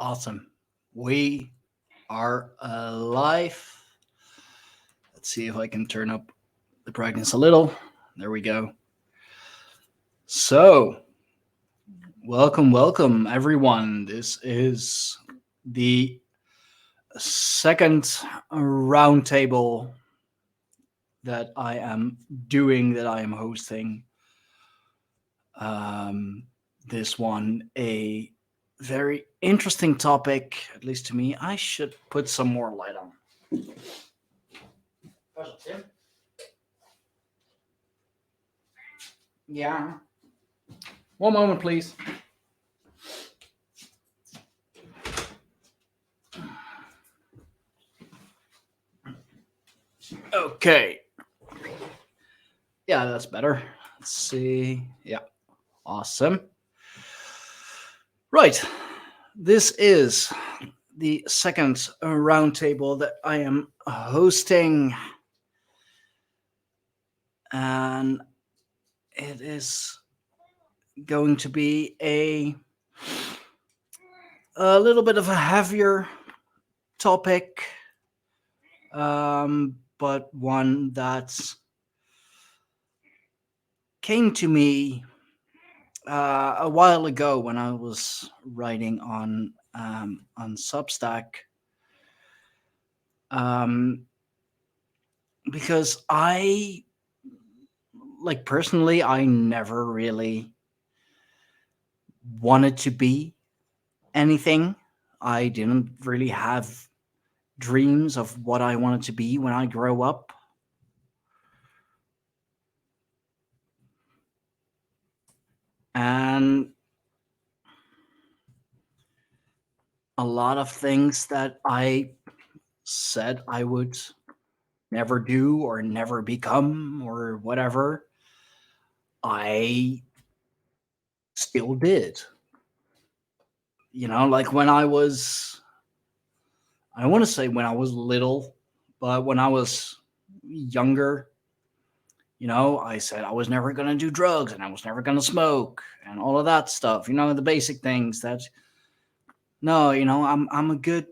Awesome. We are alive. Let's see if I can turn up the brightness a little. There we go. So, welcome, everyone. This is the second roundtable that I am doing, that I am hosting. This one, a very interesting topic, at least to me. I should put some more light on. Yeah. One moment, please. Okay. Yeah, that's better. Let's see. Yeah. Awesome. Right. This is the second roundtable that I am hosting. And it is going to be a little bit of a heavier topic, but one that came to me a while ago when I was writing on Substack, because personally, I never really wanted to be anything. I didn't really have dreams of what I wanted to be when I grow up. And a lot of things that I said I would never do or never become or whatever, I still did. Like when I don't want to say when I was little, but when I was younger, I said I was never going to do drugs and I was never going to smoke and all of that stuff, the basic things that, no, I'm a good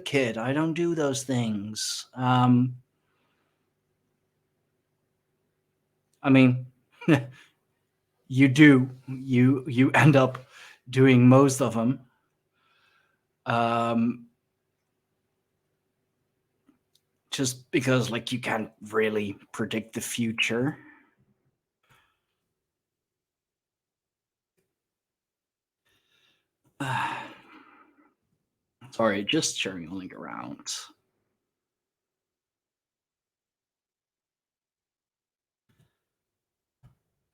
kid. I don't do those things. I mean, you do. You end up doing most of them. Just because, you can't really predict the future. Sorry, just sharing a link around.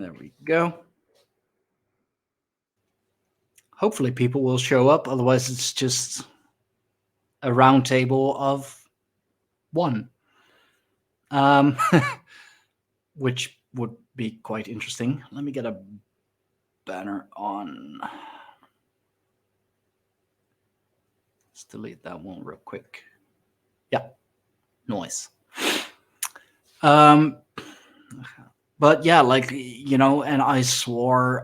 There we go. Hopefully people will show up, otherwise it's just a round table of one. Which would be quite interesting. Let me get a banner on. Let's delete that one real quick. Yeah, noise. But yeah, and I swore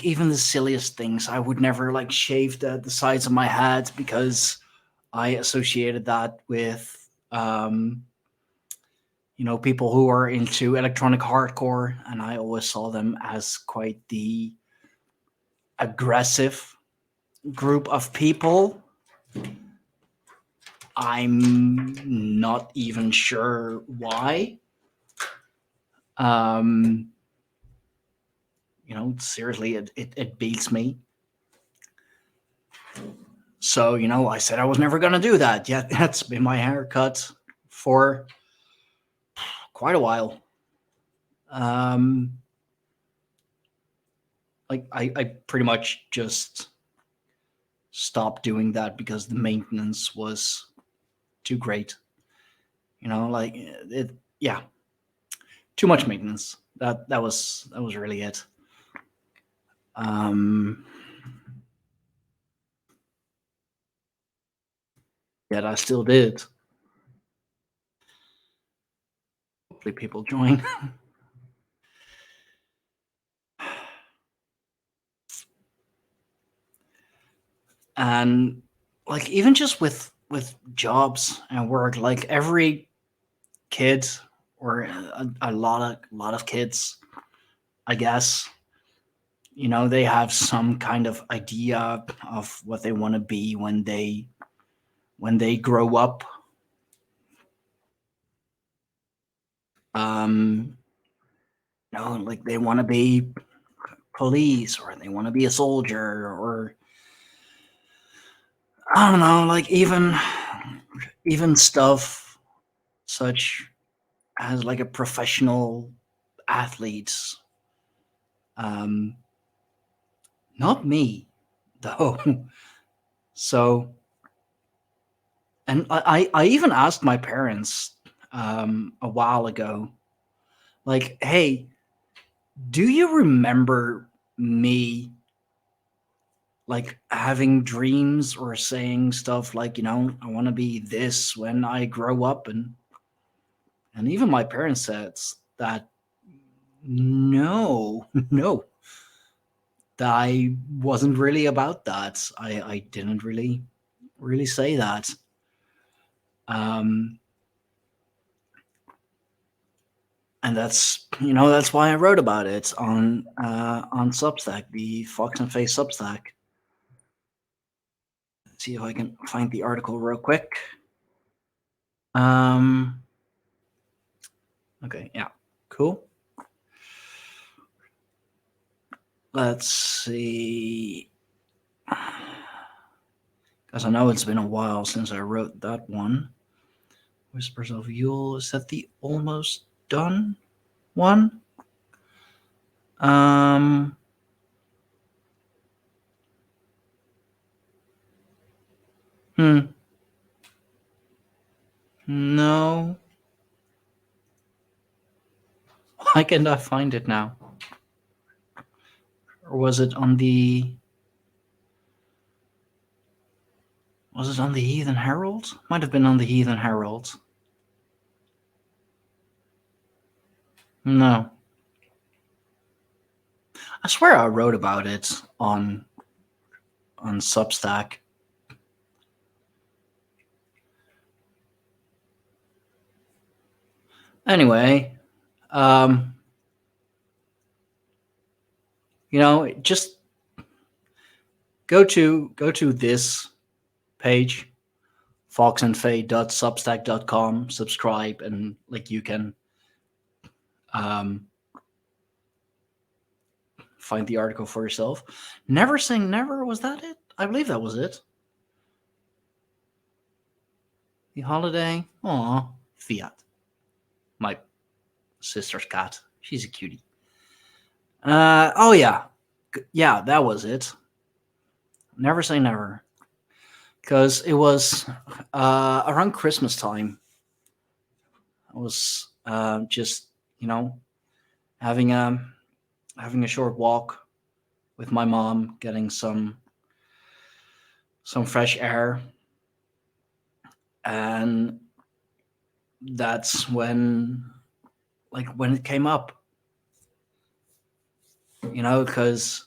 even the silliest things, I would never shave the sides of my head because I associated that with people who are into electronic hardcore, and I always saw them as quite the aggressive group of people. I'm not even sure why. Seriously, it beats me. So, I said I was never going to do that. Yeah, that's been my haircut for quite a while. I pretty much just stopped doing that because the maintenance was too great. Yeah, too much maintenance. That was really it. Yet I still did. Hopefully people join. And like even just with jobs and work, like every kid or a lot of kids, I guess, they have some kind of idea of what they want to be when they grow up. Um, like they want to be police or they want to be a soldier or I don't know, like even stuff such as like a professional athletes. Um, not me though. So, and I even asked my parents a while ago, like, hey, do you remember me like having dreams or saying stuff like, I want to be this when I grow up? And even my parents said that no, no, that I wasn't really about that. I didn't really say that. Um, and that's why I wrote about it on Substack, the Fox and Face Substack. Let's see if I can find the article real quick. Um, okay, yeah, cool. Let's see. Because I know it's been a while since I wrote that one. Whispers of Yule, is that the almost done one? Um, hmm, no. Why can't I find it now? Or was it on the Heathen Herald? Might have been on the Heathen Herald. No. I swear I wrote about it on Substack. Anyway, um, just go to this page, foxandfay.substack.com, subscribe, and like you can um, find the article for yourself. Never Saying Never, was that it? I believe that was it. The holiday. Aw, Fiat. My sister's cat. She's a cutie. Oh yeah. Yeah, that was it. Never Say Never. Because it was around Christmas time. I was just, having a short walk with my mom, getting some fresh air, and that's when it came up, because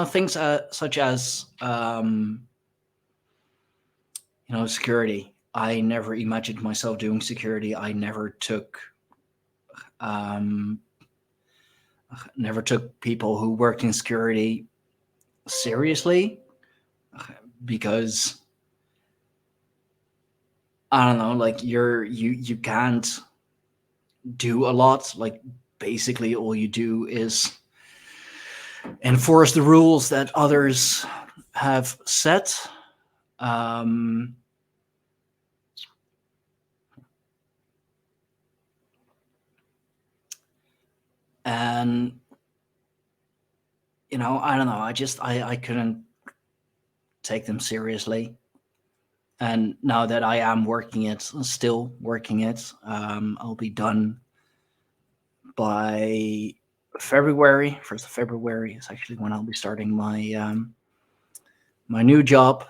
things such as security. I never imagined myself doing security. I um, never took people who worked in security seriously because I don't know, like you can't do a lot. Like basically, all you do is enforce the rules that others have set. Um, and I don't know. I couldn't take them seriously. And now that I am still working it, I'll be done by February. 1st of February is actually when I'll be starting my new job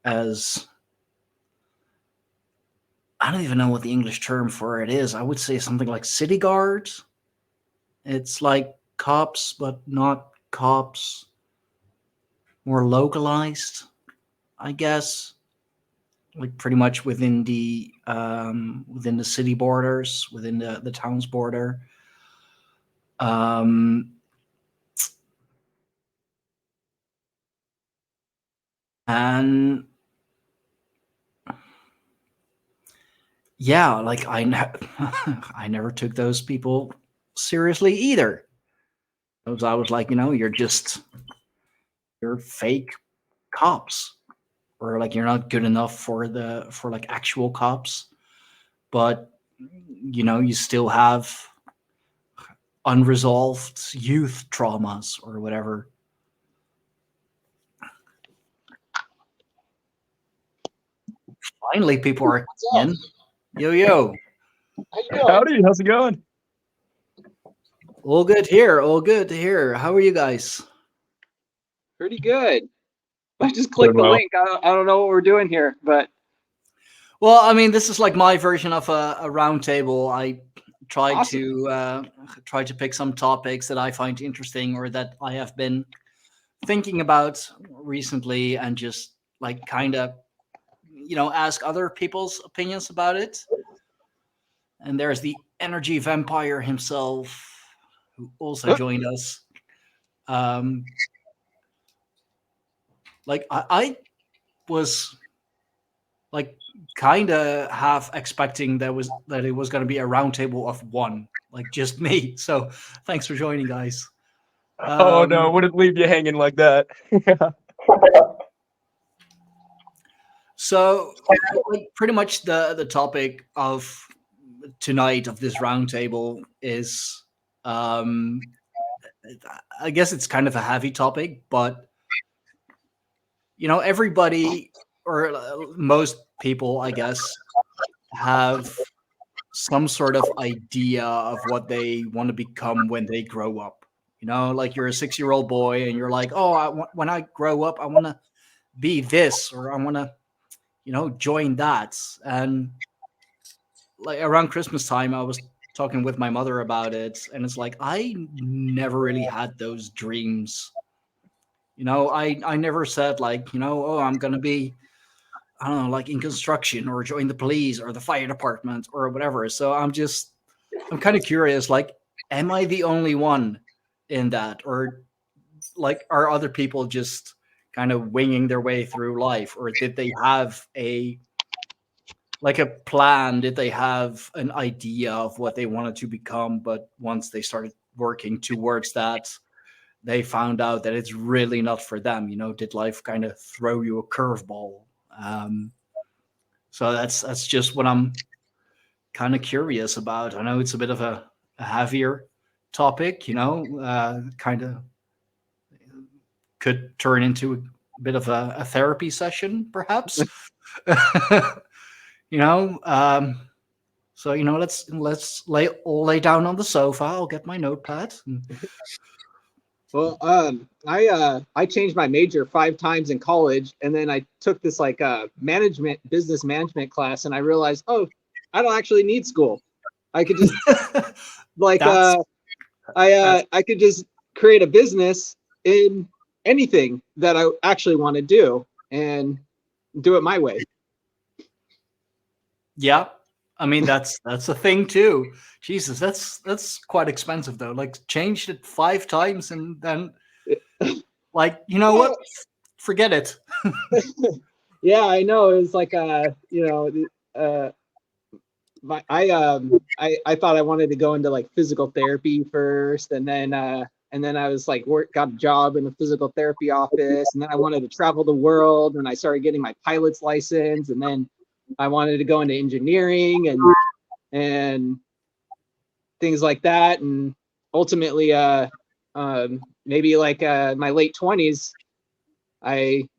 as I don't even know what the English term for it is. I would say something like city guards. It's like cops, but not cops, more localized. I guess, like pretty much within the city borders, within the town's border. Um, and yeah, like I never took those people seriously either. Because I was like, you're fake cops, or like you're not good enough for like actual cops, but you still have unresolved youth traumas or whatever. Finally, people are coming in. Yo, yo. How you doing? Howdy, how's it going? All good here. All good here. How are you guys? Pretty good. I just Doing clicked the well. link. I don't know what we're doing here, but Well, I mean, this is like my version of a round table. I tried awesome. to pick some topics that I find interesting or that I have been thinking about recently, and just like kind of ask other people's opinions about it. And there's the energy vampire himself, who also joined us. Um, like I was like kind of half expecting that it was going to be a roundtable of one, like just me. So thanks for joining, guys. Oh no, wouldn't leave you hanging like that. So like, pretty much the topic of tonight of this roundtable is, um, I guess it's kind of a heavy topic, but everybody, or most people, I guess, have some sort of idea of what they want to become when they grow up. Like you're a 6-year-old boy and you're like, oh, when I grow up, I want to be this, or I want to, join that. And like around Christmas time, I was talking with my mother about it, and it's like I never really had those dreams. I never said like, oh, I'm gonna be, I don't know, like in construction or join the police or the fire department or whatever. So I'm kind of curious, like, am I the only one in that? Or like, are other people just kind of winging their way through life? Or did they have a plan? Did they have an idea of what they wanted to become? But once they started working towards that, they found out that it's really not for them. Did life kind of throw you a curveball? So that's just what I'm kind of curious about. I know it's a bit of a heavier topic, kind of could turn into a bit of a therapy session, perhaps. you know, um, so let's lay down on the sofa. I'll get my notepad. Well, I changed my major 5 times in college, and then I took this like business management class, and I realized, oh, I don't actually need school. I could just like I could just create a business in anything that I actually want to do and do it my way. Yeah, I mean that's a thing too. Jesus, that's quite expensive though. Like changed it 5 times and then like what? Forget it. Yeah, I know. It was like I thought I wanted to go into like physical therapy first, and then I was like got a job in a physical therapy office, and then I wanted to travel the world, and I started getting my pilot's license, and then I wanted to go into engineering and things like that, and ultimately maybe like my late 20s I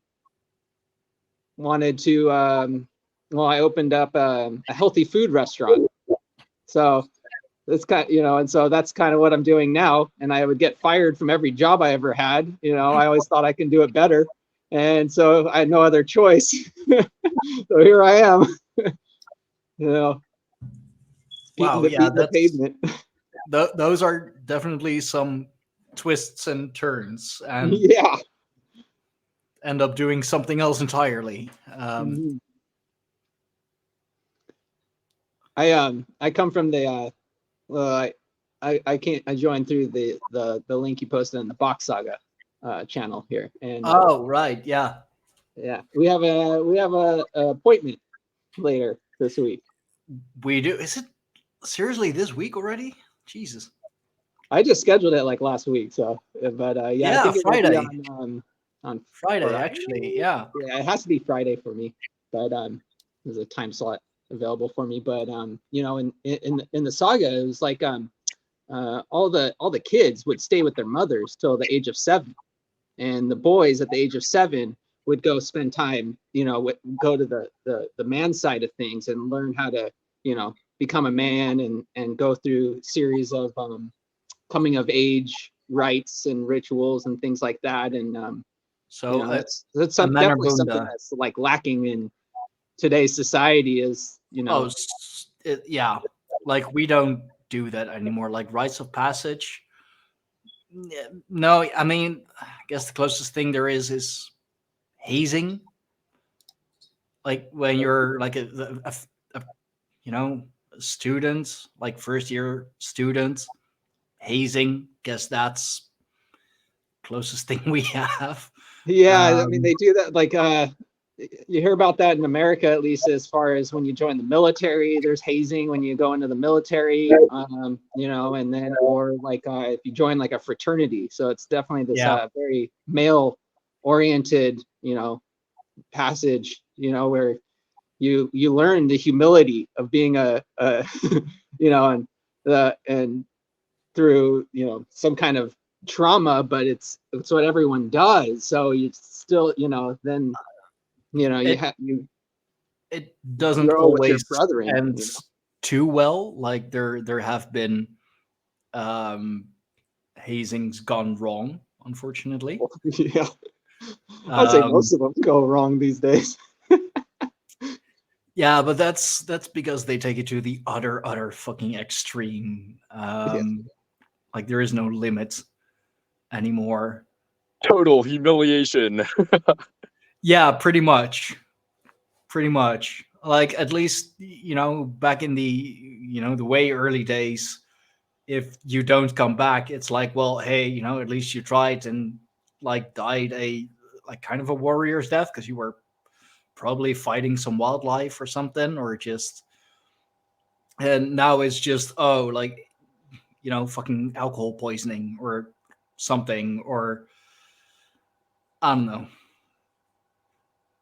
wanted to I opened up a healthy food restaurant. So that's and so that's kind of what I'm doing now. And I would get fired from every job I ever had. I always thought I can do it better. And so I had no other choice. So here I am, Wow, beating the pavement. Those are definitely some twists and turns. And yeah. end up doing something else entirely. Mhm. I come from the well, I joined through the link you posted in the Box Saga channel here, and Oh, right, yeah. yeah, we have a appointment later this week. We do. Is it seriously this week already? Jesus. I just scheduled it like last week, so but yeah, I Yeah, think it will be Friday. on Friday, Friday. actually. Yeah. Yeah, it has to be Friday for me, but there's a time slot available for me. But you know, in the saga, it was like all the kids would stay with their mothers till the age of 7, and the boys at the age of 7 would go spend time, you know, go to the man side of things and learn how to, you know, become a man and go through series of coming of age rites and rituals and things like that. And you So know, that's definitely something Manarbunda. that's like lacking in today's society. Is, you Oh, know, yeah. Like we don't do that anymore. Like rites of passage. No, I mean, I guess the closest thing there is hazing. Like when you're like a you know, a student, like first year student, hazing. Guess that's closest thing we have. yeah, I mean, Um, they do that like you hear about that in America, at least as far as when you join the military, there's hazing when you go into the military, you know, and then, or like if you join like a fraternity. So it's definitely this yeah. very male oriented, you know, passage, you know, where you learn the humility of being a you know, and through, you know, some kind of trauma, but it's what everyone does. So you still, you know, then, you know, It you it doesn't grow with your always brethren, end you know. too well. Like there have been um hazings gone wrong, unfortunately. Yeah, I'd say Um most of them go wrong these days. yeah, but that's because they take it to the utter fucking extreme. Yeah. Like there is no limit anymore. Total humiliation. Yeah, pretty much. Pretty much. Like at least, you know, back in the, you know, the way early days, if you don't come back, it's like, well, hey, you know, at least you tried and like died a like kind of a warrior's death because you were probably fighting some wildlife or something, or just, and now it's just, oh, like, you know, fucking alcohol poisoning or something, or I don't know.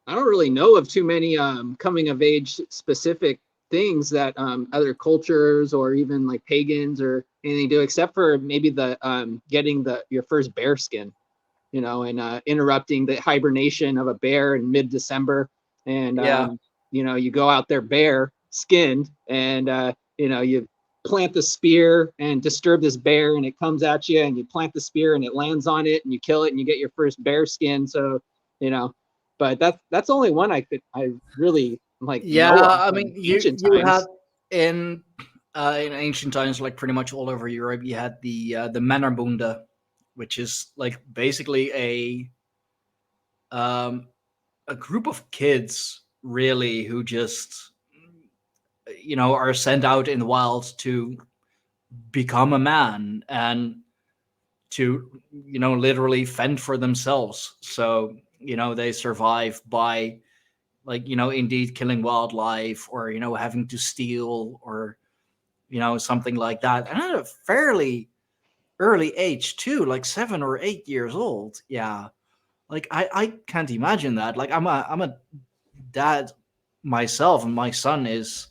I don't really know of too many coming of age specific things that other cultures or even like pagans or anything do, except for maybe the getting your first bear skin, you know, and interrupting the hibernation of a bear in mid-December. And Yeah. you know, you go out there bare skinned, and you know, you plant the spear and disturb this bear, and it comes at you, and you plant the spear and it lands on it, and you kill it, and you get your first bear skin. So, you know, but that's only one I really like Yeah, know of I from mean, ancient you had times. in ancient times, like pretty much all over Europe, you had the Mannerbunde, which is like basically um a group of kids really who just, you know, are sent out in the wild to become a man and to, you know, literally fend for themselves. So, you know, they survive by, like, you know, indeed killing wildlife, or, you know, having to steal, or, you know, something like that, and at a fairly early age too, like 7 or 8 years old. Yeah, like I can't imagine that. Like I'm a dad myself, and my son is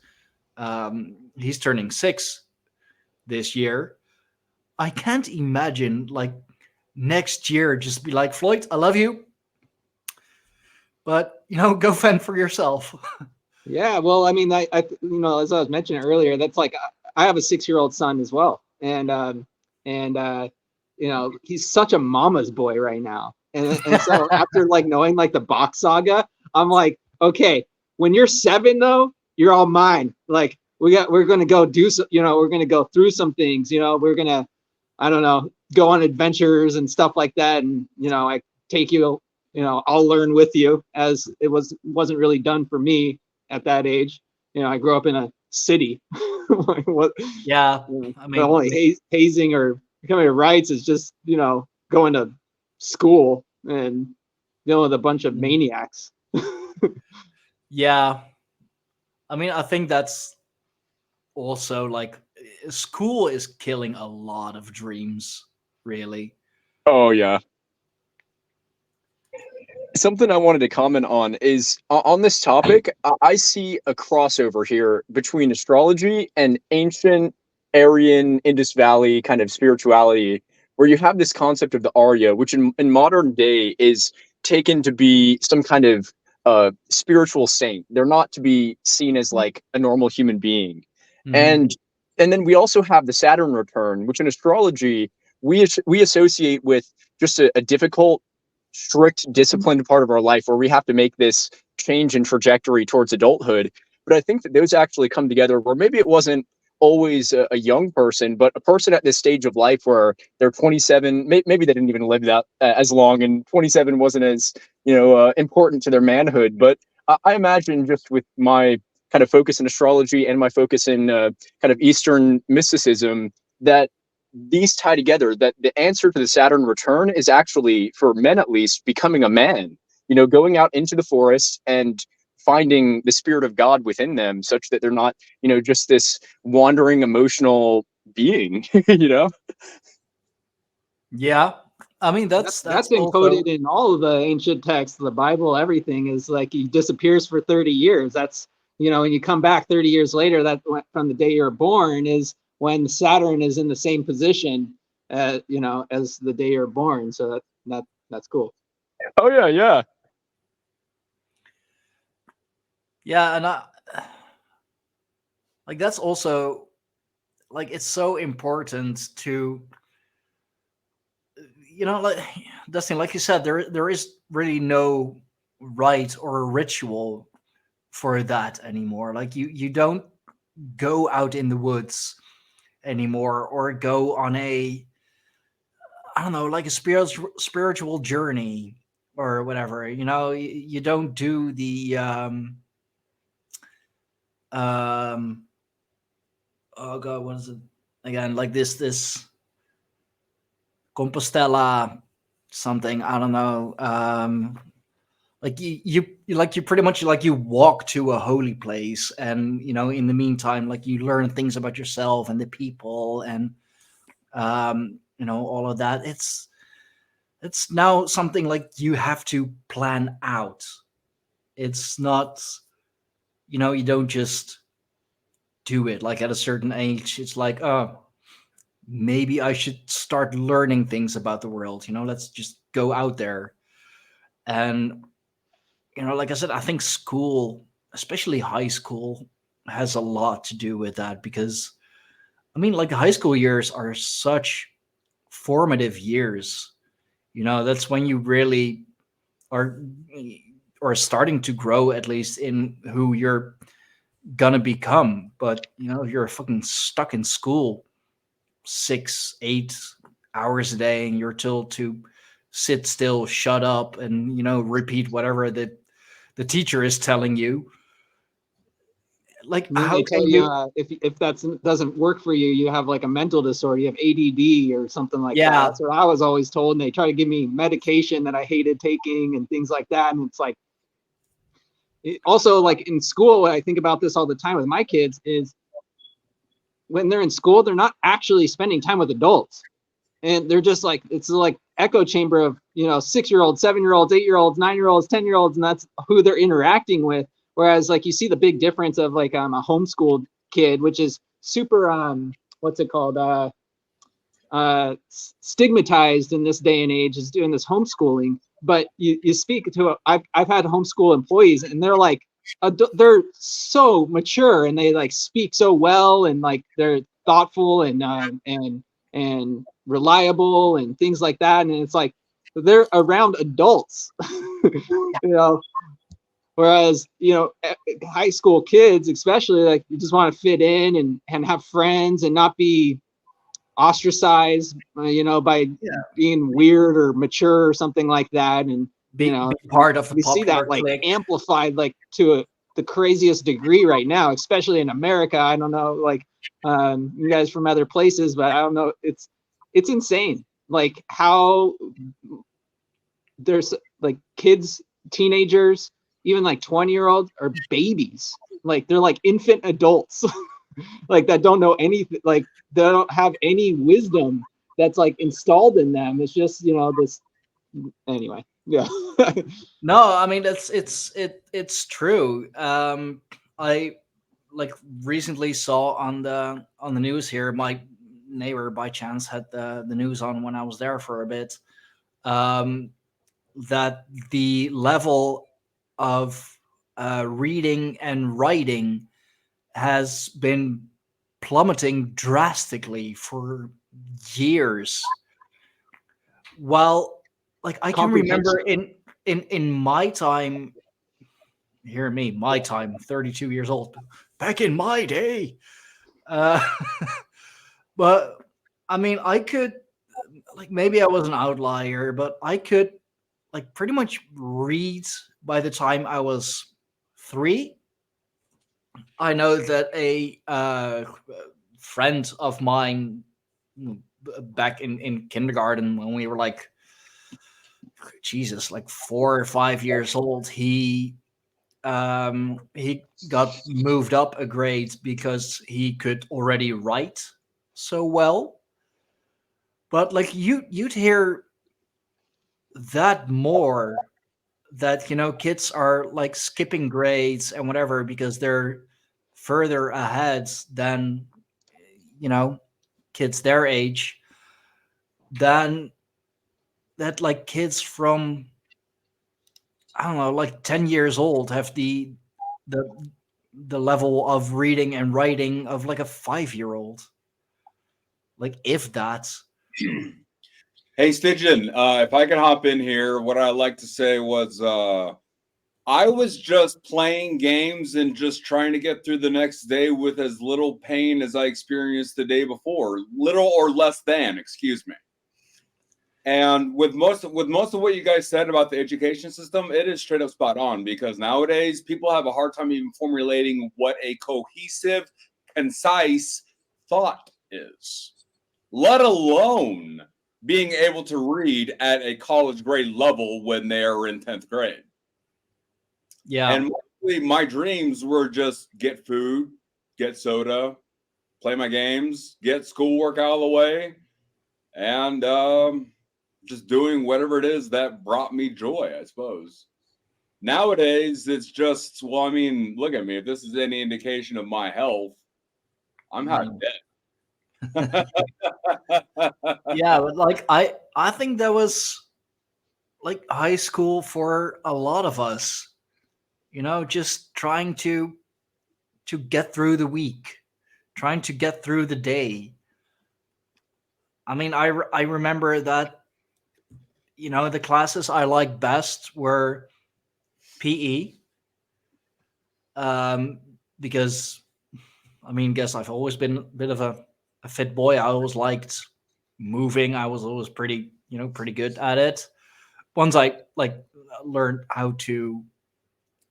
he's turning 6 this year. I can't imagine like next year just be like, Floyd, I love you, but, you know, go fend for yourself. Yeah, well, I mean, I you know, as I was mentioning earlier, that's like I have a 6-year-old son as well, and you know, he's such a mama's boy right now, and so after like knowing like the Box Saga, I'm like, okay, when you're 7 though, you're all mine. Like we're gonna go do some, you know, we're gonna go through some things, you know, we're gonna, I don't know, go on adventures and stuff like that, and you know, I take you I'll learn with you, as it wasn't really done for me at that age. I grew up in a city. What, Yeah, I the only hazing or becoming rights is just, going to school and dealing with a bunch of maniacs. yeah. I mean, I think that's also like school is killing a lot of dreams, really. Oh yeah. Something I wanted to comment on is on this topic. I see a crossover here between astrology and ancient Aryan Indus Valley kind of spirituality, where you have this concept of the Arya, which in modern day is taken to be some kind of spiritual saint. They're not to be seen as like a normal human being. Mhm. And then we also have the Saturn return, which in astrology we associate with just a difficult, strict, disciplined part of our life where we have to make this change in trajectory towards adulthood. But I think that those actually come together where maybe it wasn't always a young person, but a person at this stage of life where they're 27, maybe they didn't even live that as long, and 27 wasn't as important to their manhood. But I imagine, just with my kind of focus in astrology and my focus in kind of Eastern mysticism, that these tie together, that the answer to the Saturn return is actually, for men at least, becoming a man, going out into the forest and finding the spirit of God within them, such that they're not, just this wandering emotional being, Yeah, I mean that's been also coded in all of the ancient texts, the Bible, everything is like he disappears for 30 years. That's, when you come back 30 years later, that went from the day you're born is when Saturn is in the same position, as the day you're born. So that's cool. Oh yeah, yeah. yeah, and I like that's also like it's so important to like Dustin, like you said, there is really no rite or ritual for that anymore. Like you don't go out in the woods anymore or go on a, I don't know, like a spiritual journey or whatever. You don't do the um oh god, what is it again? Like this Compostela something, I don't know. Like you pretty much like you walk to a holy place, and in the meantime, like you learn things about yourself and the people, and all of that. It's now something like you have to plan out. It's not, you don't just do it. Like at a certain age, it's like, oh, maybe I should start learning things about the world. Let's just go out there. And like I said, I think school, especially high school, has a lot to do with that, because I mean, like high school years are such formative years. That's when you really are starting to grow, at least in who you're gonna become. But if you're fucking stuck in school 6-8 hours a day and you're told to sit still, shut up, and repeat whatever the teacher is telling you, like how They can tell you? you if that doesn't work for you, you have like a mental disorder, you have ADD or something like that. Yeah, That's what I was always told. And they try to give me medication that I hated taking and things like that. And it's like, also like in school, I think about this all the time with my kids, is when they're in school, they're not actually spending time with adults. And they're just like, it's like echo chamber of 6-year-olds, 7-year-olds, 8-year-olds, 9-year-olds, 10-year-olds, and that's who they're interacting with. Whereas like you see the big difference of like a homeschooled kid, which is super what's it called, stigmatized in this day and age, is doing this homeschooling. But you speak to I've had homeschool employees, and they're like they're so mature, and they like speak so well, and like they're thoughtful and reliable and things like that. And it's like they're around adults. Whereas high school kids, especially, like you just want to fit in and have friends and not be ostracized by being weird or mature or something like that. And you know, be part of the we see popular that like clique. amplified like to the craziest degree right now, especially in America. I don't know, like you guys from other places, but I don't know. It's insane. Like how there's like kids, teenagers, even like 20-year-olds are babies. Like they're like infant adults, like that don't know anything. Like they don't have any wisdom that's like installed in them. It's just, you know, this anyway. Yeah. No, I mean it's true. I like recently saw on the news here. My neighbor by chance had the news on when I was there for a bit. Um, that the level of reading and writing has been plummeting drastically for years. While like I can remember in my time, hear me, my time, 32 years old, back in my day. Uh, but I mean, I could like maybe I was an outlier, but I could like pretty much read by the time I was 3. I know that a friend of mine back in kindergarten when we were like Jesus, like 4 or 5 years old, he got moved up a grade because he could already write so well. But like you'd hear that more that kids are like skipping grades and whatever because they're further ahead than you know kids their age than that like kids from I don't know like 10 years old have the the level of reading and writing of like a 5-year-old, like if that. Hey, Stygian, if I could hop in here, what I like to say was I was just playing games and just trying to get through the next day with as little pain as I experienced the day before, little or less than, excuse me. And with most of what you guys said about the education system, it is straight up spot on because nowadays people have a hard time even formulating what a cohesive, concise thought is, let alone being able to read at a college grade level when they are in 10th grade. Yeah. And mostly my dreams were just get food, get soda, play my games, get schoolwork out of the way, and just doing whatever it is that brought me joy, I suppose. Nowadays, it's just, well, I mean, look at me. If this is any indication of my health, I'm half dead. Yeah, but like I think that was like high school for a lot of us. Just trying to get through the week, trying to get through the day. I mean, I remember that the classes I liked best were PE, because I mean, guess I've always been a bit of a fit boy. I always liked moving. I was always pretty good at it. Once I like learned how to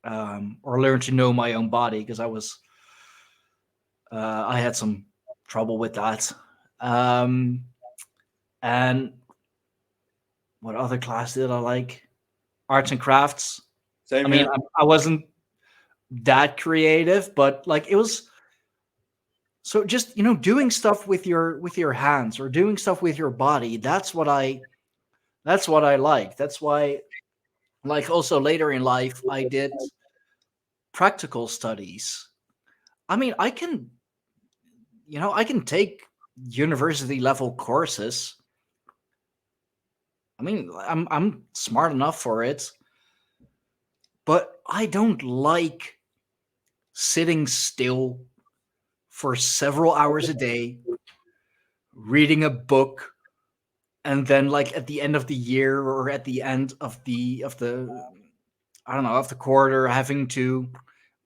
or learned to know my own body, because I had some trouble with that. And what other class did I like? Arts and crafts. Same I mean, here. I wasn't that creative, but like it was. So just doing stuff with your hands or doing stuff with your body. That's what I like. That's why, like, also later in life, I did practical studies. I mean, I can take university level courses. I mean, I'm smart enough for it, but I don't like sitting still for several hours a day reading a book and then like at the end of the year or at the end of the I don't know, of the quarter having to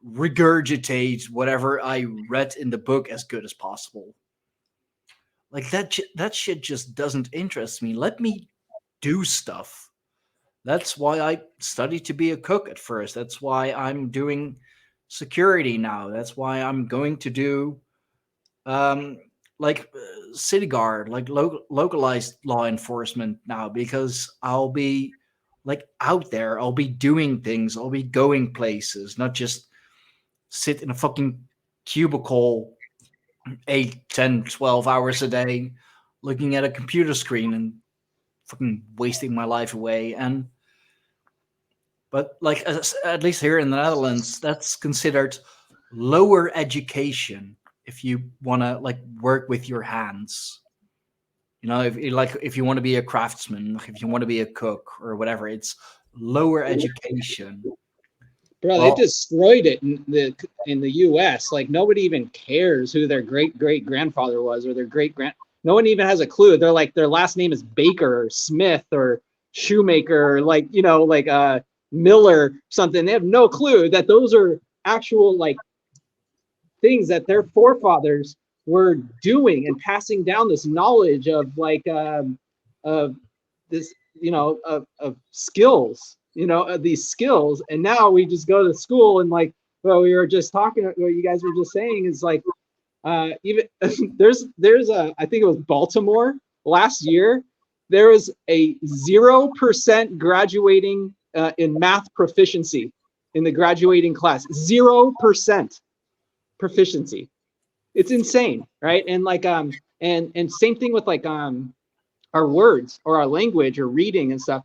regurgitate whatever I read in the book as good as possible. Like that shit just doesn't interest me. Let me do stuff. That's why I studied to be a cook at first. That's why I'm doing security now. That's why I'm going to do um, city guard, like localized law enforcement now, because I'll be like out there. I'll be doing things. I'll be going places, not just sit in a fucking cubicle 8, 10, 12 hours a day looking at a computer screen and fucking wasting my life away. And but like at least here in the Netherlands, that's considered lower education if you want to like work with your hands. You know, if you want to be a craftsman, if you want to be a cook or whatever, it's lower education. Bro, they destroyed it in the U.S. Like nobody even cares who their great grandfather was or their great. No one even has a clue. They're like their last name is Baker or Smith or Shoemaker or like Miller something. They have no clue that those are actual like things that their forefathers were doing and passing down this knowledge of this of skills, these skills. And now we just go to school and like we were just talking, what you guys were just saying is like even there's a, I think it was Baltimore last year, there was a 0% graduating in math proficiency in the graduating class. 0% proficiency. It's insane, right? And like and same thing with like our words or our language or reading and stuff.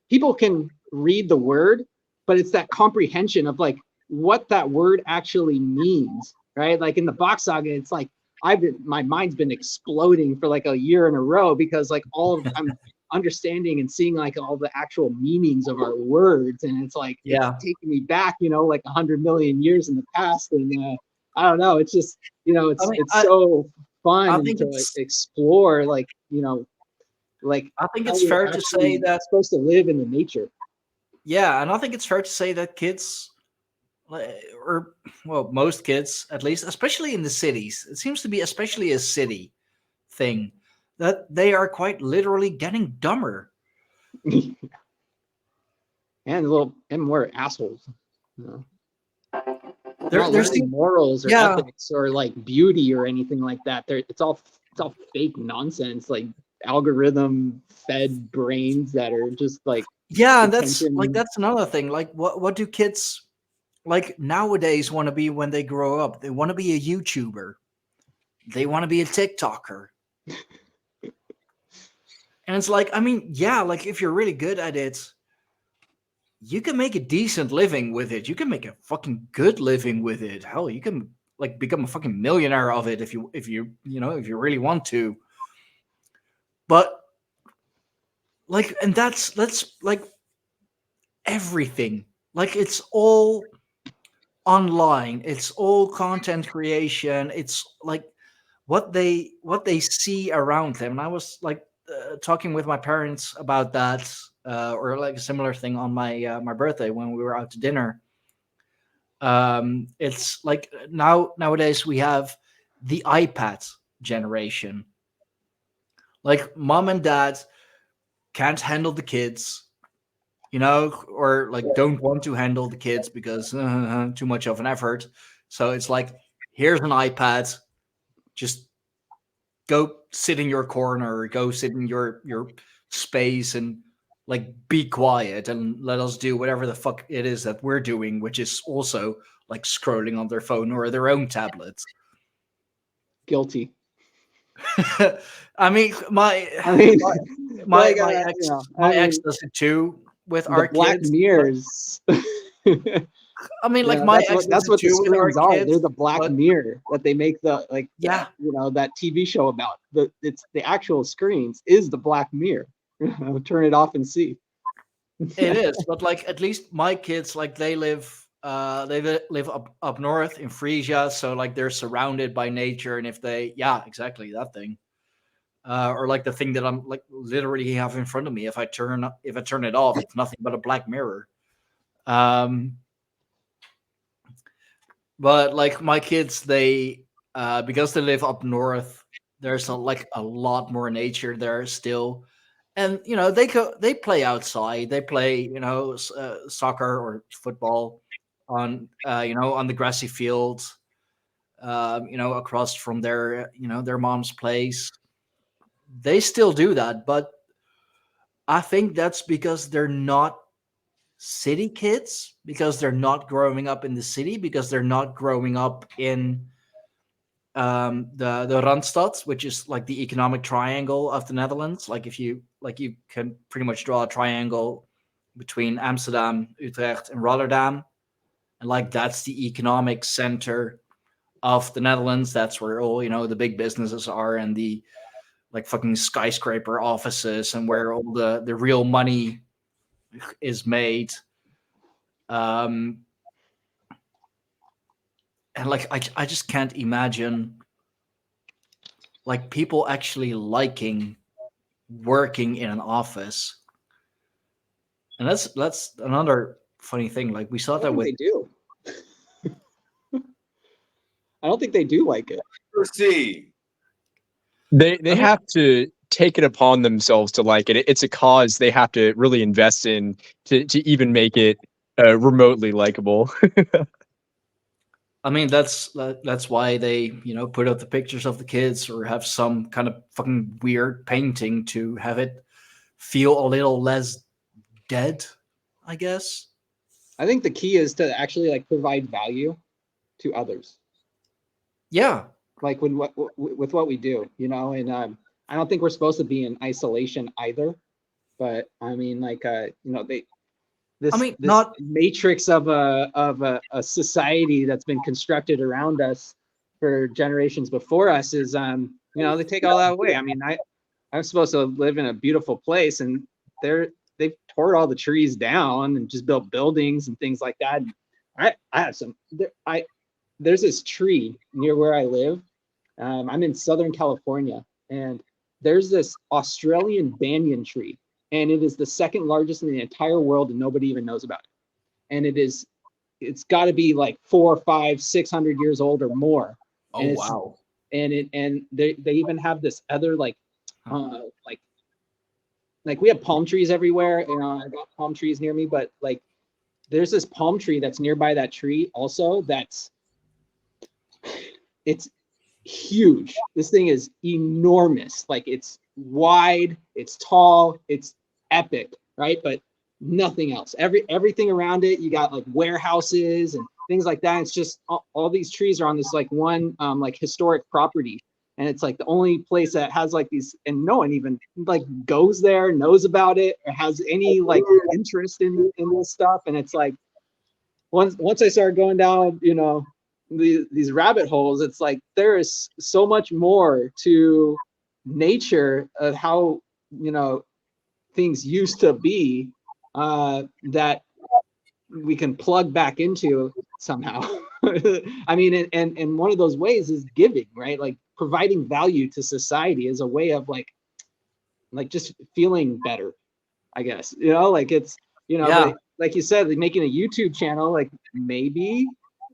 People can read the word, but it's that comprehension of like what that word actually means, right? Like in the Bach Saga, it's like my mind's been exploding for like a year in a row because like I'm understanding and seeing like all the actual meanings of our words, and it's like it's taking me back, like 100 million years in the past, and I don't know, it's just it's so fun to explore, like I think it's fair to say that supposed to live in the nature. Yeah, and I think it's fair to say that kids, or well, most kids at least, especially in the cities, it seems to be especially a city thing, that they are quite literally getting dumber. and more assholes. There's morals or ethics or like beauty or anything like that. It's all fake nonsense, like algorithm fed brains that are just like that's another thing. Like what do kids like nowadays want to be when they grow up? They want to be a YouTuber. They want to be a TikToker. And it's like, I mean, like if you're really good at it, you can make a decent living with it. You can make a fucking good living with it. Hell, you can like become a fucking millionaire of it if you really want to. But like, and that's like everything. Like it's all online. It's all content creation. It's like what they see around them. And I was like talking with my parents about that, or like a similar thing on my my birthday when we were out to dinner. It's like nowadays we have the iPad generation. Like mom and dad can't handle the kids, or like don't want to handle the kids because too much of an effort. So it's like, here's an iPad, just go sit in your corner, go sit in your space and like be quiet and let us do whatever the fuck it is that we're doing, which is also like scrolling on their phone or their own tablets. Guilty. I mean, my ex does it too with our Black kids. Mirrors. I mean, like my ex that's what the screens are. Kids, they're the Black Mirror that they make the that TV show about. It's the actual screens is the Black Mirror. Turn it off and see. It is, but like at least my kids, like they live up north in Frisia, so like they're surrounded by nature, and if they exactly that thing, or like the thing that I'm like literally have in front of me, if I turn it off, it's nothing but a black mirror. But like my kids, they because they live up north, there's a lot more nature there still, and they play outside. They play soccer or football on on the grassy fields, across from their mom's place. They still do that, but I think that's because they're not city kids, because they're not growing up in the city, because they're not growing up in the Randstad, which is like the economic triangle of the Netherlands. Like if you can pretty much draw a triangle between Amsterdam, Utrecht, and Rotterdam, and like that's the economic center of the Netherlands. That's where all the big businesses are, and the like fucking skyscraper offices, and where all the real money is made. Um, and like I just can't imagine like people actually liking working in an office. And that's another funny thing. Like we saw I that don't with think they do. I don't think they do like it. See, They I mean- have to take it upon themselves to like it. It's a cause they have to really invest in to even make it remotely likable. I mean, that's why they put up the pictures of the kids, or have some kind of fucking weird painting to have it feel a little less dead, I guess. I think the key is to actually like provide value to others, Yeah, like with what we do, and I don't think we're supposed to be in isolation either. But I mean, like this not matrix of a society that's been constructed around us for generations before us is they take all that away. I mean, I'm supposed to live in a beautiful place, and they've tore all the trees down and just built buildings and things like that. And I have there's this tree near where I live. I'm in Southern California, and there's this Australian banyan tree, and it is the second largest in the entire world, and nobody even knows about it. And it's got to be like 400, 500, 600 years old or more. oh And wow. and they even have this other like we have palm trees everywhere. I got palm trees near me, but like there's this palm tree that's nearby that tree also. It's huge. This thing is enormous. Like it's wide, it's tall, it's epic, right? But nothing else. Everything around it, you got like warehouses and things like that. It's just all these trees are on this like one like historic property, and it's like the only place that has like these, and no one even like goes there, knows about it, or has any like interest in this stuff. And it's like once I started going down, these rabbit holes, it's like there is so much more to nature of how things used to be that we can plug back into somehow. I mean, and one of those ways is giving, right? Like providing value to society is a way of like just feeling better, I guess. Like it's Yeah. like you said, like making a YouTube channel, like maybe,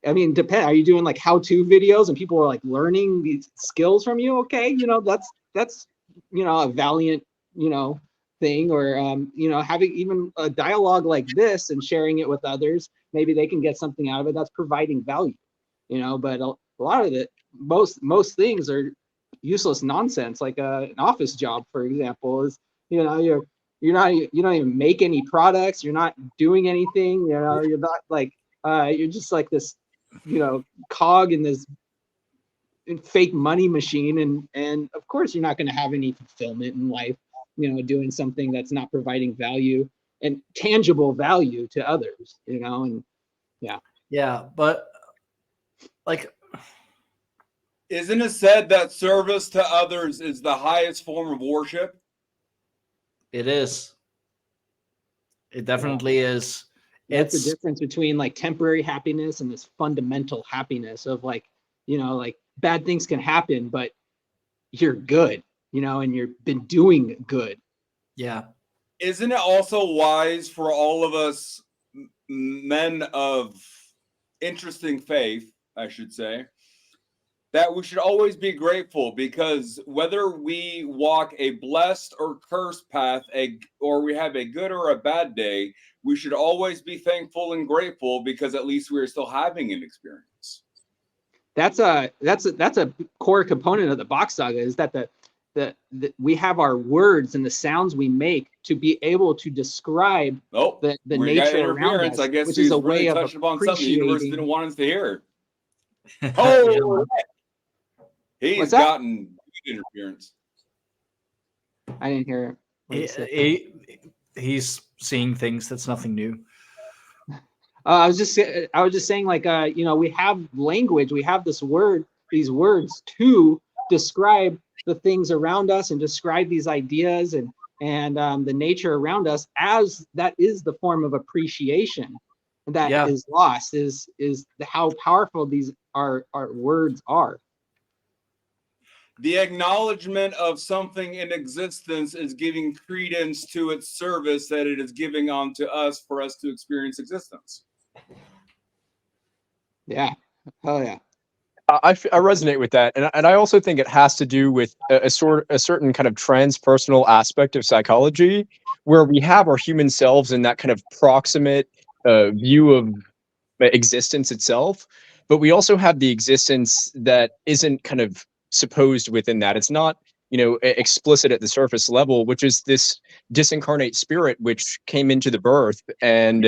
I mean, depend. Are you doing like how-to videos and people are like learning these skills from you? Okay, that's a valiant thing. Or having even a dialogue like this and sharing it with others, maybe they can get something out of it. That's providing value, But a lot of it, most things are useless nonsense. Like an office job, for example, is you don't even make any products. You're not doing anything. You're not like you're just like this cog in this fake money machine, and of course you're not going to have any fulfillment in life doing something that's not providing value and tangible value to others, and Yeah, but like isn't it said that service to others is the highest form of worship? it is. It definitely is. that's It's the difference between like temporary happiness and this fundamental happiness of like like bad things can happen, but you're good, and you've been doing good. yeah. Isn't it also wise for all of us men of interesting faith, I should say, that we should always be grateful, because whether we walk a blessed or cursed path, or we have a good or a bad day, we should always be thankful and grateful, because at least we are still having an experience. That's a core component of the Box Saga, is that we have our words and the sounds we make to be able to describe the nature around us, I guess which he's is a really way of touching upon something the universe appreciating. didn't want us to hear. Oh, he's gotten good interference. I didn't hear it. He's seeing things. That's nothing new. I was just saying, like, we have language, we have these words to describe the things around us and describe these ideas and the nature around us, as that is the form of appreciation that is lost, is how powerful these our words are. The acknowledgement of something in existence is giving credence to its service that it is giving onto us for us to experience existence. Yeah. Oh yeah. I resonate with that, and I also think it has to do with a certain kind of transpersonal aspect of psychology, where we have our human selves in that kind of proximate view of existence itself, but we also have the existence that isn't kind of supposed within that. It's not, explicit at the surface level, which is this disincarnate spirit which came into the birth and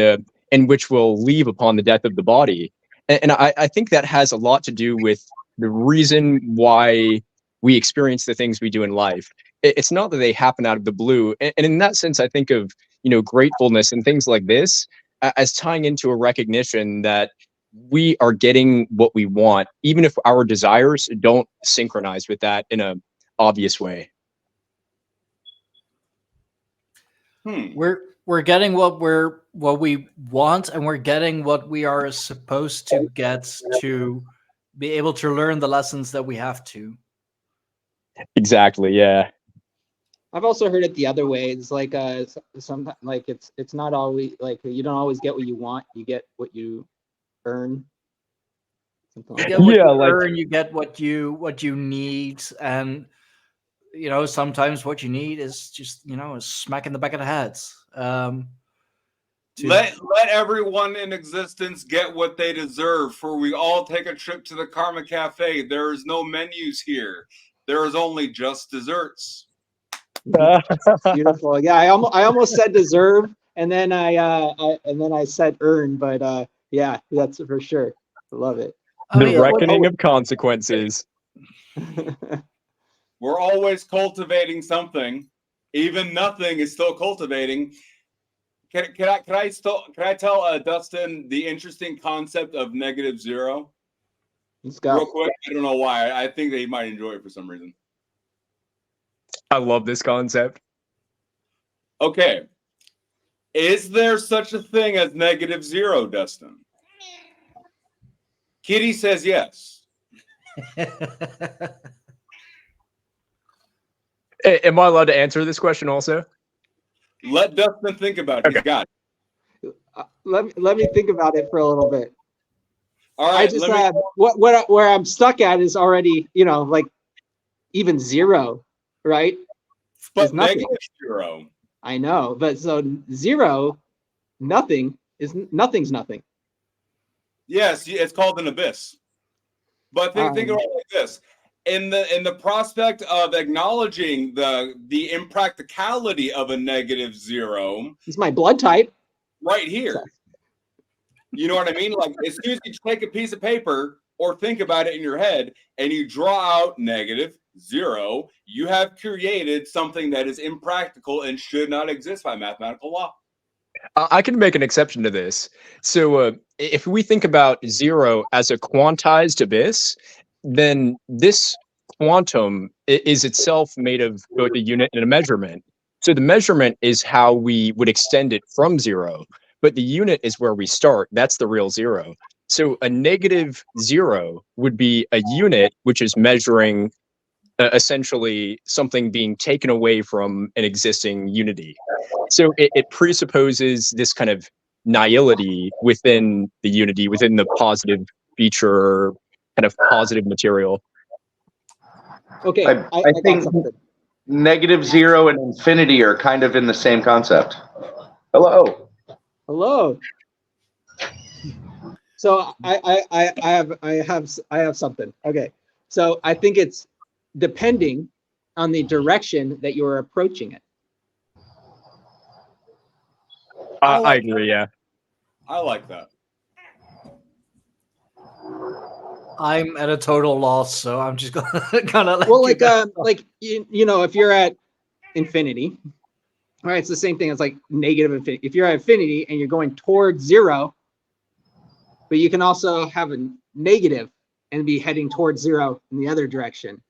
which will leave upon the death of the body. And I think that has a lot to do with the reason why we experience the things we do in life. It's not that they happen out of the blue. And in that sense, I think of, gratefulness and things like this as tying into a recognition that we are getting what we want, even if our desires don't synchronize with that in a obvious way. We're getting what we want, and we're getting what we are supposed to get to be able to learn the lessons that we have to. Exactly. Yeah. I've also heard it the other way. It's like sometimes, like, it's not always like you don't always get what you want. You get what you earn. You get what you earn. You get what you need, and sometimes what you need is just a smack in the back of the head. Let everyone in existence get what they deserve, for we all take a trip to the Karma Cafe. There is no menus here. There is only just desserts. Beautiful. Yeah, I almost said deserve, and then I said earn, but yeah, that's for sure. I love it. The reckoning of consequences. We're always cultivating something. Even nothing is still cultivating. Can I tell Dustin the interesting concept of negative zero? Let's go. Real quick. I don't know why. I think that he might enjoy it for some reason. I love this concept. Okay. Is there such a thing as negative zero, Dustin? Kitty says yes. Am I allowed to answer this question also? Let Dustin think about it. Okay. He's got it. Let me think about it for a little bit. All right. I just where I'm stuck at is already, like even zero, right? But negative zero. I know, but so zero, nothing's nothing. Yes, it's called an abyss. But think about it like this. In the prospect of acknowledging the impracticality of a negative zero. It's my blood type. Right here. You know what I mean? Like, as soon as you take a piece of paper or think about it in your head and you draw out negative zero, you have created something that is impractical and should not exist by mathematical law. I can make an exception to this. So if we think about zero as a quantized abyss, then this quantum is itself made of both a unit and a measurement. So the measurement is how we would extend it from zero, but the unit is where we start. That's the real zero. So a negative zero would be a unit which is measuring essentially something being taken away from an existing unity. So it presupposes this kind of nihility within the unity, within the positive feature, kind of positive material. Okay, I I think got something. -0 and infinity are kind of in the same concept. Hello. Hello. So I have something. Okay. So I think it's depending on the direction that you're approaching it. I agree. Yeah. I like that. I'm at a total loss, so I'm just gonna kind of Well, like you know, if you're at infinity, right? It's the same thing as like negative infinity. If you're at infinity and you're going towards 0, but you can also have a negative and be heading towards 0 in the other direction.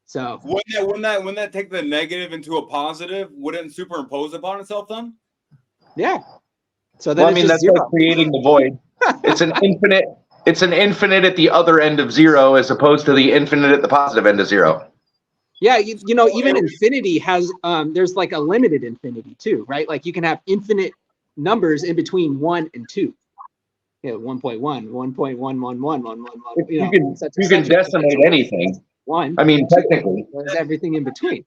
So wouldn't that take the negative into a positive? Wouldn't it superimpose upon itself then? yeah. So then Well, I mean, it's that's just 0. like creating the void. It's an infinite. It's an infinite at the other end of 0, as opposed to the infinite at the positive end of 0. Yeah, you know, even infinity has there's like a limited infinity too, right? Like you can have infinite numbers in between 1 and 2. Yeah, 1.1, 1.11111. You can decimate anything. 1. I mean, technically. There's everything in between.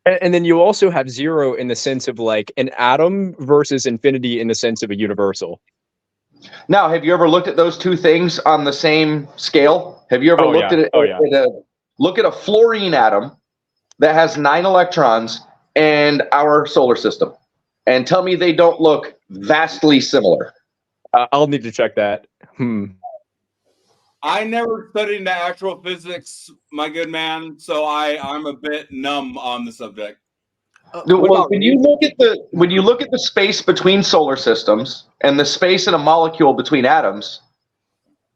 And then you also have 0 in the sense of like an atom versus infinity in the sense of a universal. Now, have you ever looked at those two things on the same scale? Have you ever looked at it? Look at a fluorine atom that has 9 electrons and our solar system, and tell me they don't look vastly similar. I'll need to check that. I never studied the actual physics, my good man, so I'm a bit numb on the subject. Well, when you look at the space between solar systems and the space in a molecule between atoms,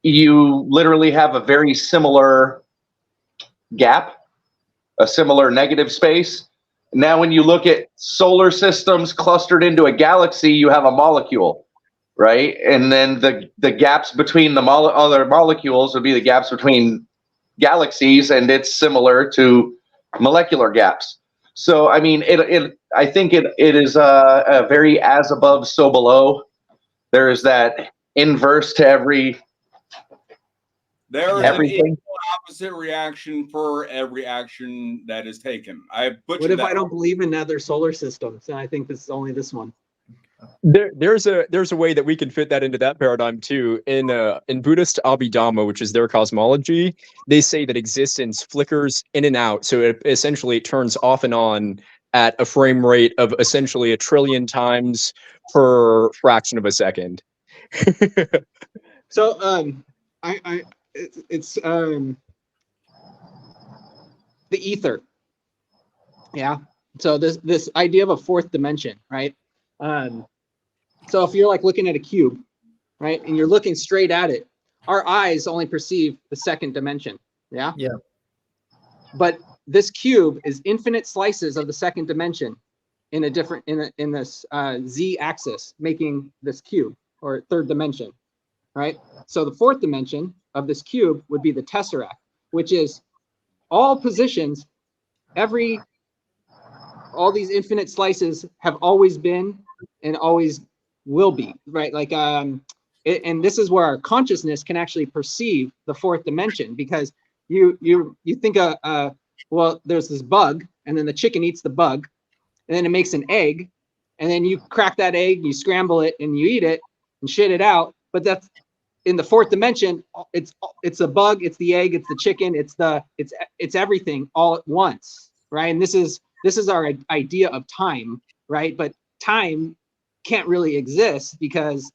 you literally have a very similar gap, a similar negative space. Now, when you look at solar systems clustered into a galaxy, you have a molecule, right? And then the gaps between the other molecules would be the gaps between galaxies, and it's similar to molecular gaps. So, I mean, I think it is a very as above, so below. There is that inverse to every. There is everything. an equal opposite reaction for every action that is taken. What if I don't believe in other solar systems? And I think this is only this one. There's a way that we can fit that into that paradigm too. In Buddhist Abhidhamma, which is their cosmology, they say that existence flickers in and out. So it essentially turns off and on at a frame rate of essentially 1 trillion times per fraction of a second. So it's the ether. Yeah. So this idea of a fourth dimension, right? So if you're like looking at a cube, right, and you're looking straight at it, our eyes only perceive the second dimension. Yeah. Yeah. But this cube is infinite slices of the second dimension in a different in this z axis, making this cube or third dimension, right? So the fourth dimension of this cube would be the tesseract, which is all positions, all these infinite slices have always been and always will be, right? Like and this is where our consciousness can actually perceive the fourth dimension, because you think well, there's this bug, and then the chicken eats the bug, and then it makes an egg, and then you crack that egg, you scramble it, and you eat it and shit it out. But that's in the fourth dimension. It's a bug, it's the egg, it's the chicken, it's everything all at once, right? And this is our idea of time, right? But time can't really exist because,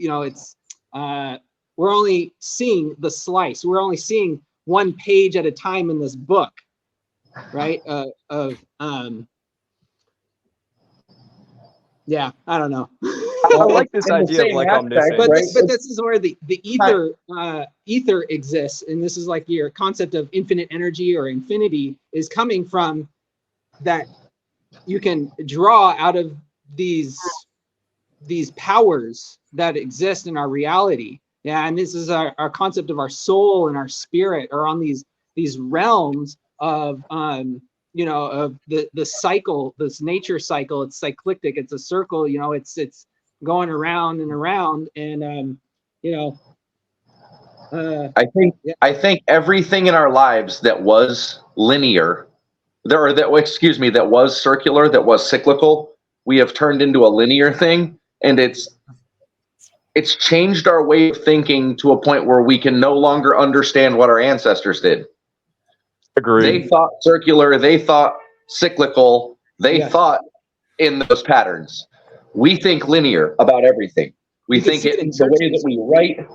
it's we're only seeing the slice. We're only seeing one page at a time in this book, right? Yeah, I don't know. I like this idea of like omniscience. But this is where the ether exists, and this is like your concept of infinite energy or infinity is coming from that. You can draw out of these powers that exist in our reality. Yeah, and this is our concept of our soul and our spirit are on these realms of of the cycle, this nature cycle. It's cyclic, it's a circle, it's going around and around, and I think everything in our lives that was linear, that was circular, that was cyclical, we have turned into a linear thing, and it's changed our way of thinking to a point where we can no longer understand what our ancestors did. Agreed. They thought circular, they thought cyclical, they thought in those patterns. We think linear about everything. We think it the way that we write.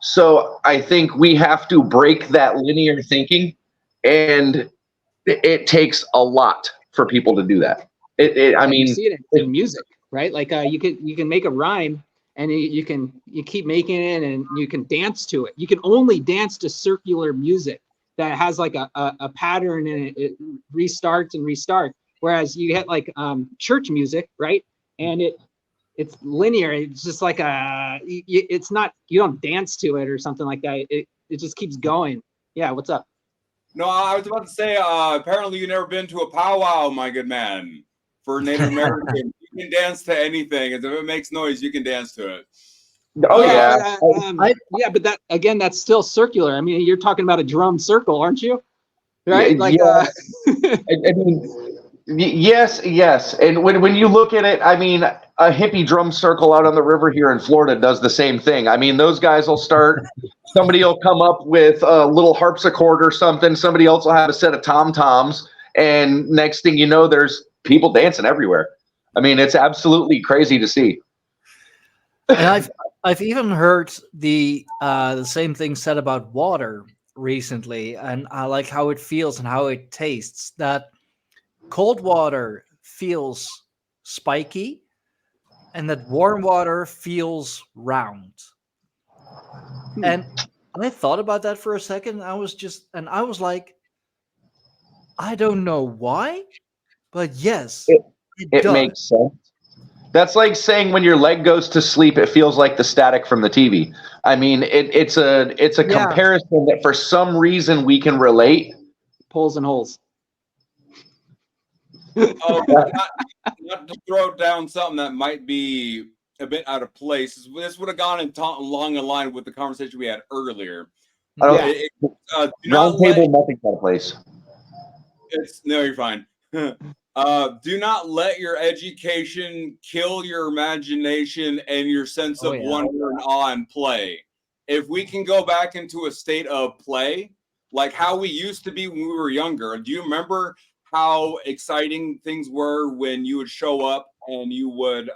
So I think we have to break that linear thinking, and it takes a lot for people to do that. I mean, you see it in music, right? Like you can make a rhyme, and you keep making it, and you can dance to it. You can only dance to circular music that has like a pattern, and it restarts and restarts. Whereas you get like church music, right? And it's linear. It's just like it's not, you don't dance to it or something like that. It just keeps going. Yeah, what's up? No, I was about to say, apparently you've never been to a powwow, my good man. For Native Americans, you can dance to anything. If it makes noise, you can dance to it. Oh yeah. But that, again, that's still circular. I mean, you're talking about a drum circle, aren't you? Right? I mean, yes. And when you look at it, I mean, a hippie drum circle out on the river here in Florida does the same thing. I mean, those guys will start, somebody will come up with a little harpsichord or something. Somebody else will have a set of tom-toms. And next thing you know, there's people dancing everywhere. I mean, it's absolutely crazy to see. And I've even heard the same thing said about water recently, and I like how it feels and how it tastes. That cold water feels spiky, and that warm water feels round. And I thought about that for a second. I was like, I don't know why, but yes, it does. Makes sense. That's like saying when your leg goes to sleep, it feels like the static from the TV. I mean, it's a comparison that for some reason we can relate. Poles and holes. Oh, not to throw down something that might be a bit out of place. This would have gone along the line with the conversation we had earlier. Roundtable, nothing's out of place. No, you're fine. Do not let your education kill your imagination and your sense of wonder and awe and play. If we can go back into a state of play, like how we used to be when we were younger. Do you remember how exciting things were when you would show up and you would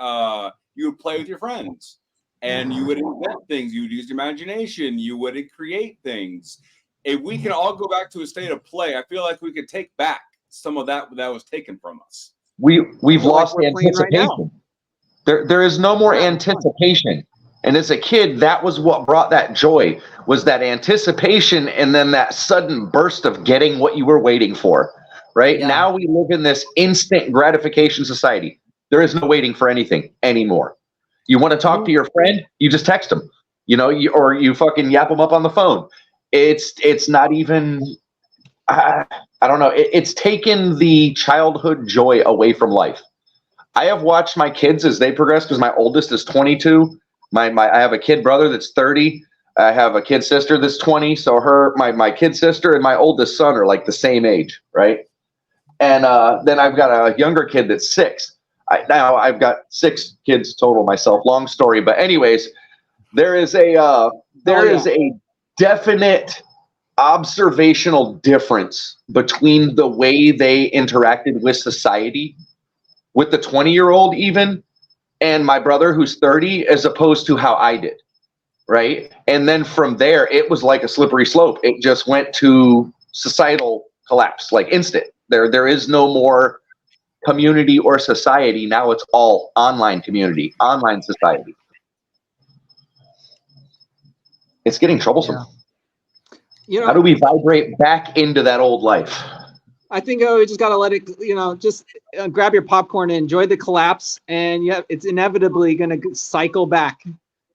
play with your friends and you would invent things, you would use your imagination, you would create things. If we can all go back to a state of play, I feel like we could take back some of that was taken from us. We've lost anticipation. Right, there is no more anticipation. And as a kid, that was what brought that joy, was that anticipation and then that sudden burst of getting what you were waiting for. Right? Yeah. Now we live in this instant gratification society. There is no waiting for anything anymore. You want to talk to your friend, you just text them, or you fucking yap them up on the phone. It's not even, I don't know. It's taken the childhood joy away from life. I have watched my kids as they progress, because my oldest is 22. I have a kid brother that's 30. I have a kid sister that's 20. So my kid sister and my oldest son are like the same age, right? And then I've got a younger kid that's 6. Now I've got 6 kids total myself. Long story, but anyways, there is a definite observational difference between the way they interacted with society, with the 20-year-old even, and my brother who's 30, as opposed to how I did, right? And then from there, it was like a slippery slope. It just went to societal collapse, like instant. There is no more community or society. Now it's all online community, online society. It's getting troublesome. Yeah. How do we vibrate back into that old life? I think we just got to let it, just grab your popcorn and enjoy the collapse. And it's inevitably going to cycle back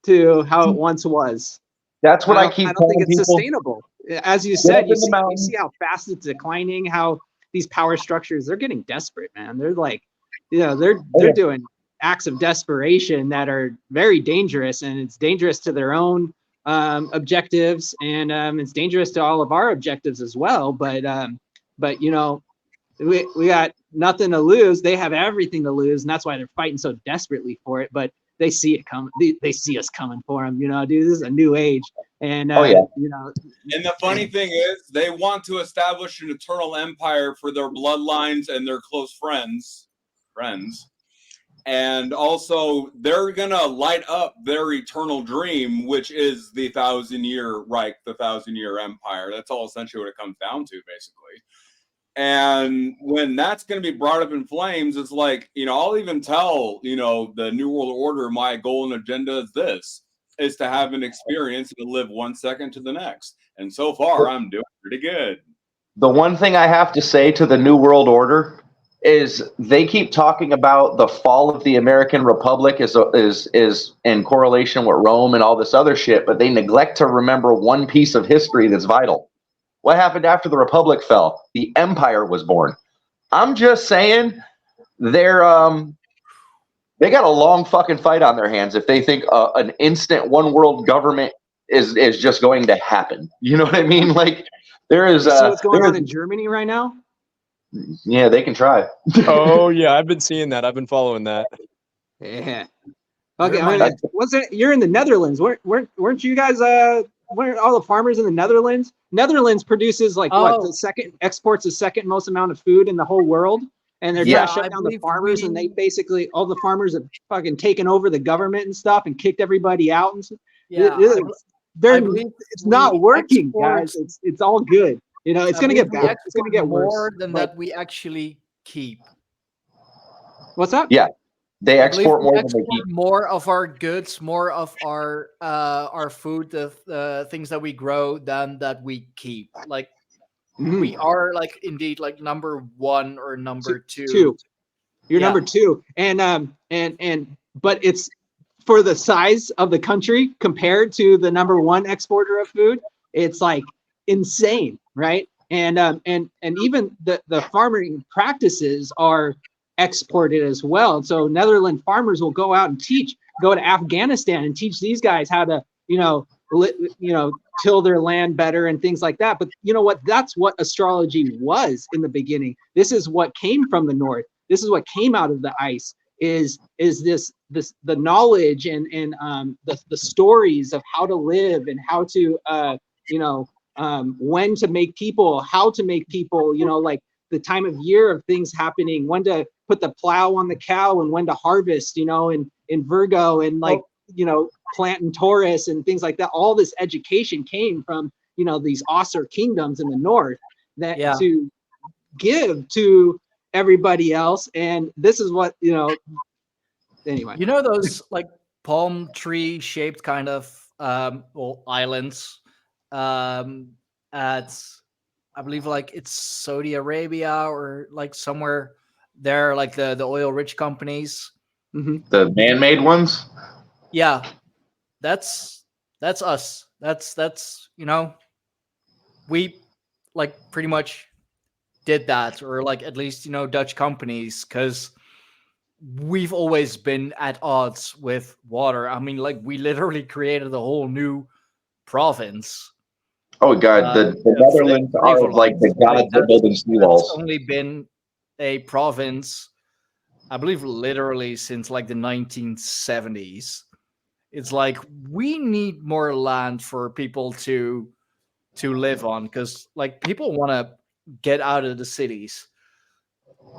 to how it once was. That's what I keep don't think it's people. Sustainable. As you said, you see how fast it's declining, how these power structures, they're getting desperate, man. They're like, they're doing acts of desperation that are very dangerous, and it's dangerous to their own objectives, and it's dangerous to all of our objectives as well. But you know, we got nothing to lose. They have everything to lose, and that's why they're fighting so desperately for it. But they see it coming. They see us coming for them. You know, dude, this is a new age. And you know, and the funny thing is, they want to establish an eternal empire for their bloodlines and their close friends. And also, they're gonna light up their eternal dream, which is the 1,000-year Reich, the 1,000-year empire. That's all essentially what it comes down to, basically. And when that's going to be brought up in flames, it's like, you know, I'll even tell, you know, the New World Order, my goal and agenda is to have an experience and to live 1 second to the next. And so far, I'm doing pretty good. The one thing I have to say to the New World Order is they keep talking about the fall of the American Republic is in correlation with Rome and all this other shit, but they neglect to remember one piece of history that's vital. What happened after the Republic fell? The Empire was born. I'm just saying they got a long fucking fight on their hands if they think an instant one world government is just going to happen. You know what I mean? Like there is see what's going on in Germany right now? Yeah, they can try. Oh yeah, I've been seeing that. I've been following that. Yeah. Okay, you're in the Netherlands? Weren't you guys? Weren't all the farmers in the Netherlands? Netherlands produces exports the second most amount of food in the whole world, and they're trying to shut down the farmers. And they basically all the farmers have fucking taken over the government and stuff and kicked everybody out. And it's not working, guys. It's all good. You know, it's going to get better. It's going to get worse. More than that we actually keep. What's that? Yeah. They export more than they keep. More of our goods, more of our food, the things that we grow than that we keep. Like we are like indeed like number one or number two. You're number two. And but it's for the size of the country compared to the number one exporter of food, it's like insane, right? And even the farming practices are exported as well. So Netherlands farmers will go out and go to Afghanistan and teach these guys how to, till their land better and things like that. But you know what? That's what astrology was in the beginning. This is what came from the north. This is what came out of the ice. Is the knowledge and the stories of how to live and how to when to make people, how to make people, like the time of year of things happening, when to put the plow on the cow and when to harvest, in Virgo and plant in Taurus and things like that. All this education came from, these Ossar kingdoms in the north that to give to everybody else. And this is what, anyway. Those like palm tree shaped kind of islands at, I believe like it's Saudi Arabia or like somewhere there, like the oil rich companies. Mm-hmm. The man-made ones? Yeah. That's us. That's we like pretty much did that, or like at least, Dutch companies, because we've always been at odds with water. I mean, like we literally created a whole new province. Oh God, the Netherlands are like the gods of building seawalls. It's only been a province, I believe, literally since like the 1970s. It's like we need more land for people to live on, because like people want to get out of the cities.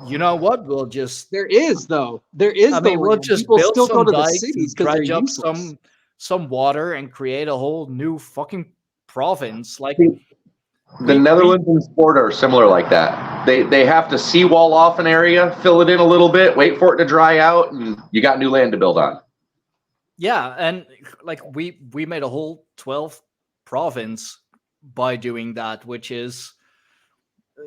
You know what? We'll just we'll just people build still some go to the dikes, cities because dredge they're up useless. some water and create a whole new fucking province. Like the Netherlands and sport are similar like that. They have to seawall off an area, fill it in a little bit, wait for it to dry out, and you got new land to build on. Yeah, and like we made a whole 12th province by doing that, which is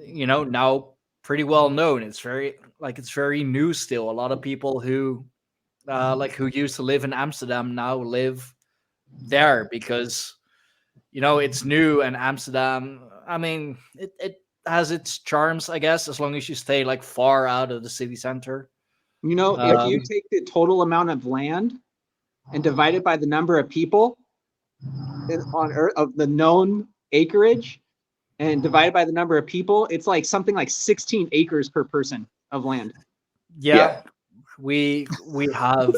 now pretty well known. It's very new still. A lot of people who used to live in Amsterdam now live there because it's new, and Amsterdam, I mean, it has its charms, I guess, as long as you stay like far out of the city center. If you take the total amount of land and divide it by the number of people, on Earth of the known acreage, and divided by the number of people, it's like something like 16 acres per person of land. Yeah. We have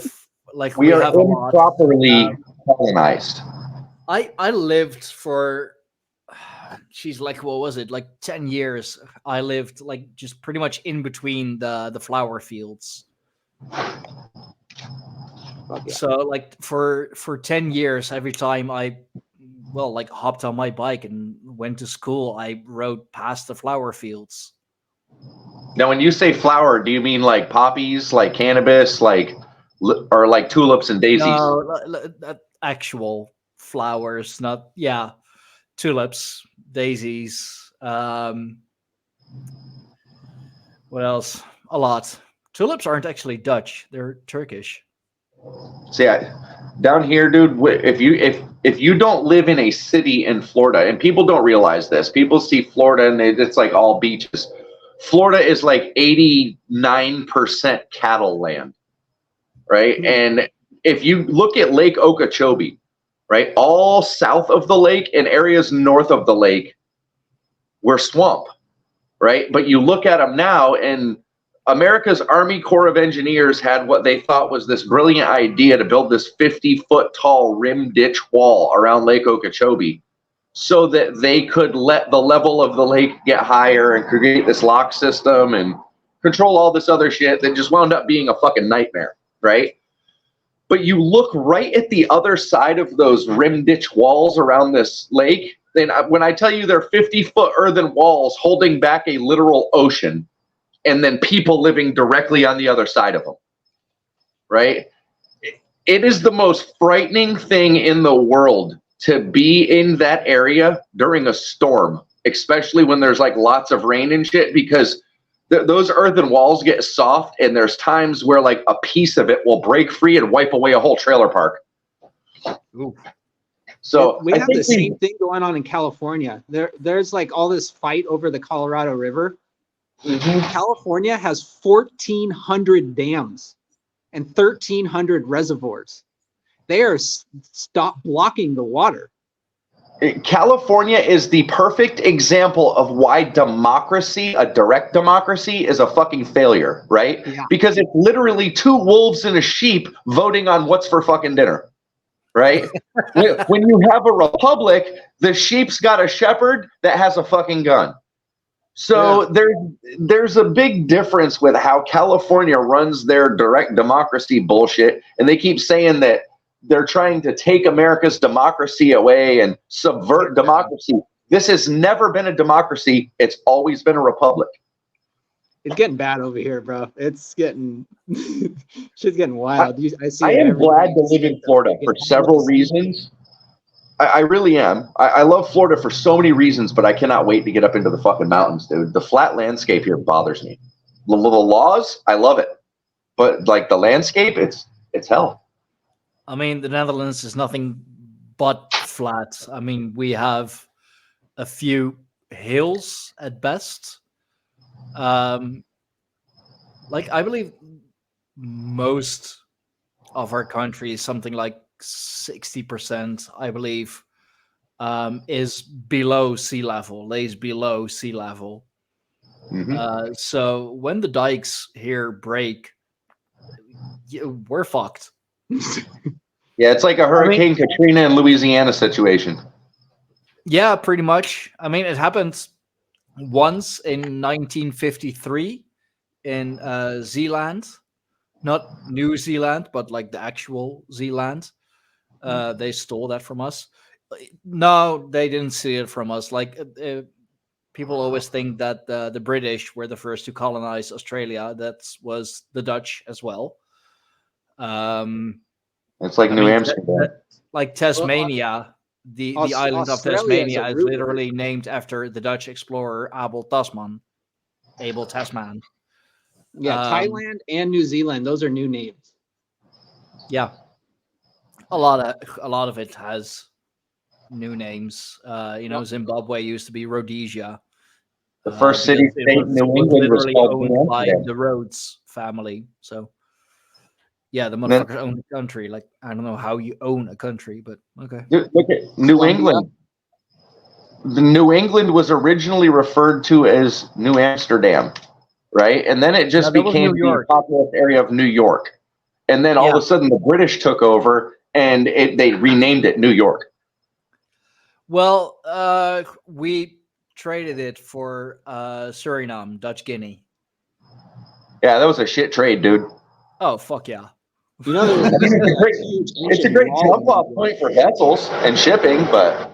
like We are have a lot. improperly colonized. I lived for she's like, what was it, like 10 years. I lived like just pretty much in between the flower fields. So like for 10 years, every time I like hopped on my bike and went to school, I rode past the flower fields. Now, when you say flower, do you mean like poppies, like cannabis, like or like tulips and daisies? No, actual flowers, not tulips, daisies. What else? A lot. Tulips aren't actually Dutch; they're Turkish. See, down here, dude, if you don't live in a city in Florida, and people don't realize this, people see Florida and it's like all beaches. Florida is like 89% cattle land, right? Mm-hmm. And if you look at Lake Okeechobee, right, all south of the lake and areas north of the lake were swamp, right? But you look at them now, and America's Army Corps of Engineers had what they thought was this brilliant idea to build this 50-foot tall rim ditch wall around Lake Okeechobee so that they could let the level of the lake get higher and create this lock system and control all this other shit that just wound up being a fucking nightmare, right? But you look right at the other side of those rim ditch walls around this lake, then when I tell you they're 50-foot earthen walls holding back a literal ocean, and then people living directly on the other side of them, right? It is the most frightening thing in the world to be in that area during a storm, especially when there's like lots of rain and shit, because those earthen walls get soft, and there's times where like a piece of it will break free and wipe away a whole trailer park. Ooh. So we have the same thing going on in California. There's like all this fight over the Colorado River. Mm-hmm. California has 1,400 dams and 1,300 reservoirs. They are stop blocking the water. California is the perfect example of why democracy, a direct democracy, is a fucking failure, right? Yeah. Because it's literally two wolves and a sheep voting on what's for fucking dinner, right? When you have a republic, the sheep's got a shepherd that has a fucking gun. So there's a big difference with how California runs their direct democracy bullshit, and they keep saying that they're trying to take America's democracy away and subvert democracy. This has never been a democracy. It's always been a republic. It's getting bad over here, bro. It's getting shit's getting wild. I am glad to live in Florida for several reasons. I really am. I love Florida for so many reasons, but I cannot wait to get up into the fucking mountains, dude. The flat landscape here bothers me. The laws, I love it. But like the landscape, it's hell. I mean, the Netherlands is nothing but flat. I mean, we have a few hills at best. Like I believe most of our country is something like 60%, I believe, is below sea level, lays below sea level. Mm-hmm. So when the dikes here break, we're fucked. Yeah, it's like a Hurricane Katrina in Louisiana situation. Yeah, pretty much. I mean, it happened once in 1953 in Zealand. Not New Zealand, but like the actual Zealand. They stole that from us. No, they didn't steal it from us. Like people always think that the British were the first to colonize Australia. That was the Dutch as well. It's like New Amsterdam. Like Tasmania, the island of Tasmania is literally named after the Dutch explorer Abel Tasman. Yeah, Thailand and New Zealand, those are new names. Yeah. A lot of it has new names. Zimbabwe used to be Rhodesia. The first city-state in New England was called owned by the Rhodes family. So, Yeah, the motherfuckers own the country. Like, I don't know how you own a country, but okay. Look at New Colombia. England. The New England was originally referred to as New Amsterdam, right? And then it just that was became New the York. populous area of New York. And then all of a sudden the British took over and they renamed it New York. Well, we traded it for Suriname, Dutch Guinea. Yeah, that was a shit trade, dude. Oh, fuck yeah. You know, there was It's a great jump off point for vessels and shipping, but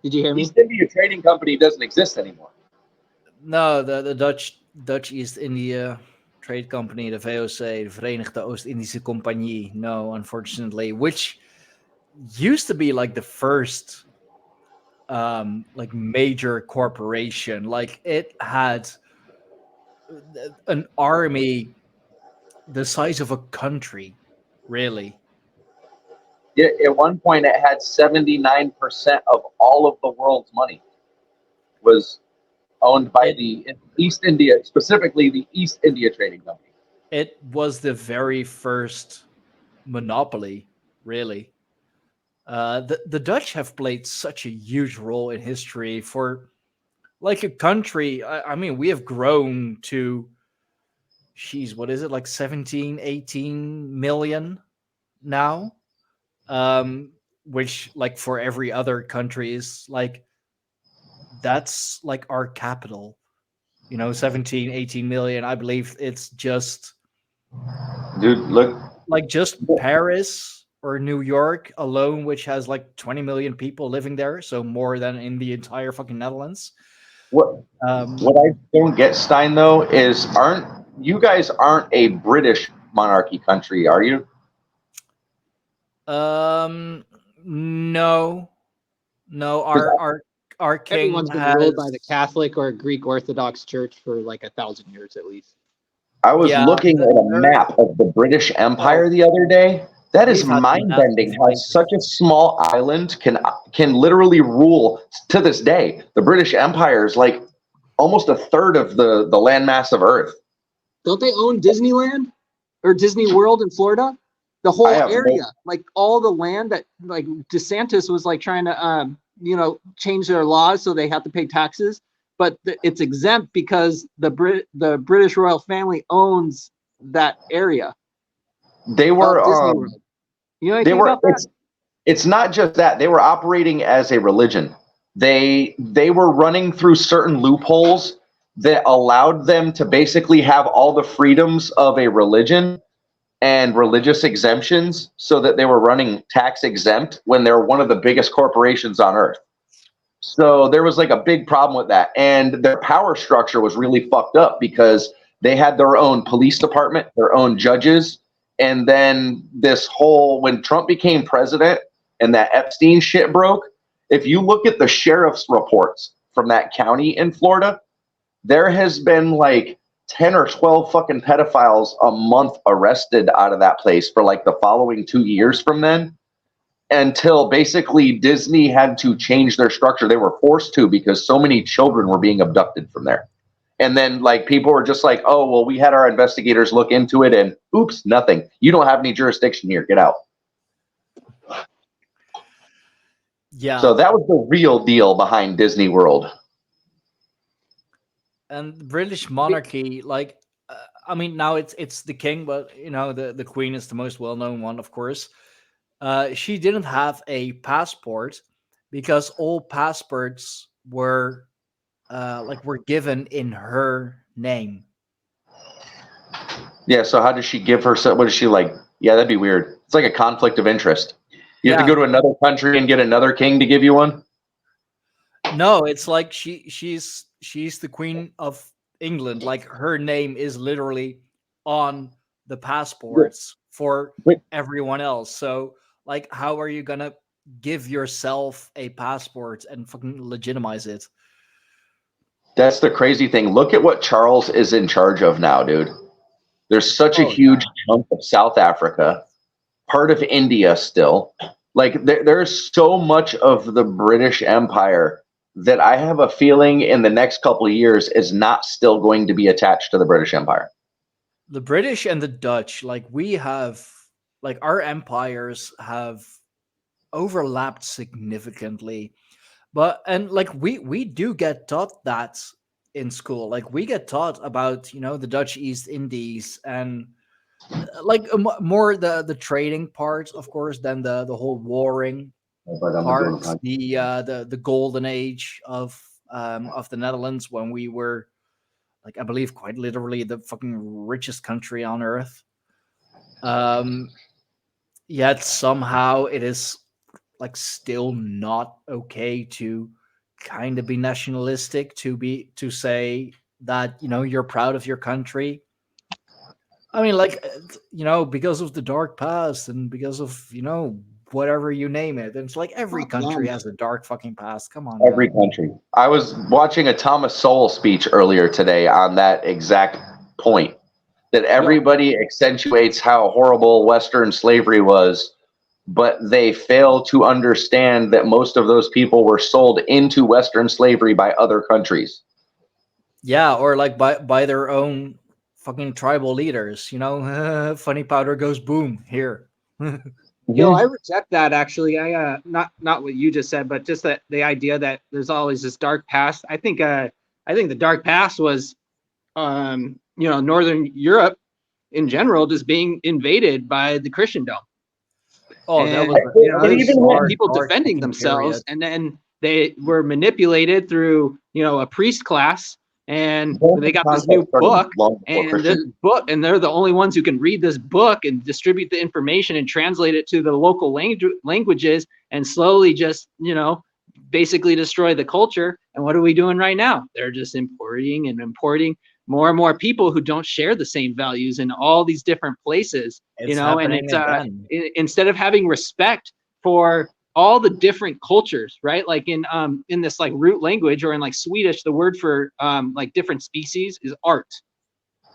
Did you hear me? East India Trading Company doesn't exist anymore. No, the Dutch East India Trade Company, the VOC, the Verenigde Oost-Indische Compagnie. No, unfortunately, which used to be like the first like major corporation. Like, it had an army the size of a country, really. Yeah, at one point, it had 79% of all of the world's money was owned by the East India, specifically the East India Trading Company. It was the very first monopoly, really. The Dutch have played such a huge role in history for, like, a country. I mean, we have grown to, what is it, like 17, 18 million now? Which, like, for every other country is like, that's like our capital, 17, 18 million. I believe it's just, Dude, look. like, just Paris or New York alone, which has like 20 million people living there. So more than in the entire fucking Netherlands. What I don't get, Stein, though, is you guys aren't a British monarchy country, are you? No, our king Everyone's been ruled by the Catholic or Greek Orthodox Church for like 1,000 years at least. I was looking at a map of the British Empire the other day. That is mind-bending how such a small island can literally rule to this day. The British Empire is like almost a third of the landmass of Earth. Don't they own Disneyland or Disney World in Florida? The whole area, like all the land that, like, DeSantis was like trying to, change their laws so they have to pay taxes, but it's exempt because the British royal family owns that area. They were, about that? It's not just that. They were operating as a religion. They were running through certain loopholes that allowed them to basically have all the freedoms of a religion and religious exemptions, so that they were running tax exempt when they're one of the biggest corporations on earth. So there was like a big problem with that. And their power structure was really fucked up because they had their own police department, their own judges. And then when Trump became president and that Epstein shit broke, if you look at the sheriff's reports from that county in Florida, there has been like 10 or 12 fucking pedophiles a month arrested out of that place for like the following 2 years from then, until basically Disney had to change their structure. They were forced to, because so many children were being abducted from there. And then, like, people were just like, oh, well, we had our investigators look into it and oops, nothing. You don't have any jurisdiction here. Get out. Yeah. So that was the real deal behind Disney World. And the British monarchy, like, I mean, now it's the king, but the queen is the most well-known one, of course. She didn't have a passport because all passports were given in her name. Yeah. So how does she give her? What is she like? Yeah, that'd be weird. It's like a conflict of interest. You have to go to another country and get another king to give you one. No, it's like she's the Queen of England. Like, her name is literally on the passports for everyone else. So, like, how are you gonna give yourself a passport and fucking legitimize it? That's the crazy thing. Look at what Charles is in charge of now, dude. There's such a huge chunk of South Africa, part of India still. Like, there's so much of the British Empire that I have a feeling in the next couple of years is not still going to be attached to the British Empire. the British and the Dutch, like we have, like our empires have overlapped significantly. But and like we do get taught that in school. Like we get taught about the Dutch East Indies and like more the trading part, of course, than the whole warring part. The golden age of the Netherlands when we were like I believe quite literally the fucking richest country on earth. Yet somehow it is like still not okay to kind of be nationalistic, to say that you're proud of your country. I mean, like because of the dark past and because of whatever you name it. And it's like every country has a dark fucking past. Come on, Every country. I was watching a Thomas Sowell speech earlier today on that exact point. That everybody accentuates how horrible Western slavery was, but they fail to understand that most of those people were sold into Western slavery by other countries. Yeah, or like by their own fucking tribal leaders. Funny powder goes boom here. I reject that actually. I not what you just said, but just that the idea that there's always this dark past. I think the dark past was Northern Europe in general just being invaded by the Christendom. Oh, and, that was people defending themselves, period. And then they were manipulated through a priest class, and they got this new book, and they're the only ones who can read this book and distribute the information and translate it to the local languages, and slowly just basically destroy the culture. And what are we doing right now? They're just importing more and more people who don't share the same values in all these different places, and it's instead of having respect for all the different cultures, right? Like in this like root language, or in like Swedish, the word for like different species is art.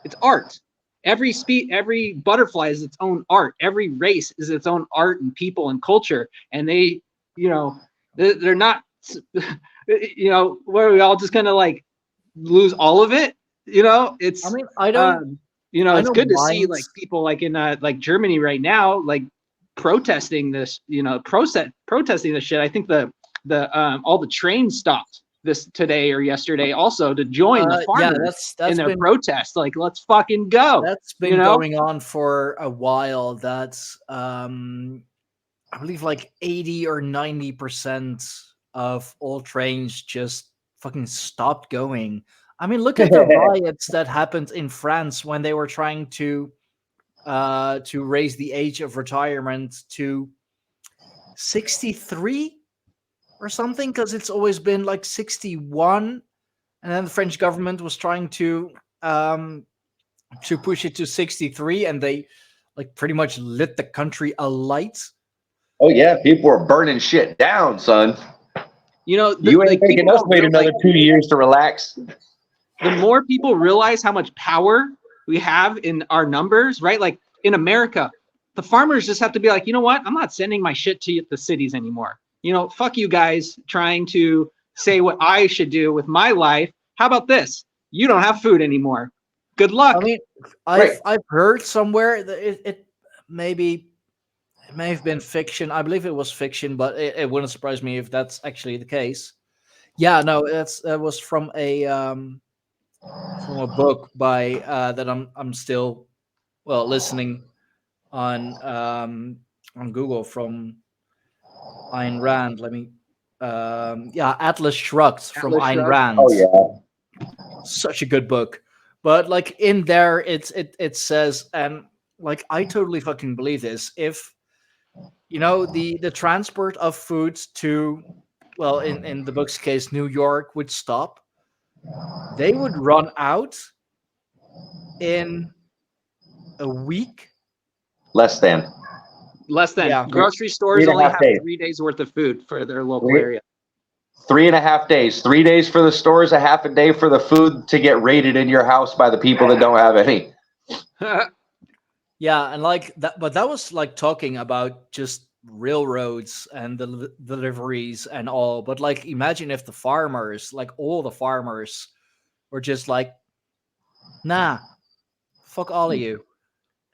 It's art. Every butterfly is its own art. Every race is its own art and people and culture. And they, they're not, where we all just kind of like lose all of it. It's, I mean, I don't, it's good to see like people like in like Germany right now, like protesting this, protesting this shit. I think the all the trains stopped this today or yesterday also to join the farmers in their protest. Like, let's fucking go. That's been going on for a while. That's I believe like 80 or 90% of all trains just fucking stopped going. I mean, look at the riots that happened in France when they were trying to raise the age of retirement to 63 or something, because it's always been like 61, and then the French government was trying to push it to 63, and they like pretty much lit the country alight. Oh yeah, people were burning shit down, son. You ain't taking us wait another 2 years to relax. The more people realize how much power we have in our numbers, right? Like in America, the farmers just have to be like, you know what? I'm not sending my shit to the cities anymore. Fuck you guys trying to say what I should do with my life. How about this? You don't have food anymore. Good luck. I mean, I've heard somewhere that it may have been fiction. I believe it was fiction, but it wouldn't surprise me if that's actually the case. Yeah, no, that was from a book by that I'm still listening on Google from Ayn Rand. Let me Atlas Shrugged from Ayn Rand. Oh yeah, such a good book. But like in there, it says, and like I totally fucking believe this. If the transport of food to, well, in the book's case, New York would stop, they would run out in a week. Less than. Yeah. Grocery stores only have 3 days worth of food for their local area. 3.5 days. 3 days for the stores, a half a day for the food to get raided in your house by the people that don't have any. Yeah, and like that, but that was like talking about just railroads and the deliveries and all. But like, imagine if the farmers, like all the farmers, were just like, nah, Fuck all of you.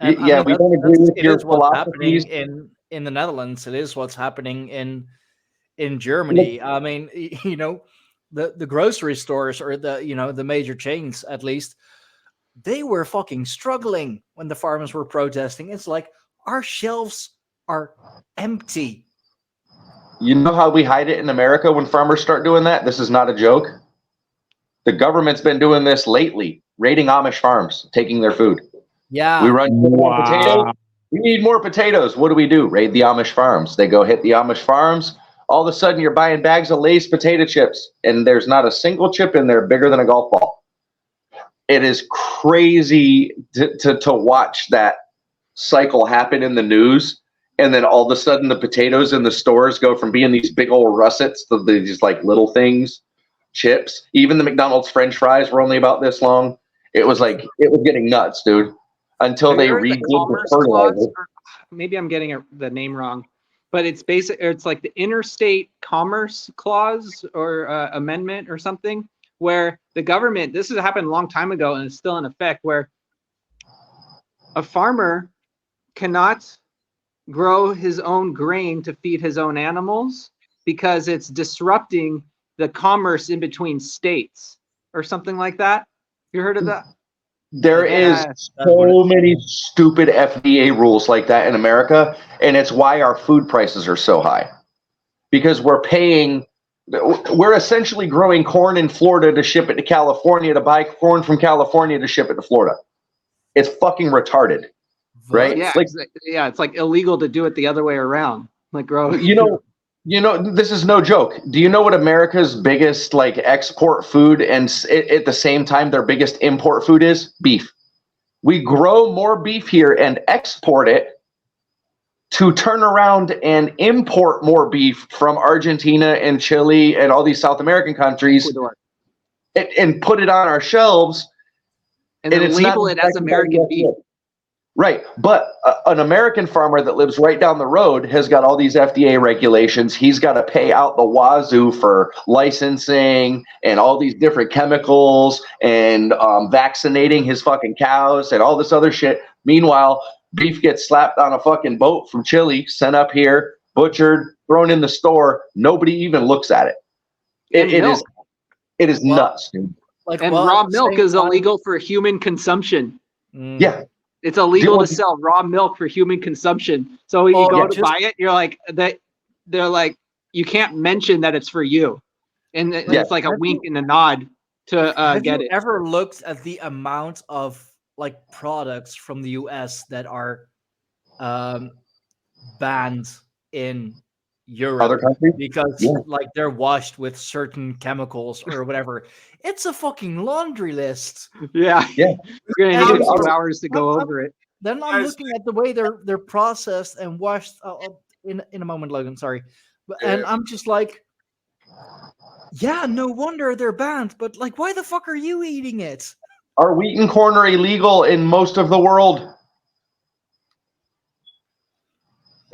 Yeah, we don't agree with your what's happening philosophies. in the Netherlands. It is what's happening in Germany. I mean, you know, the grocery stores or the major chains, at least, they were fucking struggling when the farmers were protesting. It's like our shelves are empty. You know how we hide it in America when farmers start doing that? This is not a joke. The government's been doing this lately, raiding Amish farms, taking their food. Yeah. We run potatoes. We need more potatoes. What do? Raid the Amish farms. They go hit the Amish farms. All of a sudden, you're buying bags of Lay's potato chips, and there's not a single chip in there bigger than a golf ball. It is crazy to watch that cycle happen in the news. And then all of a sudden, the potatoes in the stores go from being these big old russets to these like little things, chips. Even the McDonald's French fries were only about this long. It was getting nuts, dude. Until they redid the fertilizer. Maybe I'm getting the name wrong, but it's it's like the Interstate Commerce Clause or amendment or something, where the government, this has happened a long time ago and it's still in effect, where a farmer cannot grow his own grain to feed his own animals because it's disrupting the commerce in between states or something like that. You heard of that? There is so many stupid FDA rules like that in America, and it's why our food prices are so high. Because we're essentially growing corn in Florida to ship it to California, to buy corn from California to ship it to Florida. It's fucking retarded, right? Yeah, it's like illegal to do it the other way around. Like grow. You know, this is no joke. Do you know what America's biggest like export food and at the same time their biggest import food is? Beef. We grow more beef here and export it to turn around and import more beef from Argentina and Chile and all these South American countries and put it on our shelves. And then label it as American beef. Right. But an American farmer that lives right down the road has got all these FDA regulations. He's got to pay out the wazoo for licensing and all these different chemicals and vaccinating his fucking cows and all this other shit. Meanwhile, beef gets slapped on a fucking boat from Chile, sent up here, butchered, thrown in the store. Nobody even looks at it. It is nuts, dude. Raw milk is illegal for human consumption. Yeah. It's illegal to sell raw milk for human consumption. So when you go to buy it, you're like they're like, you can't mention that it's for you. And it's like a wink and a nod to get it. Have you ever looked at the amount of like products from the US that are banned in Europe? Other countries? Because like they're washed with certain chemicals or whatever. It's a fucking laundry list. Yeah. Yeah. You're gonna need a few hours to go over it. Then I'm looking at the way they're processed and washed in a moment, Logan. Sorry. And I'm just like, yeah, no wonder they're banned. But like, why the fuck are you eating it? Our wheat and corn are illegal in most of the world.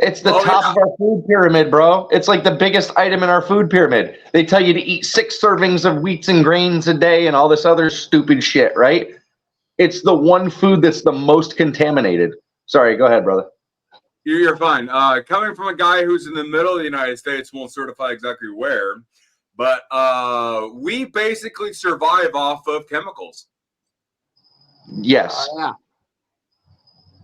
It's the top of our food pyramid, bro. It's like the biggest item in our food pyramid. They tell you to eat 6 servings of wheats and grains a day and all this other stupid shit, right? It's the one food that's the most contaminated. Sorry, go ahead, brother. You're fine. Coming from a guy who's in the middle of the United States, won't certify exactly where, but we basically survive off of chemicals. Yes. Yeah.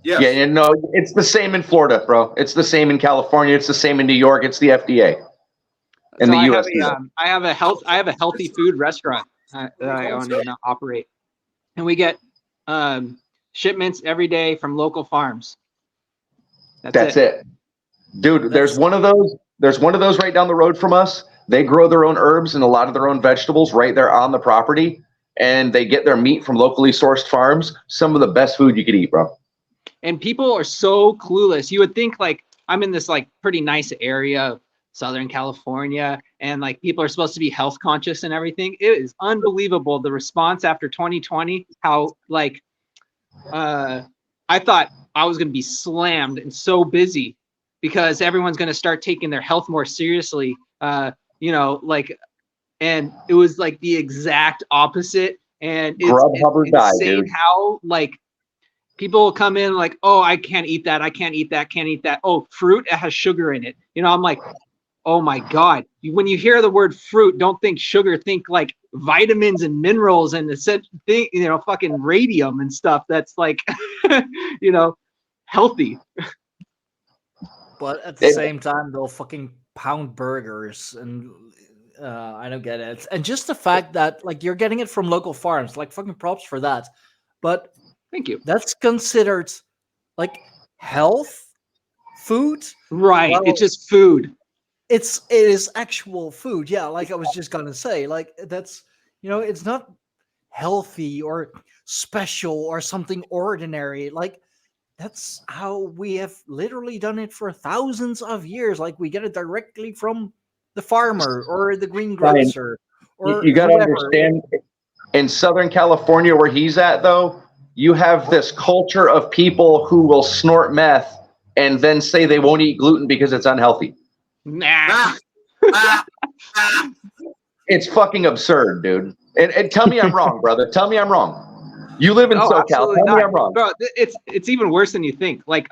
Yes. Yeah, no, it's the same in Florida, bro. It's the same in California. It's the same in New York. It's the FDA. And the US. I have a healthy food restaurant that I own and operate, and we get shipments every day from local farms. That's it. Dude, there's one of those right down the road from us. They grow their own herbs and a lot of their own vegetables right there on the property, and they get their meat from locally sourced farms. Some of the best food you could eat, bro. And people are so clueless. You would think like I'm in this like pretty nice area of Southern California, and like people are supposed to be health conscious and everything. It is unbelievable the response after 2020. How like I thought I was going to be slammed and so busy because everyone's going to start taking their health more seriously. And it was like the exact opposite. And it's insane how like people will come in like, oh, I can't eat that. I can't eat that. Can't eat that. Oh, fruit, it has sugar in it. You know, I'm like, oh my God. When you hear the word fruit, don't think sugar, think like vitamins and minerals and thing, you know, fucking radium and stuff that's like, you know, healthy. But at the same time, they'll fucking pound burgers, and I don't get it. And just the fact that like you're getting it from local farms, like fucking props for that. But thank you. That's considered like health food, right? Well, it's just food. It is actual food. Yeah, like I was just gonna say, like that's, you know, it's not healthy or special or something ordinary. Like that's how we have literally done it for thousands of years. Like we get it directly from the farmer or the greengrocer. Or you got to understand, in Southern California where he's at, though, you have this culture of people who will snort meth and then say they won't eat gluten because it's unhealthy. Nah. It's fucking absurd, dude. And tell me I'm wrong, brother. Tell me I'm wrong. You live in SoCal. Tell me I'm wrong. Bro, it's even worse than you think. Like,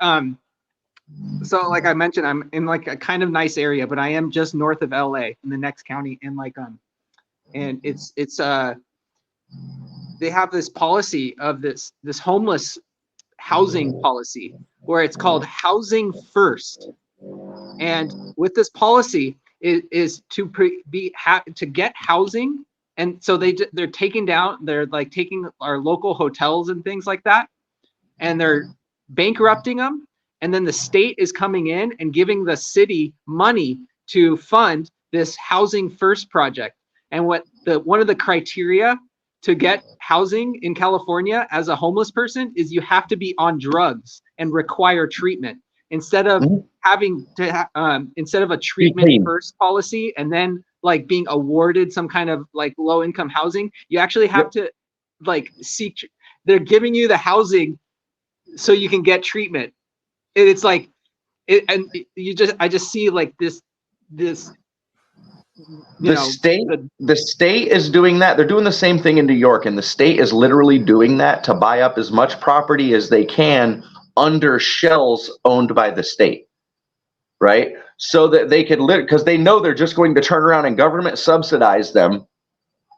so like I mentioned, I'm in like a kind of nice area, but I am just north of LA in the next county. And like, and it's they have this policy of this homeless housing policy where it's called housing first. And with this policy is to get housing. And so they're taking our local hotels and things like that, and they're bankrupting them. And then the state is coming in and giving the city money to fund this housing first project. And one of the criteria to get housing in California as a homeless person is you have to be on drugs and require treatment instead of having to instead of a treatment first policy and then like being awarded some kind of like low income housing. You actually have to like seek. They're giving you the housing so you can get treatment. It's like and I just see like this. The state is doing that. They're doing the same thing in New York, and the state is literally doing that to buy up as much property as they can under shells owned by the state, right? So that they could live, because they know they're just going to turn around and government subsidize them,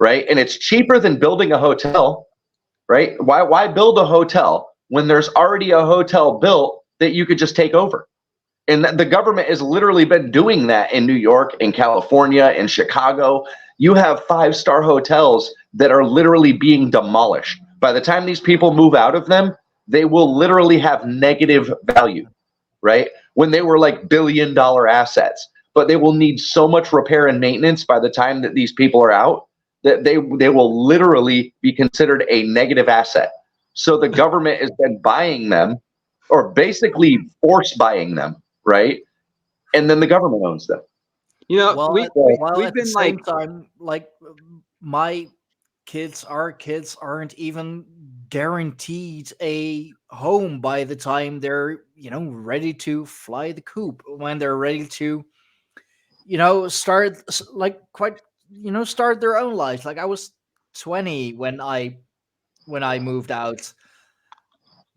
right? And it's cheaper than building a hotel, right? Why build a hotel when there's already a hotel built that you could just take over? And the government has literally been doing that in New York, in California, in Chicago. You have 5-star hotels that are literally being demolished. By the time these people move out of them, they will literally have negative value, right? When they were like billion-dollar assets. But they will need so much repair and maintenance by the time that these people are out that they will literally be considered a negative asset. So the government has been buying them, or basically force buying them, right? And then the government owns them. You know, we've been like time, like our kids aren't even guaranteed a home by the time they're, you know, ready to fly the coop, when they're ready to, you know, start their own lives. Like I was 20 when I moved out.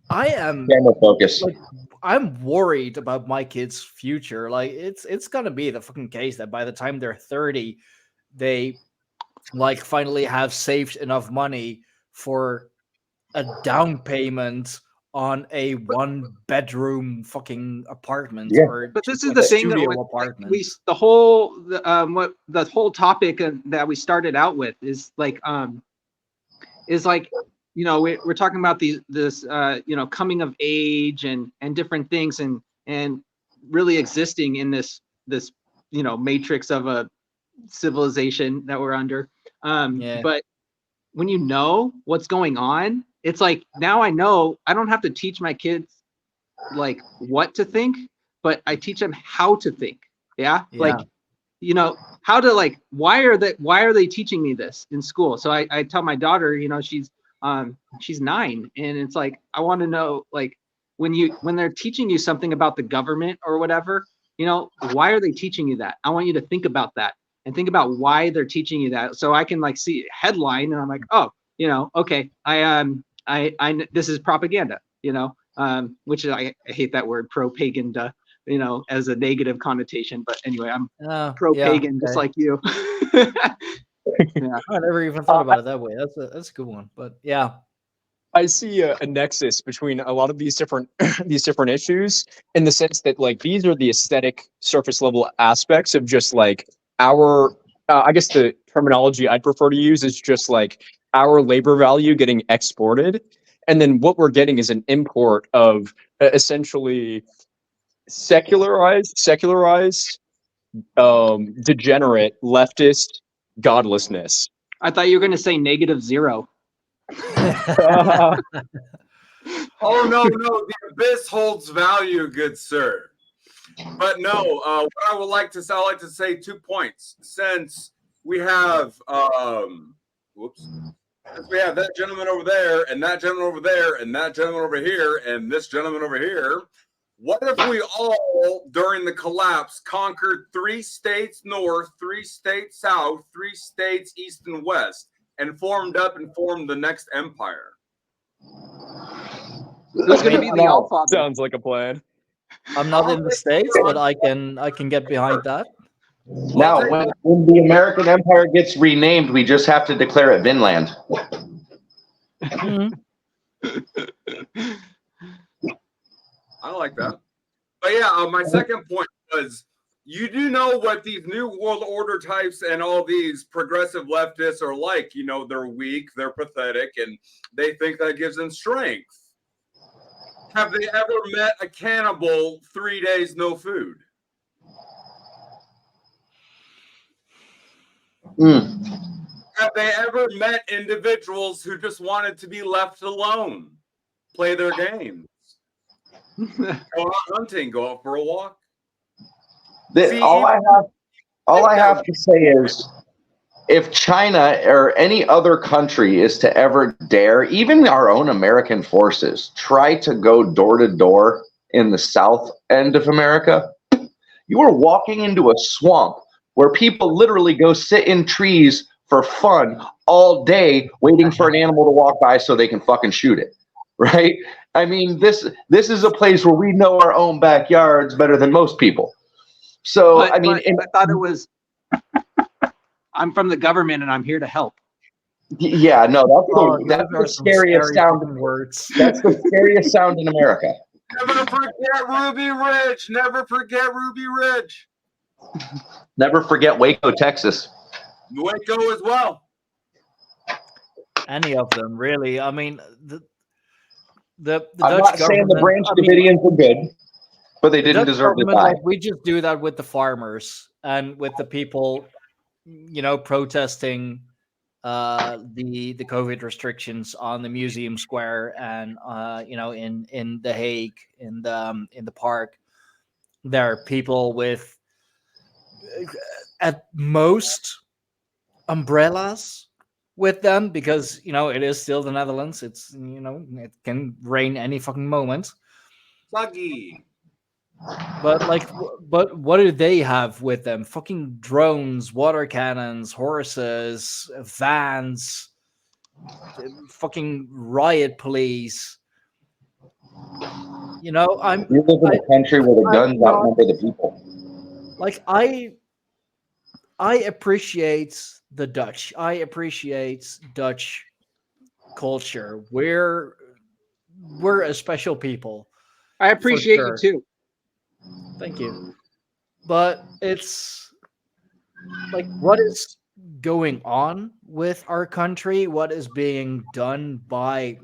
I am focused. Like, I'm worried about my kids' future. Like it's gonna be the fucking case that by the time they're 30, they like finally have saved enough money for a down payment on a 1-bedroom fucking apartment. Yeah. But this is the thing that the whole topic that we started out with is like you know, we're talking about this you know, coming of age and different things and really existing in this you know, matrix of a civilization that we're under. But when you know what's going on, it's like, now I know I don't have to teach my kids like what to think, but I teach them how to think. Yeah. Like, you know, how to like, why are they teaching me this in school? So I tell my daughter, you know, she's 9, and it's like, I want to know, like, when they're teaching you something about the government or whatever, you know, why are they teaching you that? I want you to think about that and think about why they're teaching you that. So I can like see a headline and I'm like, oh, you know, okay, I this is propaganda. which I hate that word pro-pagan, as a negative connotation. But anyway, I'm pro-pagan, just like you. Yeah, I never even thought about it that way. That's a good one. But yeah, I see a nexus between a lot of these different issues, in the sense that like these are the aesthetic surface level aspects of just like our I guess the terminology I'd prefer to use is just like our labor value getting exported, and then what we're getting is an import of essentially secularized degenerate leftist godlessness. I thought you were going to say -0. Oh no, the abyss holds value, good sir. But no, what I would like to say, I like to say 2 points. Since we have since we have that gentleman over there, and that gentleman over there, and that gentleman over here, and this gentleman over here, what if we all, during the collapse, conquered 3 states north, 3 states south, 3 states east and west, and formed the next empire? Who's going to be the Allfather? Sounds like a plan. I'm not in the States, but I can get behind that. Now, when the American Empire gets renamed, we just have to declare it Vinland. Mhm. I like that. But yeah, my second point was, you do know what these new world order types and all these progressive leftists are like. They're weak, they're pathetic, and they think that gives them strength. Have they ever met a cannibal 3 days no food? Have they ever met individuals who just wanted to be left alone, play their games, go out hunting, go out for a walk? All I have to say is, if China or any other country is to ever dare, even our own American forces, try to go door to door in the south end of America, you are walking into a swamp where people literally go sit in trees for fun all day, waiting for an animal to walk by so they can fucking shoot it. Right? I mean, this is a place where we know our own backyards better than most people. So, But I thought it was, I'm from the government and I'm here to help. Yeah, no, that's the scariest sound. Words. That's the scariest sound in America. Never forget Ruby Ridge. Never forget Ruby Ridge. Never forget Waco, Texas. Waco as well. Any of them, really. I mean, the I'm Dutch not saying the Branch Davidians were good, but they didn't deserve to die. Like, we just do that with the farmers and with the people, protesting the COVID restrictions on the Museum Square and in The Hague, in the park. There are people with at most umbrellas with them, because it is still the Netherlands. It's it can rain any fucking moment. Sluggy. But what do they have with them? Fucking drones, water cannons, horses, vans, fucking riot police. We live in a country where the guns outnumber the people. Like, I appreciate the Dutch. I appreciate Dutch culture. We're a special people. I appreciate you too. Thank you. But it's like, what is going on with our country? What is being done by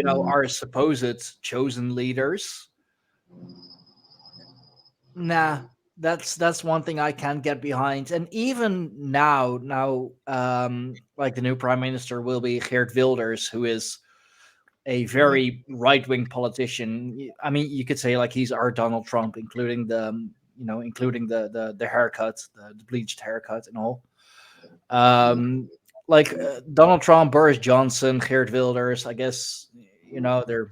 our supposed chosen leaders? Nah, that's one thing I can't get behind. And even now, like, the new prime minister will be Geert Wilders, who is a very right-wing politician. I mean, you could say like he's our Donald Trump, including the haircut, the bleached haircut and all. Donald Trump, Boris Johnson, Geert Wilders. I guess they're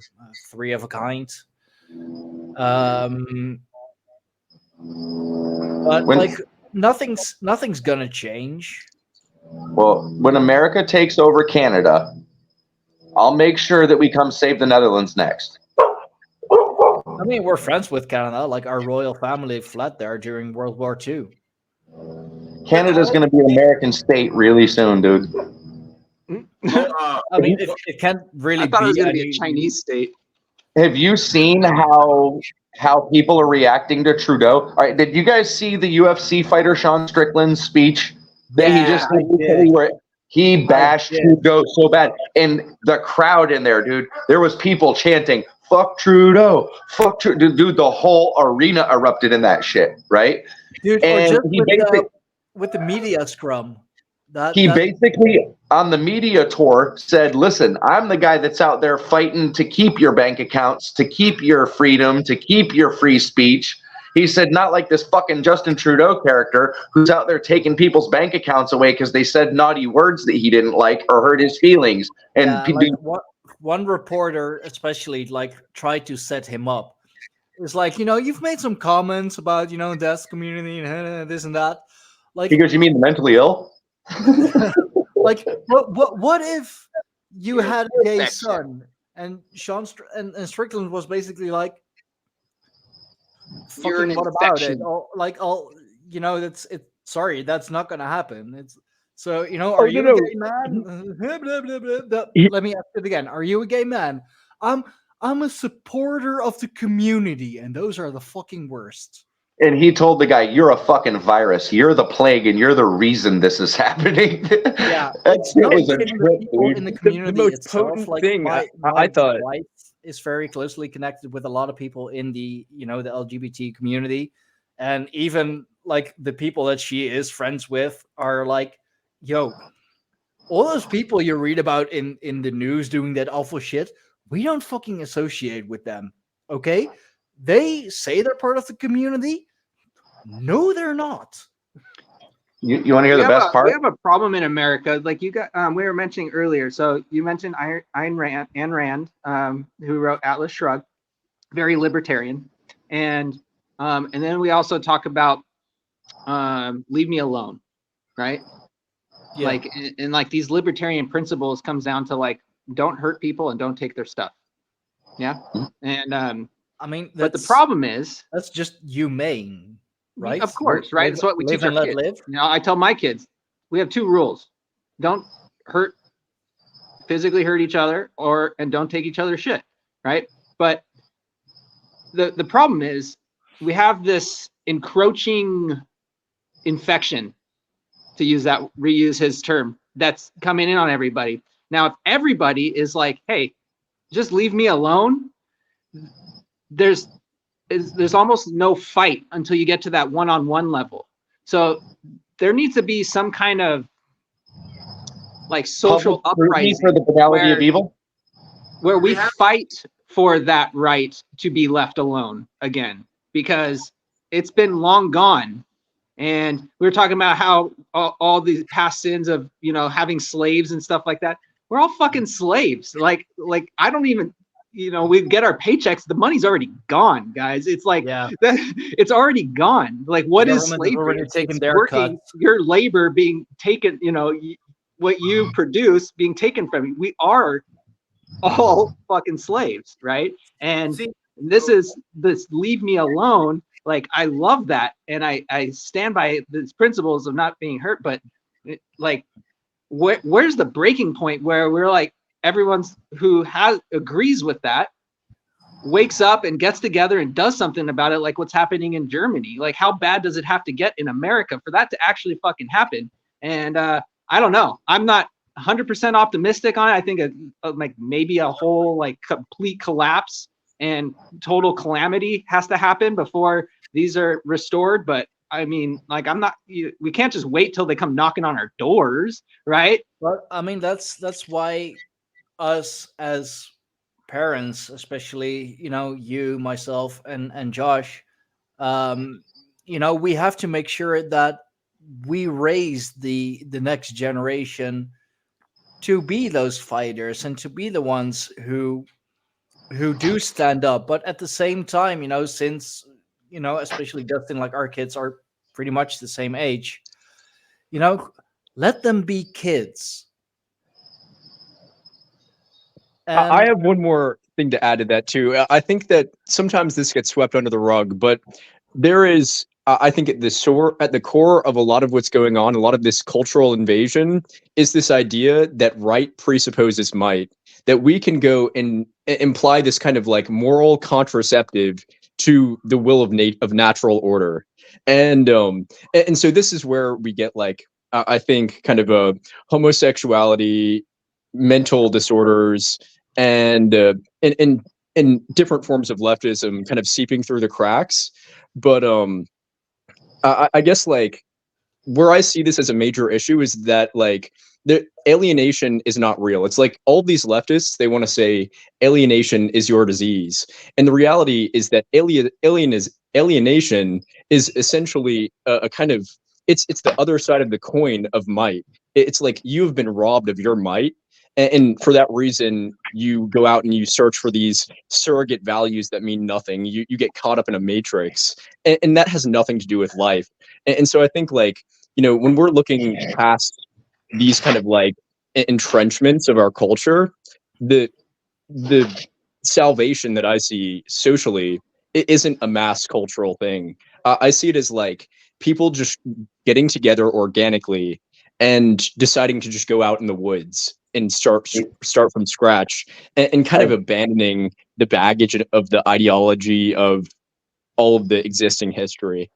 three of a kind. But nothing's gonna change. Well, when America takes over Canada, I'll make sure that we come save the Netherlands next. I mean, we're friends with Canada. Like our royal family fled there during World War II. Canada's going to be an American state really soon, dude. I mean, it can't really I thought it was be going to be a any- Chinese state. Have you seen how people are reacting to Trudeau? All right, did you guys see the UFC fighter Sean Strickland's speech that he just I did? did. Where he bashed did. Trudeau so bad, and the crowd in there, dude, there was people chanting "Fuck Trudeau, fuck Trudeau." Dude, the whole arena erupted in that shit, right? Dude, or And just he with the media scrum. He basically, on the media tour, said, listen, I'm the guy that's out there fighting to keep your bank accounts, to keep your freedom, to keep your free speech. He said, not like this fucking Justin Trudeau character who's out there taking people's bank accounts away because they said naughty words that he didn't like or hurt his feelings. And one reporter especially tried to set him up. It's like, you've made some comments about, this community and this and that. Like, because you mean the mentally ill? Like, what if you had a gay son and and Strickland was basically like, You're an what about it? infection. That's it. Sorry, that's not gonna happen. It's so are you a gay man? Let me ask it again. Are you a gay man? I'm a supporter of the community, and those are the fucking worst. And he told the guy, you're a fucking virus. You're the plague, and you're the reason this is happening. Yeah, it's the people in the community most itself. potent Like thing, my I thought. wife is very closely connected with a lot of people in the the LGBT community, and even like the people that she is friends with are like, yo, all those people you read about in the news doing that awful shit, we don't fucking associate with them. Okay, they say they're part of the community. No, they're not. You want to hear the best part? We have a problem in America. Like you got, we were mentioning earlier. So you mentioned Ayn Rand, who wrote Atlas Shrugged, very libertarian, and then we also talk about Leave Me Alone, right? Yeah. Like and like these libertarian principles comes down to like don't hurt people and don't take their stuff. Yeah, and I mean, but the problem is that's just humane, right? Of course, right? It's what we teach our and let kids. live. I tell my kids, we have two rules: don't physically hurt each other, and don't take each other's shit, right? But the problem is we have this encroaching infection, to reuse his term, that's coming in on everybody. Now, if everybody is like, hey, just leave me alone, there's almost no fight until you get to that one-on-one level. So there needs to be some kind of like social uprising for the banality of evil, where we fight for that right to be left alone again, because it's been long gone. And we were talking about how all these past sins of having slaves and stuff like that. We're all fucking slaves. Like I don't even, we get our paychecks. The money's already gone, guys. It's like it's already gone. Like what is slavery? Taking their cut. Your labor being taken. What you produce being taken from you. We are all fucking slaves, right? And this leave me alone. Like I love that, and I stand by these principles of not being hurt. But where's the breaking point where we're like everyone's who agrees with that wakes up and gets together and does something about it, like what's happening in Germany? Like how bad does it have to get in America for that to actually fucking happen? And I don't know. I'm not 100% optimistic on it. I think like maybe a whole like complete collapse and total calamity has to happen before these are restored. But I mean, like we can't just wait till they come knocking on our doors, right? Well, I mean, that's why us as parents, especially, you, myself, and Josh, we have to make sure that we raise the next generation to be those fighters and to be the ones who do stand up. But at the same time, since especially Justin, like our kids are pretty much the same age, let them be kids. I And have one more thing to add to that too. I think that sometimes this gets swept under the rug, but there is, I think at the core of a lot of what's going on, a lot of this cultural invasion is this idea that right presupposes might, that we can go and imply this kind of like moral contraceptive to the will of natural order. And so this is where we get like, I think kind of a homosexuality, mental disorders, and in different forms of leftism kind of seeping through the cracks. But I guess like where I see this as a major issue is that like the alienation is not real. It's like all these leftists, they want to say alienation is your disease, and the reality is that alienation is essentially a kind of, it's the other side of the coin of might. It's like you've been robbed of your might, and for that reason you go out and you search for these surrogate values that mean nothing. You get caught up in a matrix, and that has nothing to do with life. And so I think like, you know, when we're looking past these kind of like entrenchments of our culture, the salvation that I see socially, it isn't a mass cultural thing. I see it as like people just getting together organically and deciding to just go out in the woods and start from scratch, and kind of abandoning the baggage of the ideology of all of the existing history.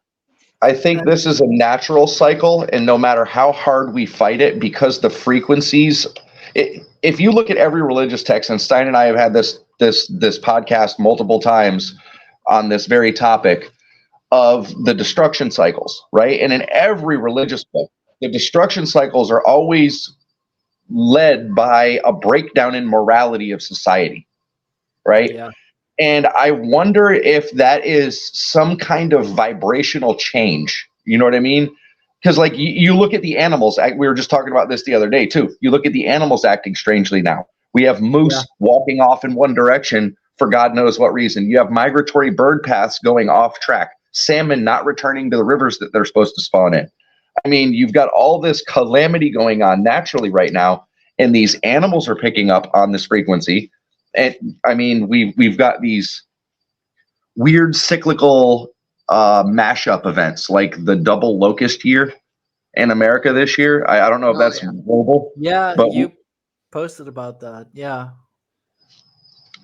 I think this is a natural cycle, and no matter how hard we fight it, because the frequencies, if you look at every religious text, and Stein and I have had this podcast multiple times on this very topic of the destruction cycles, right? And in every religious book, the destruction cycles are always led by a breakdown in morality of society, right? yeah, And I wonder if that is some kind of vibrational change. You know what I mean? Because like you look at the animals, we were just talking about this the other day too. You look at the animals acting strangely now. We have moose walking off in one direction for God knows what reason. You have migratory bird paths going off track. Salmon not returning to the rivers that they're supposed to spawn in. I mean, you've got all this calamity going on naturally right now, and these animals are picking up on this frequency. And I mean, we've got these weird cyclical mashup events, like the double locust year in America this year. I don't know if that's global. yeah. But You posted about that. Yeah,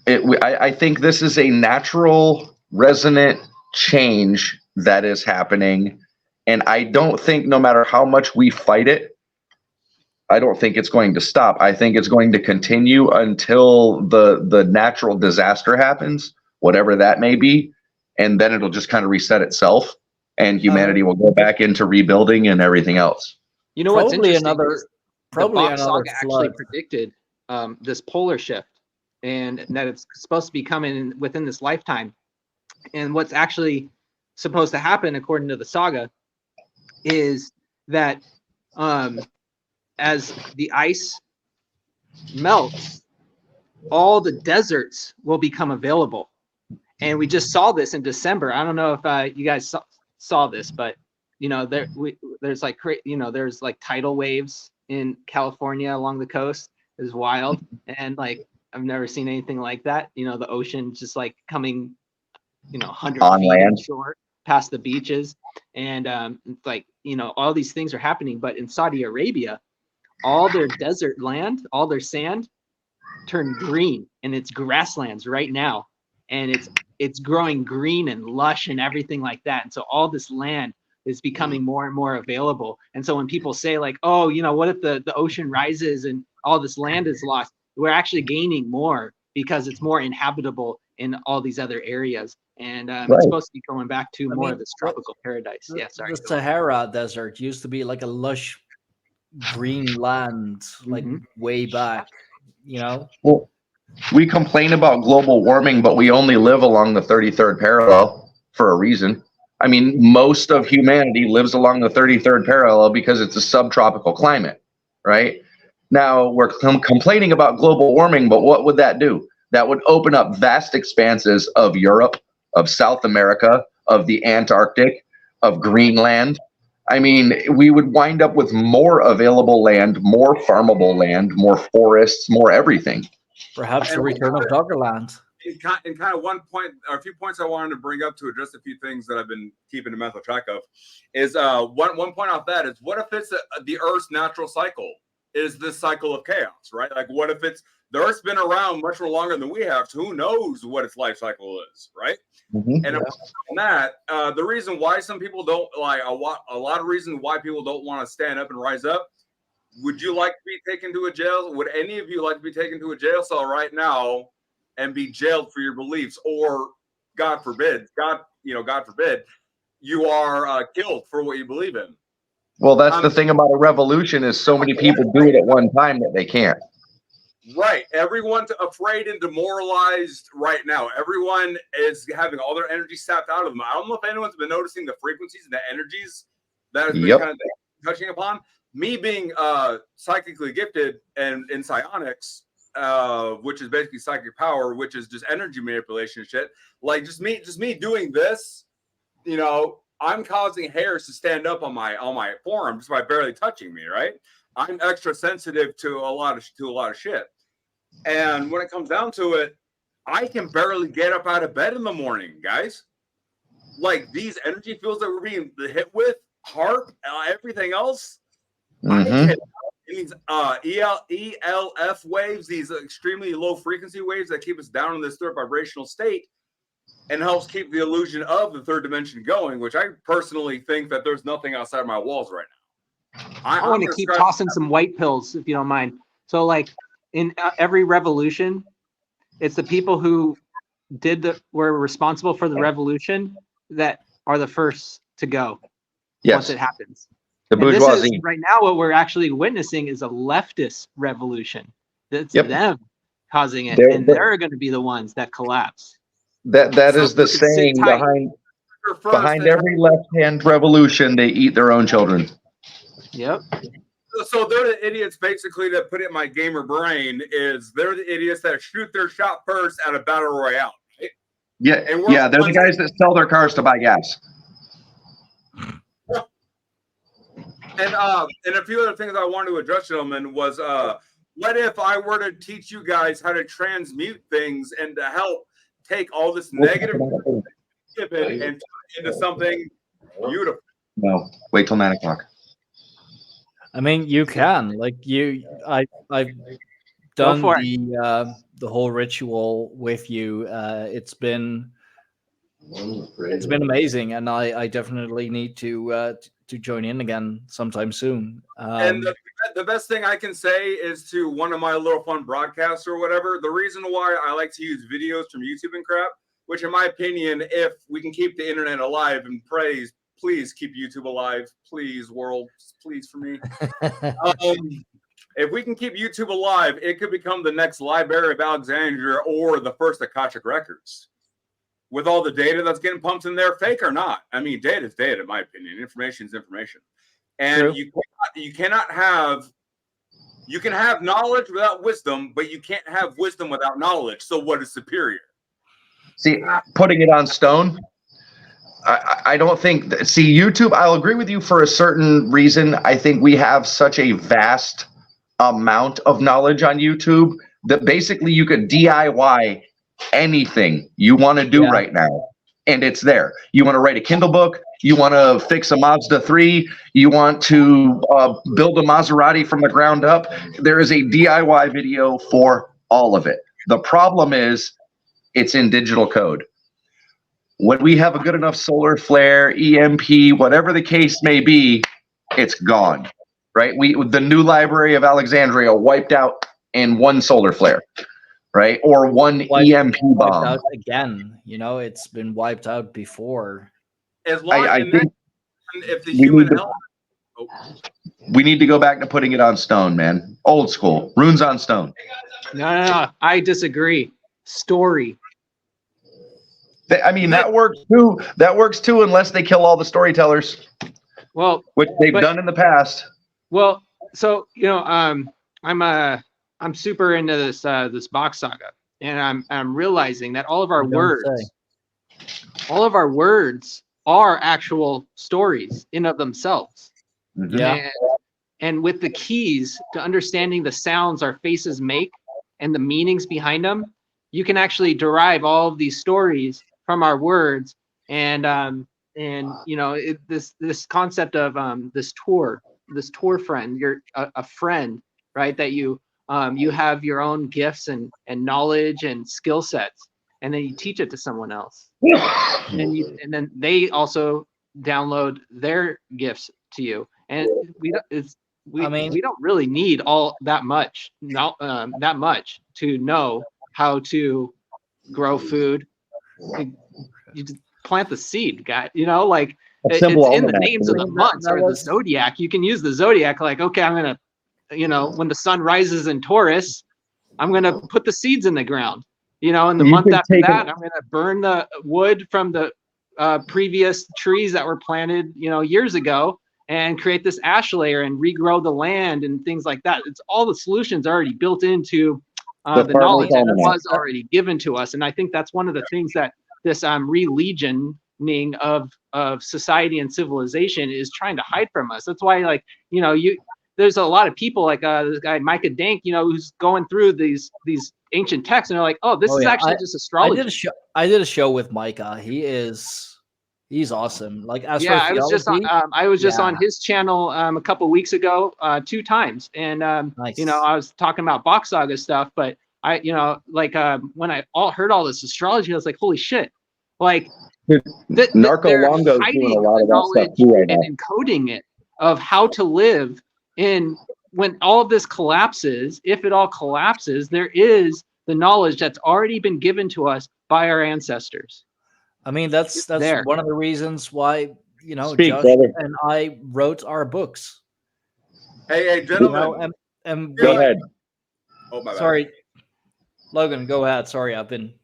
I think this is a natural resonant change that is happening. And I don't think no matter how much we fight it, I don't think it's going to stop. I think it's going to continue until the natural disaster happens, whatever that may be. And then it'll just kind of reset itself, and humanity will go back into rebuilding and everything else. You know what's probably interesting? another is probably the Bob another Saga actually flood. predicted this polar shift, and that it's supposed to be coming within this lifetime. And what's actually supposed to happen, according to the saga, is that as the ice melts, all the deserts will become available. And we just saw this in December. I don't know if you guys saw this, but you know, there's like tidal waves in California along the coast. It's wild, and like I've never seen anything like that. You know, the ocean just like coming, 100 On feet land. short past the beaches, and like all these things are happening. But in Saudi Arabia, all their desert land, all their sand turned green, and it's grasslands right now, and it's growing green and lush and everything like that. And so all this land is becoming more and more available. And so when people say like, oh, what if the ocean rises and all this land is lost? We're actually gaining more because it's more inhabitable in all these other areas. And it's supposed to be going back to more of this tropical paradise. The Sahara Desert used to be like a lush green land, like way back, Well, we complain about global warming, but we only live along the 33rd parallel for a reason. I mean, most of humanity lives along the 33rd parallel because it's a subtropical climate, right? Now we're complaining about global warming, but what would that do? That would open up vast expanses of Europe, of South America, of the Antarctic, of Greenland. I mean, we would wind up with more available land, more farmable land, more forests, more everything. Perhaps the return of Doggerland. In kind of one point, or a few points I wanted to bring up to address a few things that I've been keeping a mental track of, is one point off that is, what if it's the Earth's natural cycle is this cycle of chaos, right? Like, what if it's the Earth's been around much more longer than we have, so who knows what its life cycle is, right? And on that, the reason why some people don't like a lot of reasons why people don't want to stand up and rise up. Would you like to be taken to a jail? Would any of you like to be taken to a jail cell right now and be jailed for your beliefs, or God forbid, God forbid, you are killed for what you believe in? Well, that's the thing about a revolution is so many people do it at one time that they can't. Right. Everyone's afraid and demoralized right now. Everyone is having all their energy sapped out of them. I don't know if anyone's been noticing the frequencies and the energies that has been kind of touching upon. Me being psychically gifted and in psionics, which is basically psychic power, which is just energy manipulation and shit. Like just me doing this, you know, I'm causing hairs to stand up on my forearm just by barely touching me, right? I'm extra sensitive to a lot of shit. And when it comes down to it, I can barely get up out of bed in the morning, guys. Like these energy fields that we're being hit with, HARP, everything else. These ELF waves, these extremely low frequency waves that keep us down in this third vibrational state and helps keep the illusion of the third dimension going, which I personally think that there's nothing outside my walls right now. I want to keep tossing some white pills, if you don't mind. So like in every revolution, it's the people who were responsible for the revolution that are the first to go once it happens. The bourgeoisie. Right now, what we're actually witnessing is a leftist revolution. It's them causing it, and they're going to be the ones that collapse. That is the saying behind every left-hand revolution. They eat their own children. Yep. So they're the idiots, basically, that put it in my gamer brain. Is they're the idiots that shoot their shot first at a battle royale. Right? Yeah, they're the guys that sell their cars to buy gas. And a few other things I wanted to address, gentlemen, was what if I were to teach you guys how to transmute things and to help take all this negative and turn it into something beautiful? No, wait till 9 o'clock. I mean, you can. Like I've done the whole ritual with you. It's been amazing, and I definitely need to join in again sometime soon. And the best thing I can say is to one of my little fun broadcasts or whatever, the reason why I like to use videos from YouTube and crap, which in my opinion, if we can keep the internet alive, and please keep YouTube alive, please world, please for me. If we can keep YouTube alive, it could become the next Library of Alexandria or the first Akashic Records. With all the data that's getting pumped in there, fake or not. I mean, data is data, in my opinion. Information is information. And you can have knowledge without wisdom, but you can't have wisdom without knowledge. So what is superior? See, putting it on stone, I don't think, YouTube, I'll agree with you for a certain reason. I think we have such a vast amount of knowledge on YouTube that basically you could DIY anything you want to do right now, and it's there. You want to write a Kindle book, you want to fix a Mazda 3, you want to build a Maserati from the ground up, there is a DIY video for all of it. The problem is it's in digital code. When we have a good enough solar flare, EMP, whatever the case may be, it's gone, right? The new Library of Alexandria wiped out in one solar flare. Right, or one EMP bomb. Out again, it's been wiped out before. As long I think if the human health, we need to go back to putting it on stone, man. Old school, runes on stone. No, I disagree. Story. I mean, that works too. That works too, unless they kill all the storytellers. Well, which they've done in the past. Well, so I'm super into this box saga, and I'm realizing that all of our words are actual stories in of themselves. Yeah. And with the keys to understanding the sounds our faces make and the meanings behind them, you can actually derive all of these stories from our words. And this concept of this tour friend, you're a friend, right? That you have your own gifts and knowledge and skill sets, and then you teach it to someone else, and then they also download their gifts to you. And we don't really need all that much, to know how to grow food. You just plant the seed, guy. It's in the names of the months or the zodiac. You can use the zodiac, like, okay, I'm gonna, when the sun rises in Taurus, I'm gonna put the seeds in the ground. And the month after that, I'm gonna burn the wood from the previous trees that were planted, years ago, and create this ash layer and regrow the land and things like that. It's all the solutions already built into the knowledge that was already given to us. And I think that's one of the things that this religioning of society and civilization is trying to hide from us. That's why, there's a lot of people like this guy Micah Dank, who's going through these ancient texts, and they're like, "Oh, this is actually just astrology." I did a show with Micah. He's awesome. Like, I was just on his channel a couple weeks ago, 2 times, and nice. I was talking about Bach Saga stuff, but I when I heard all this astrology, I was like, holy shit! Like, Narco Longo's doing a lot of that stuff too right now, and encoding it of how to live in when all of this collapses. If it all collapses, there is the knowledge that's already been given to us by our ancestors. I mean, that's one of the reasons why, Josh and I wrote our books. Hey, gentlemen. Go ahead. Oh, my bad. Sorry. Logan, go ahead. Sorry, I've been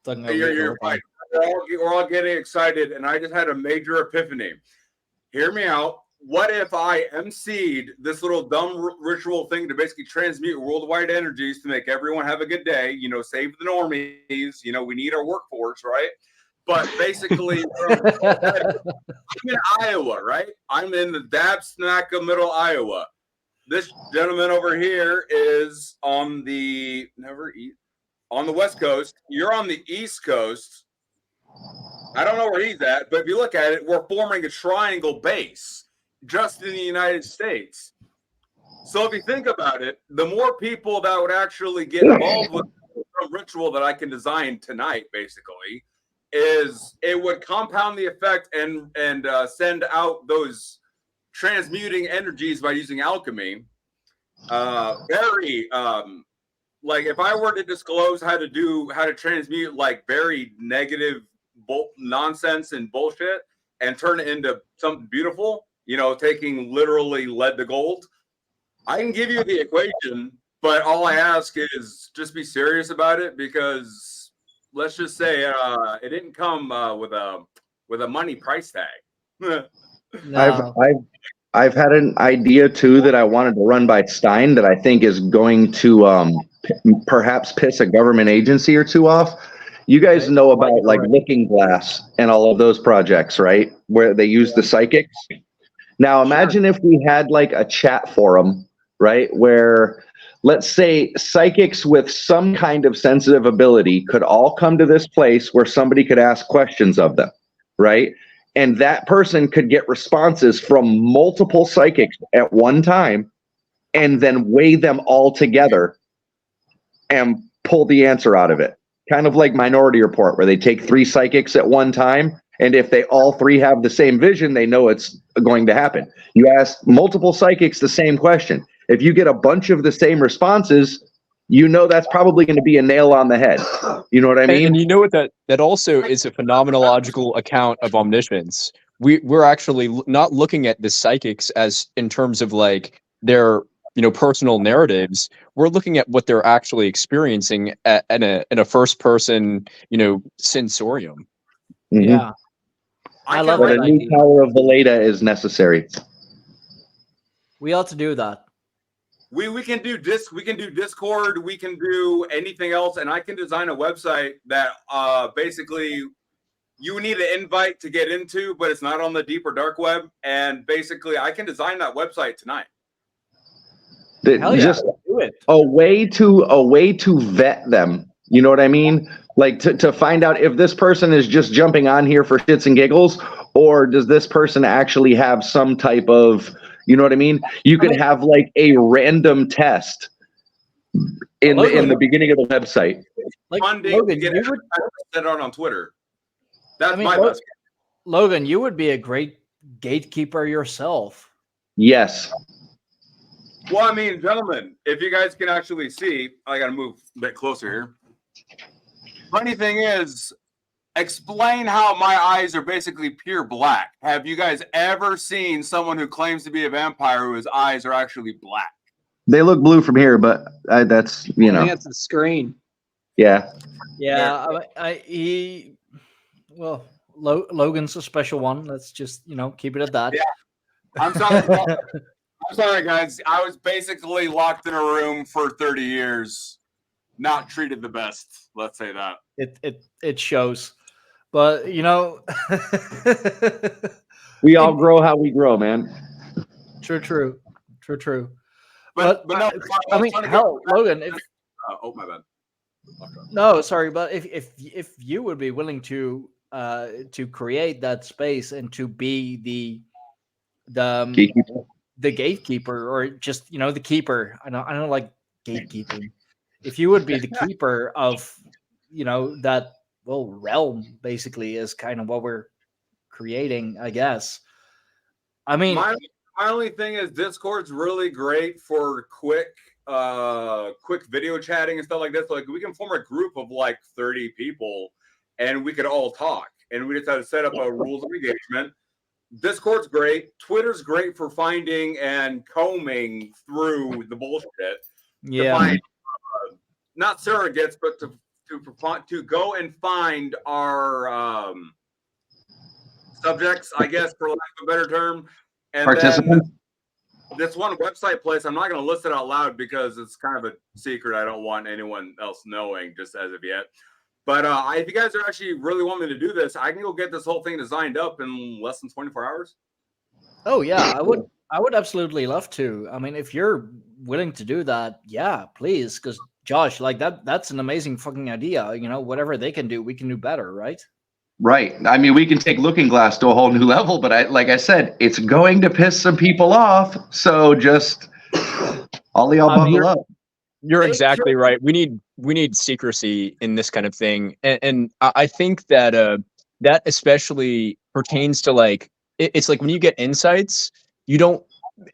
talking over You're fine. We're all getting excited, and I just had a major epiphany. Hear me out. What if I emceed this little dumb ritual thing to basically transmute worldwide energies to make everyone have a good day, save the normies, we need our workforce, right? But basically, I'm in Iowa, right? I'm in the dab snack of middle Iowa. This gentleman over here is on the West Coast. You're on the East Coast. I don't know where he's at, but if you look at it, we're forming a triangle base just in the United States. So if you think about it, the more people that would actually get involved with a ritual that I can design tonight, basically, is it would compound the effect and send out those transmuting energies by using alchemy. Very if I were to disclose how to transmute very negative nonsense and bullshit and turn it into something beautiful, taking literally lead to gold, I can give you the equation, but all I ask is just be serious about it, because let's just say it didn't come with a money price tag. No. I've had an idea too that I wanted to run by Stein that I think is going to perhaps piss a government agency or two off. You guys know about Looking Glass and all of those projects, right? Where they use the psychics. Now imagine if we had a chat forum, right? Where, let's say, psychics with some kind of sensitive ability could all come to this place where somebody could ask questions of them, right? And that person could get responses from multiple psychics at one time and then weigh them all together and pull the answer out of it. Kind of like Minority Report, where they take 3 psychics at one time, and if they all 3 have the same vision, they know it's going to happen. You ask multiple psychics the same question. If you get a bunch of the same responses, that's probably going to be a nail on the head. You know what I mean? And you know what that also is a phenomenological account of omniscience. We're actually not looking at the psychics as in terms of their personal narratives. We're looking at what they're actually experiencing in a first person sensorium. Mm-hmm. Yeah. I love that. But a new Tower of Valeda is necessary. We ought to do that. We can do Discord, we can do anything else, and I can design a website that basically you need an invite to get into, but it's not on the deep or dark web. And basically I can design that website tonight. Just a way to vet them. You know what I mean? Like to find out if this person is just jumping on here for shits and giggles, or does this person actually have some type of, you know what I mean? You could have like a random test in the beginning of the website. Like Logan, you would set it on Twitter. That's my best. Logan, you would be a great gatekeeper yourself. Yes. Well, I mean, gentlemen, if you guys can actually see, I got to move a bit closer here. Funny thing is, explain how my eyes are basically pure black. Have you guys ever seen someone who claims to be a vampire whose eyes are actually black? They look blue from here, but that's, you know. I think that's the screen. Yeah. Yeah. Logan's a special one. Let's just, keep it at that. Yeah. I'm sorry, guys. I was basically locked in a room for 30 years, not treated the best. Let's say that. It shows. But, we all grow how we grow, man. True. But no, I mean, hell, Logan. Oh, my bad. Okay. No, sorry, but if you would be willing to create that space and to be the gatekeeper, or just the keeper. I don't like gatekeeping. If you would be the keeper of that realm, basically, is kind of what we're creating, I guess. I mean, my only thing is Discord's really great for quick video chatting and stuff like this. Like, we can form a group of like 30 people and we could all talk, and we just have to set up a rules of engagement. Discord's great. Twitter's great for finding and combing through the bullshit. Yeah. To find, not surrogates, but to go and find our subjects, I guess, for lack of a better term. And participants. Then this one website place, I'm not going to list it out loud because it's kind of a secret. I don't want anyone else knowing, just as of yet. But if you guys are actually really want me to do this, I can go get this whole thing designed up in less than 24 hours. Oh yeah, I would absolutely love to. I mean, if you're willing to do that, yeah, please. Because Josh, like that's an amazing fucking idea. Whatever they can do, we can do better, right? Right. I mean, we can take Looking Glass to a whole new level, but like I said, it's going to piss some people off. So just all y'all buckle up. You're exactly right. We need secrecy in this kind of thing, and I think that that especially pertains to like it's like when you get insights, you don't.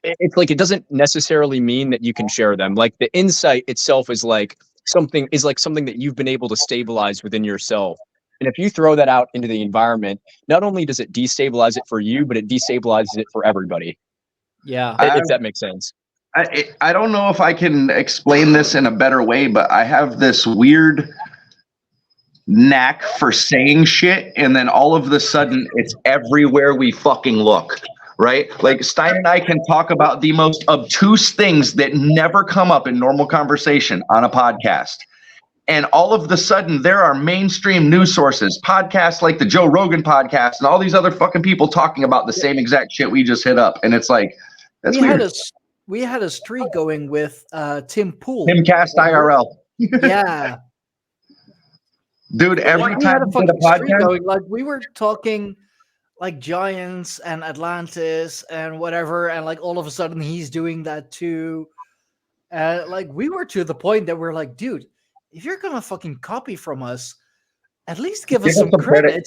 It's like it doesn't necessarily mean that you can share them. Like the insight itself is like something that you've been able to stabilize within yourself. And if you throw that out into the environment, not only does it destabilize it for you, but it destabilizes it for everybody. Yeah, if that makes sense. I don't know if I can explain this in a better way, but I have this weird knack for saying shit, and then all of a sudden it's everywhere we fucking look, right? Like Stein and I can talk about the most obtuse things that never come up in normal conversation on a podcast. And all of a sudden there are mainstream news sources, podcasts like the Joe Rogan podcast, and all these other fucking people talking about the same exact shit we just hit up. And it's like, that's weird. We had a streak going with Tim Pool. Timcast IRL. Yeah. Dude, every time we did a podcast, going, like we were talking like Giants and Atlantis and whatever, and like all of a sudden he's doing that too. Like we were to the point that we're like, dude, if you're gonna fucking copy from us, at least give us some credit.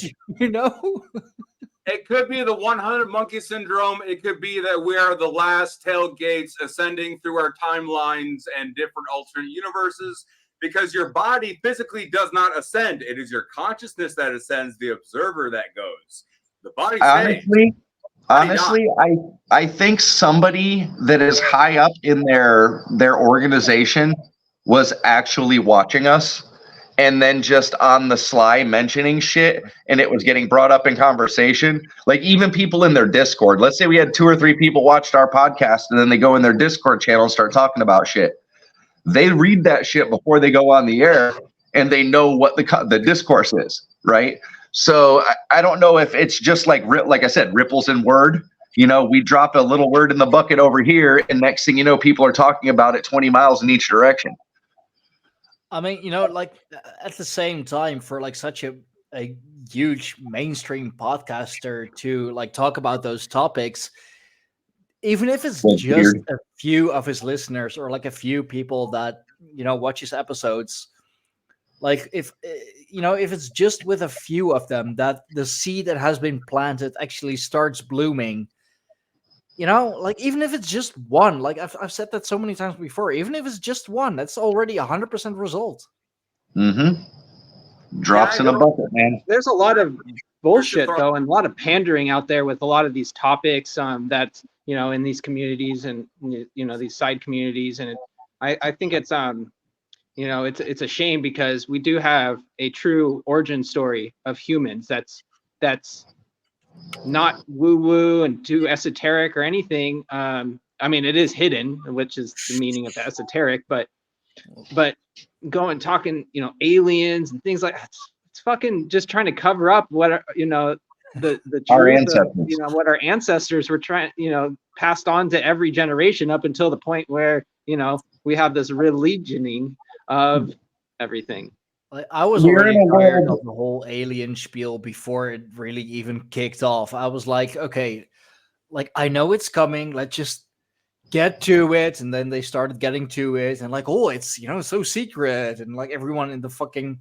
It could be the 100 monkey syndrome. It could be that we are the last tailgates ascending through our timelines and different alternate universes, because your body physically does not ascend. It is your consciousness that ascends, the observer that goes. The body stays. Honestly, I think somebody that is high up in their organization was actually watching us, and then just on the sly mentioning shit, and it was getting brought up in conversation. Like even people in their Discord, let's say we had 2 or 3 people watched our podcast, and then they go in their Discord channel and start talking about shit. They read that shit before they go on the air, and they know what the discourse is, right? So I don't know if it's just like I said, ripples in word, We drop a little word in the bucket over here, and next thing you know, people are talking about it 20 miles in each direction. I mean, like at the same time, for like such a huge mainstream podcaster to like talk about those topics, even if it's That's just weird. a few of his listeners or like a few people that watch his episodes, like if it's just with a few of them that the seed that has been planted actually starts blooming, like even if it's just one, like I've said that so many times before, even if it's just one, that's already 100% result. Drops in a bucket, man. There's a lot of bullshit though, and a lot of pandering out there with a lot of these topics that in these communities and these side communities, and I think it's it's a shame because we do have a true origin story of humans that's not woo woo and too esoteric or anything. I mean, it is hidden, which is the meaning of esoteric, but talking aliens and things like that, it's fucking just trying to cover up what the Our truth ancestors. of, what our ancestors were trying passed on to every generation up until the point where we have this religioning of everything. Like, I was already tired of the whole alien spiel before it really even kicked off. I was like, okay, like I know it's coming, let's just get to it. And then they started getting to it, and like, oh, it's so secret, and like everyone in the fucking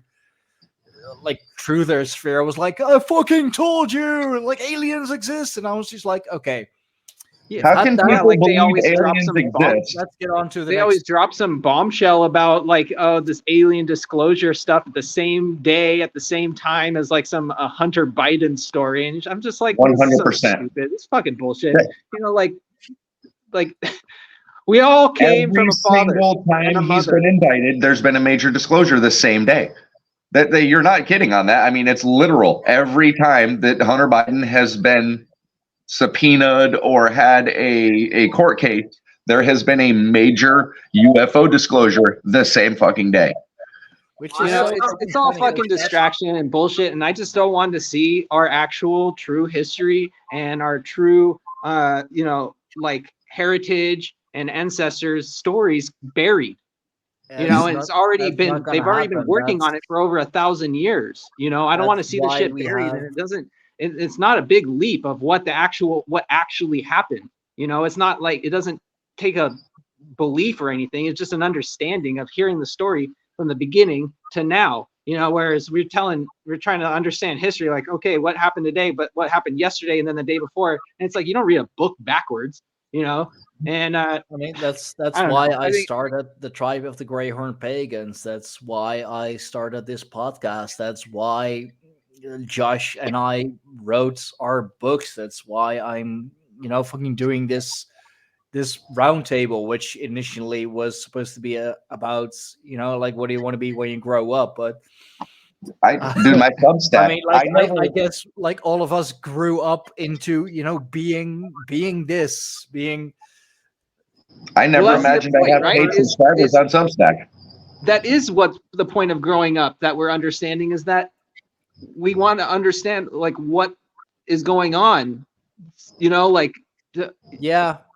like truther sphere was like, I fucking told you, like aliens exist. And I was just like, okay, how can people like they believe always drop aliens some exist? let's get on to the they always drop some bombshell about like, oh, this alien disclosure stuff at the same day at the same time as like some Hunter Biden story, and I'm just like, 100%. so stupid. It's fucking bullshit. Like we all came from a father. Every single time he's mother. been indicted, there's been a major disclosure the same day. That you're not kidding on that. I mean, it's literal. Every time that Hunter Biden has been subpoenaed or had a court case, there has been a major UFO disclosure the same fucking day. Which is it's all fucking distraction and bullshit, and I just don't want to see our actual true history and our true like heritage and ancestors stories buried. And it's already been, they've already been working on it for over 1,000 years. I don't want to see the shit buried. And it's not a big leap of what actually happened. It's not like, it doesn't take a belief or anything. It's just an understanding of hearing the story from the beginning to now, whereas we're trying to understand history, like, okay, what happened today, but what happened yesterday and then the day before. And it's like, you don't read a book backwards, and I mean, that's why I started the Tribe of the Greyhorn Pagans. That's why I started this podcast. That's why Josh and I wrote our books. That's why I'm fucking doing this roundtable, which initially was supposed to be about like, what do you want to be when you grow up, but I do my Substack. I mean, like, I guess like all of us grew up into being I never imagined I'd have paid subscribers on Substack. That is what the point of growing up that we're understanding, is that we want to understand like what is going on.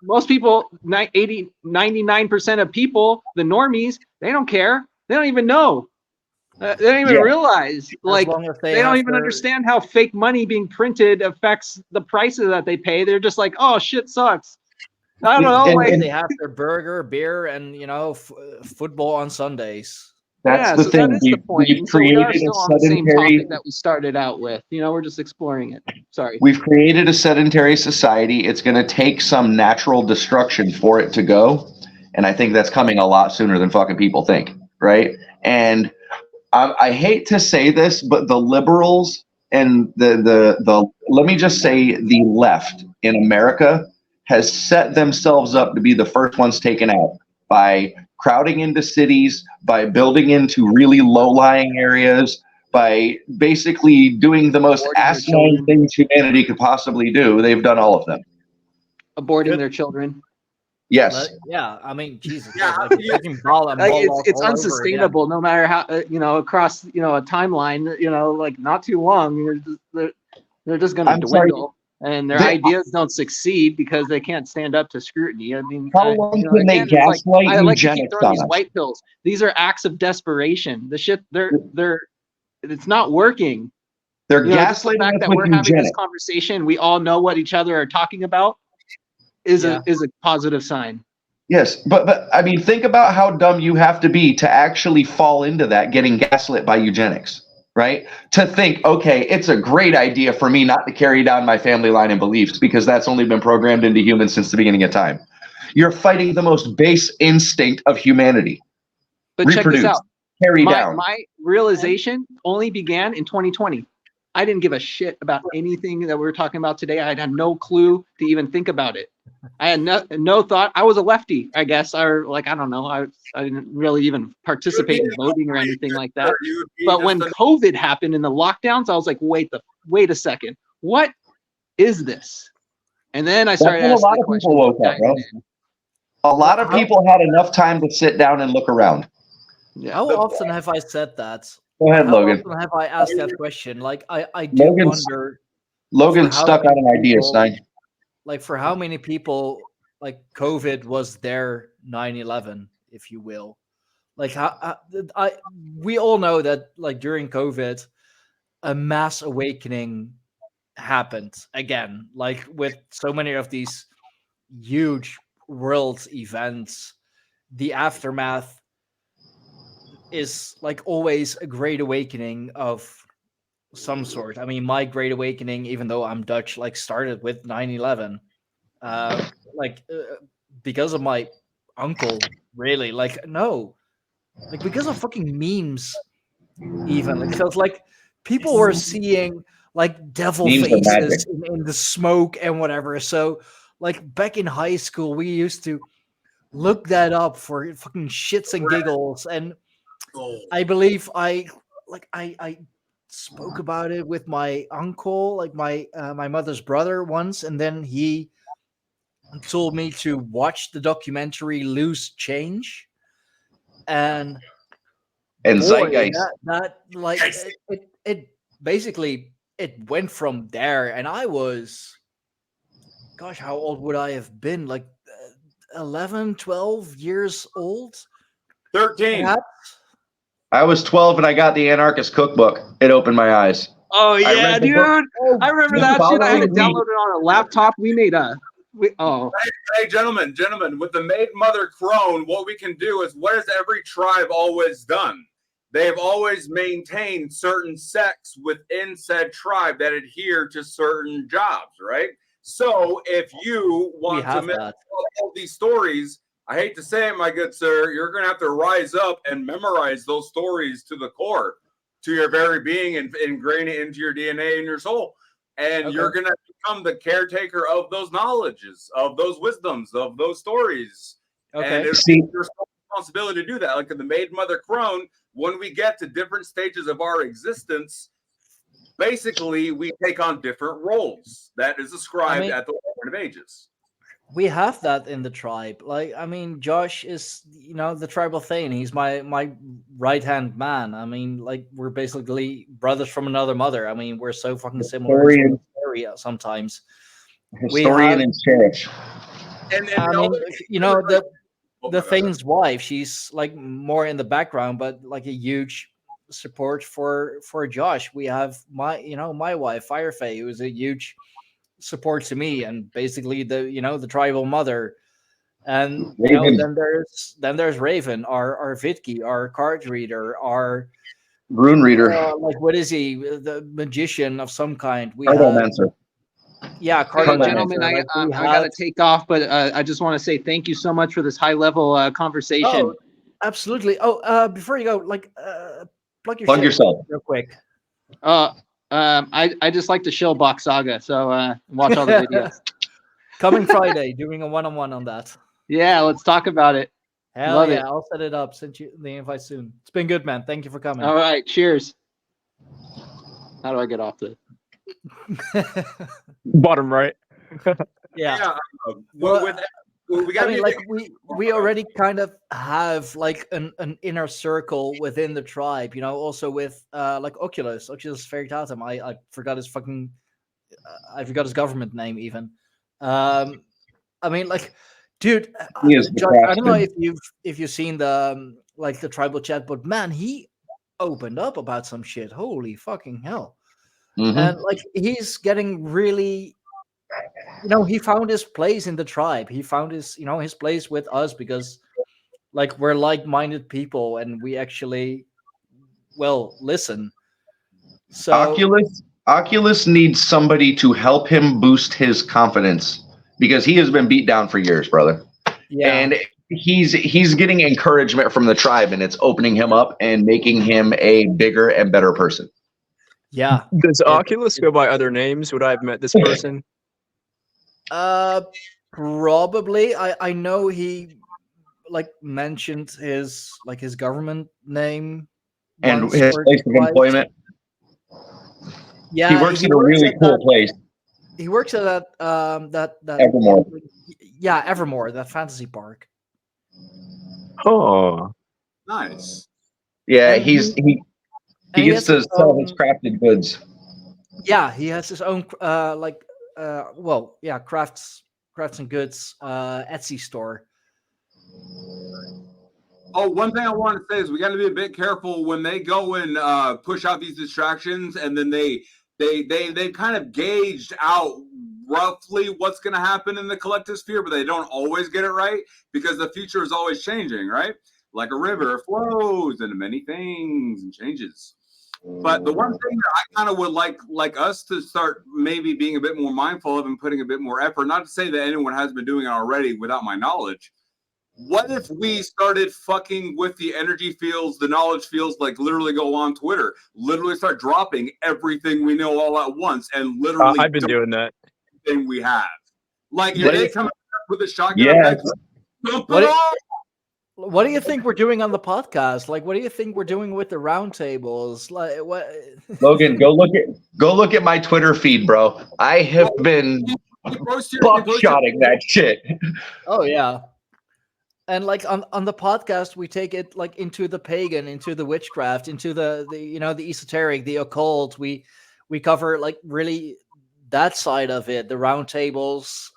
Most people, 99% of people, the normies, they don't care. They don't even know. They don't even realize. Like, they don't even understand how fake money being printed affects the prices that they pay. They're just like, oh, shit sucks. I don't know. And they have their burger, beer, and football on Sundays. That's the thing. That is the point. We've So we are created still a on the same sedentary. topic that we started out with. We're just exploring it. Sorry. We've created a sedentary society. It's going to take some natural destruction for it to go, and I think that's coming a lot sooner than fucking people think, right? And I hate to say this, but the liberals and the let me just say the left in America has set themselves up to be the first ones taken out by crowding into cities, by building into really low-lying areas, by basically doing the most asinine things humanity could possibly do. They've done all of them. Aborting their children. Yes. Yeah, I mean, Jesus. Yeah, it's unsustainable, no matter how, across, a timeline, like not too long, they're just going to dwindle. and their ideas don't succeed because they can't stand up to scrutiny. I mean, how long can they gaslight I like to keep eugenics throwing on these us? white pills. These are acts of desperation. The shit, it's not working. They're Just the gaslighting fact us that with we're having this eugenics. conversation, we all know what each other are talking about, is a positive sign. Yes, but I mean, think about how dumb you have to be to actually fall into that, getting gaslit by eugenics, right? To think, okay, it's a great idea for me not to carry down my family line and beliefs because that's only been programmed into humans since the beginning of time. You're fighting the most base instinct of humanity. But check this out. Carry down. My realization only began in 2020. I didn't give a shit about anything that we were talking about today. I had no clue to even think about it. I had no thought. I was a lefty, I guess, or like, I don't know. I didn't really even participate in voting or anything like that. But when COVID happened and the lockdowns, I was like, wait a second. What is this? And then I started asking the question. A lot of people woke up, bro. A lot of people had enough time to sit down and look around. Yeah. How often have I said that? Go ahead, Logan. How often have I asked that question? Like, I do wonder. Logan's stuck on an idea, Stein. Like, for how many people, like, COVID was their 9/11, if you will. Like, we all know that, like, during COVID, a mass awakening happened again. Like, with so many of these huge world events, the aftermath is like always a great awakening of some sort. I mean, my great awakening, even though I'm Dutch, like started with 9/11, because of my uncle, really. Like, no, like because of fucking memes, even. Like, so it's like people were seeing like devil memes faces in the smoke and whatever. So, like back in high school, we used to look that up for fucking shits and giggles. And I believe I spoke about it with my uncle, like my mother's brother once, and then he told me to watch the documentary Loose Change, and Zeitgeist. That like it basically it went from there, and I was, gosh, how old would I have been? Like 11, 12 years old? 13. Perhaps? I was 12 and I got the Anarchist Cookbook. It opened my eyes. Oh yeah, dude! I remember that shit. I had it following downloaded on a laptop. We made Hey, gentlemen, with the Maid Mother Crone, what we can do is, what has every tribe always done? They have always maintained certain sects within said tribe that adhere to certain jobs, right? So if you want to make all these stories, I hate to say it, my good sir, you're going to have to rise up and memorize those stories to the core, to your very being, and ingrain it into your DNA and your soul. And you're going to become the caretaker of those knowledges, of those wisdoms, of those stories. And it's your responsibility to do that. Like in the Maid Mother Crone, when we get to different stages of our existence, basically we take on different roles that is ascribed at the Order of Ages. We have that in the tribe. Like, I mean, Josh is, the tribal Thane. He's my right-hand man. I mean, like, we're basically brothers from another mother. I mean, we're so fucking similar in some area sometimes. Historian and cherish. And I mean, the Thane's wife, she's like more in the background, but like a huge support for Josh. We have my wife, Firefay, who is a huge support to me, and basically the tribal mother. And then there's Raven, our Vitki, our card reader, our rune reader. Like, what is he? The magician of some kind. Cardomancer. Yeah, gentlemen, I gotta take off, but I just want to say thank you so much for this high level conversation. Oh, absolutely. Before you go, like, plug yourself real quick. I just like the Shellbox Saga, so watch all the videos. Coming Friday, doing a one-on-one on that. Yeah, let's talk about it. Hell yeah, I'll set it up. Send you the invite soon. It's been good, man. Thank you for coming. All right, cheers. How do I get off the bottom right? Yeah. We already kind of have like an inner circle within the tribe, also with like Oculus Veritatum. I forgot his fucking I forgot his government name even. I mean, like, dude, He is the Josh, I don't know craftsman. if you've seen the like the tribal chat, but man, he opened up about some shit. Holy fucking hell! And like, he's getting really, he found his place in the tribe. He found his, his place with us because, like, we're like-minded people and we actually, well, listen. So Oculus needs somebody to help him boost his confidence because he has been beat down for years, brother. yeah, And he's getting encouragement from the tribe, and it's opening him up and making him a bigger and better person. yeah. Does Oculus go by other names? Would I have met this person? Probably. I know he like mentioned his government name And once his or place of twice. employment. Yeah, He works at a really cool place. He works at that Evermore. Yeah, Evermore, that fantasy park. Oh, Nice. Yeah, And he gets has to his sell his own- crafted goods. Yeah, he has his own crafts and goods Etsy store. Oh, one thing I want to say is we got to be a bit careful when they go and push out these distractions, and then they kind of gauged out roughly what's going to happen in the collective sphere, but they don't always get it right because the future is always changing, right? Like a river flows into many things and changes. But the one thing that I kind of would like us to start maybe being a bit more mindful of and putting a bit more effort, not to say that anyone has been doing it already without my knowledge. What if we started fucking with the energy fields, the knowledge fields, like literally go on Twitter, literally start dropping everything we know all at once and literally I've been doing that. everything we have. Like What if they if- come with a shotgun Yeah. effect, dump What it if- all. What do you think we're doing on the podcast? Like, what do you think we're doing with the roundtables? Like, what? Logan, go look at my Twitter feed, bro. I have been buckshotting that shit. Oh yeah. And like on the podcast, we take it like into the pagan, into the witchcraft, into the the esoteric, the occult. We cover like really that side of it. The roundtables,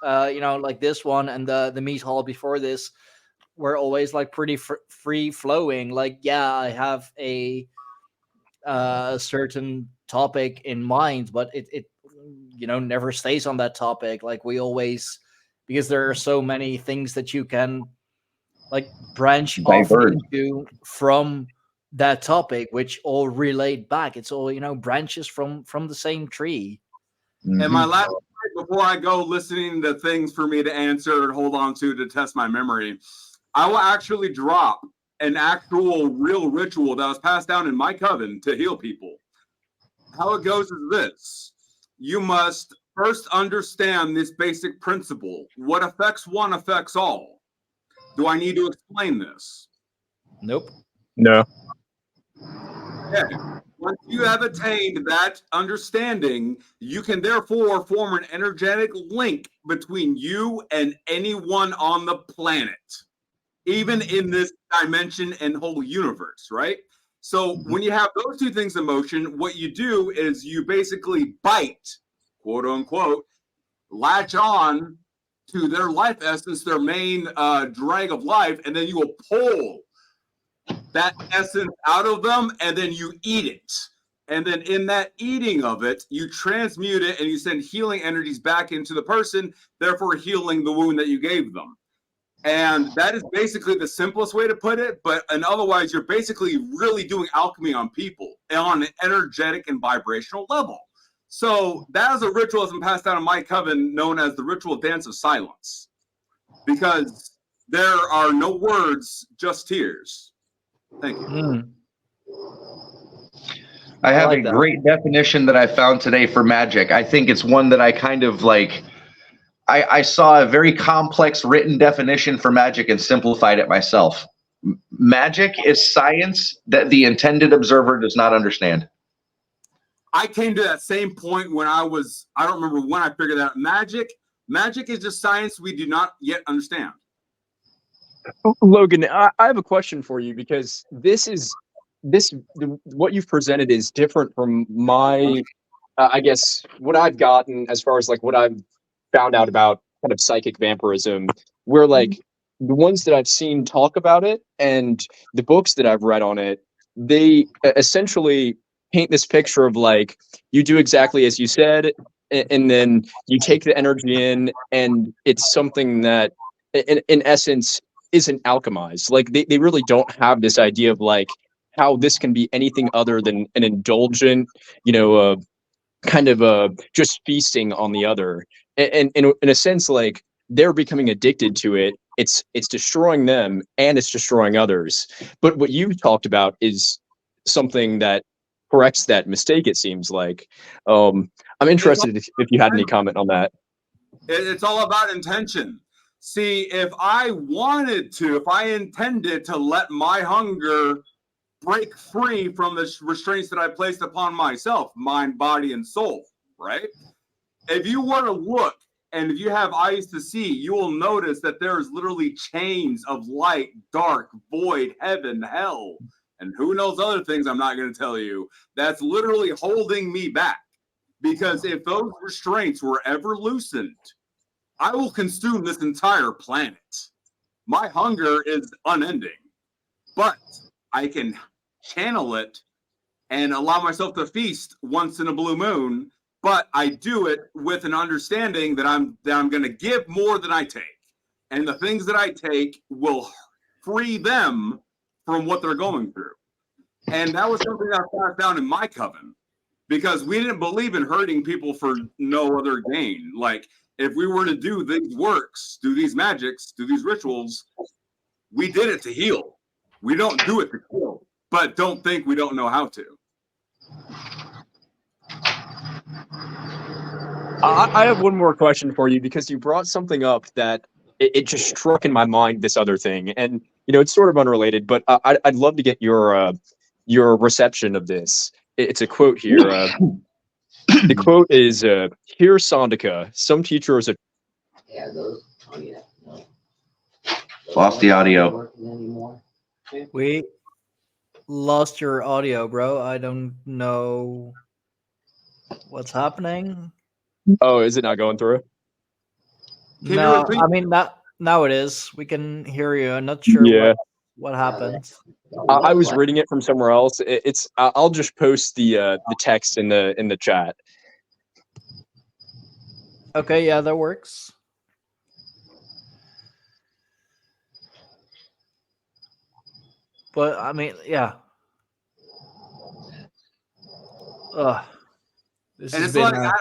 like this one and the meat hall before this, were always like pretty free flowing. Like, yeah, I have a certain topic in mind, but it never stays on that topic. Like, we always, because there are so many things that you can like branch off into from that topic, which all relate back. It's all branches from the same tree. And my last point before I go listening to things for me to answer and hold on to test my memory, I will actually drop an actual real ritual that was passed down in my coven to heal people. How it goes is this: you must first understand this basic principle. What affects one affects all. Do I need to explain this? Nope. No. Okay. Once you have attained that understanding, you can therefore form an energetic link between you and anyone on the planet, even in this dimension and whole universe, right? So when you have those two things in motion, what you do is you basically bite, quote unquote, latch on to their life essence, their main drag of life, and then you will pull that essence out of them, and then you eat it. And then in that eating of it, you transmute it and you send healing energies back into the person, therefore healing the wound that you gave them. And that is basically the simplest way to put it. And otherwise, you're basically really doing alchemy on people on an energetic and vibrational level. So that is a ritual that's been passed down in my coven, known as the ritual dance of silence, because there are no words, just tears. Thank you. I have like a that. great definition that I found today for magic. I think it's one that I kind of like. I saw a very complex written definition for magic and simplified it myself. Magic is science that the intended observer does not understand. I came to that same point when I don't remember when I figured out magic is just science we do not yet understand. Logan, I have a question for you, because what you've presented is different from my I guess what I've gotten as far as like what I've found out about kind of psychic vampirism, where like the ones that I've seen talk about it and the books that I've read on it, they essentially paint this picture of like you do exactly as you said, and then you take the energy in, and it's something that in essence isn't alchemized. Like they really don't have this idea of like how this can be anything other than an indulgent, kind of just feasting on the other. And in a sense, like they're becoming addicted to it. It's destroying them and it's destroying others. But what you talked about is something that corrects that mistake, it seems like. I'm interested if you had any comment on that. It's all about intention. See, if I intended to let my hunger break free from the restraints that I placed upon myself, mind, body, and soul, right? If you were to look, and if you have eyes to see, you will notice that there is literally chains of light, dark, void, heaven, hell, and who knows other things I'm not going to tell you. That's literally holding me back. Because if those restraints were ever loosened, I will consume this entire planet. My hunger is unending, but I can channel it and allow myself to feast once in a blue moon. But I do it with an understanding that I'm going to give more than I take, and the things that I take will free them from what they're going through. And that was something that I passed down in my coven, because we didn't believe in hurting people for no other gain. Like, if we were to do these works, do these magics, do these rituals, we did it to heal. We don't do it to kill, but don't think we don't know how to. I have one more question for you, because you brought something up that it just struck in my mind, this other thing. And, it's sort of unrelated, but I'd love to get your reception of this. It's a quote here. The quote is, "Here, Sandica, some teachers are..." Yeah, those. Oh, yeah. No. Lost the audio. We lost your audio, bro. I don't know what's happening. Oh, is it not going through? No, I mean, now it is. We can hear you. I'm not sure Yeah. what happened. I was reading it from somewhere else. I'll just post the text in the chat. Okay, yeah, that works. But I mean, yeah. This And has it's been like,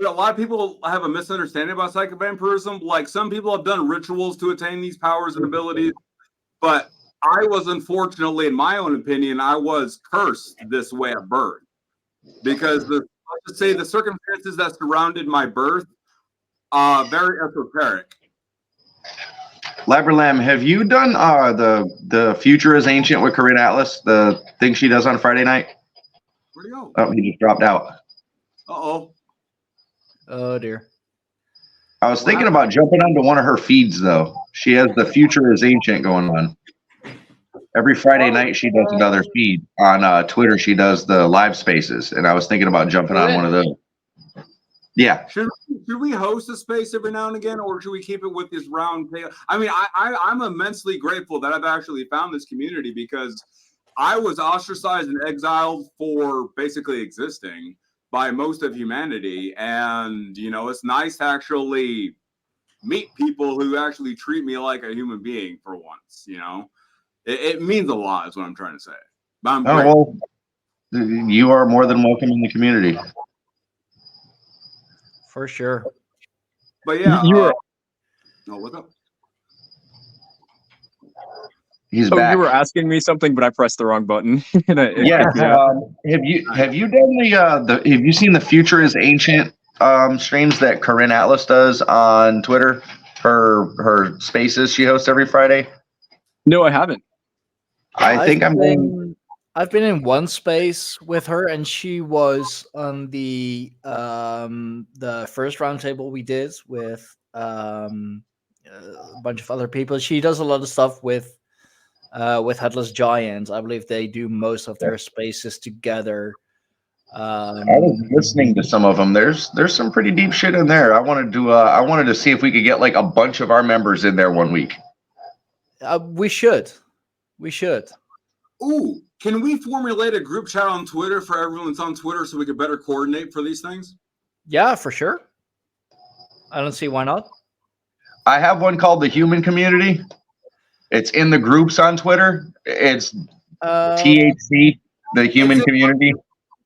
a lot of people have a misunderstanding about psychic vampirism. Like, some people have done rituals to attain these powers and abilities, but I was, unfortunately, in my own opinion, I was cursed this way at birth, because let's just say the circumstances that surrounded my birth, very esoteric. Laberlam, have you done the Future is Ancient with Corinne Atlas, the thing she does on Friday night? Where'd he go? Oh, he just dropped out. Uh-oh. oh dear. I was thinking about jumping onto one of her feeds, though. She has the Future is Ancient going on. Every Friday night, she does another feed. On Twitter, she does the live spaces, and I was thinking about jumping on one of those. Yeah. Should we host a space every now and again, or should we keep it with this round table? I mean, I'm immensely grateful that I've actually found this community, because I was ostracized and exiled for basically existing by most of humanity. And, it's nice to actually meet people who actually treat me like a human being for once, It means a lot, is what I'm trying to say. But I'm grateful. Well, you are more than welcome in the community. For sure. But yeah, You were what's up? He's back. You were asking me something, but I pressed the wrong button. Yes. Have you done have you seen the Future is Ancient streams that Corinne Atlas does on Twitter? Her spaces she hosts every Friday. No, I haven't. I've been in one space with her, and she was on the first roundtable we did with a bunch of other people. She does a lot of stuff with Headless Giants. I believe they do most of their spaces together. I was listening to some of them. There's some pretty deep shit in there. I wanted to see if we could get like a bunch of our members in there one week. We should. Ooh, can we formulate a group chat on Twitter for everyone that's on Twitter so we could better coordinate for these things? Yeah, for sure. I don't see why not. I have one called the Human Community. It's in the groups on Twitter. It's THC, the Human Community.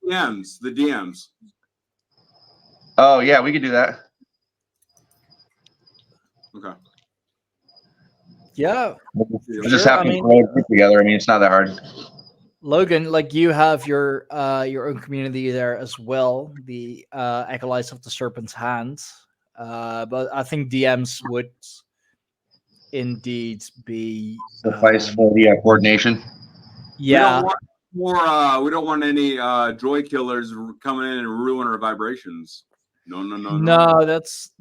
The DMs. Oh yeah, we could do that. Okay. Yeah. We just have to throw a group together. I mean, it's not that hard. Logan, like you have your own community there as well, the Acolytes of the Serpent's Hand. But I think DMs would indeed be suffice for the coordination. Yeah. We don't want any joy killers coming in and ruin our vibrations. No, that's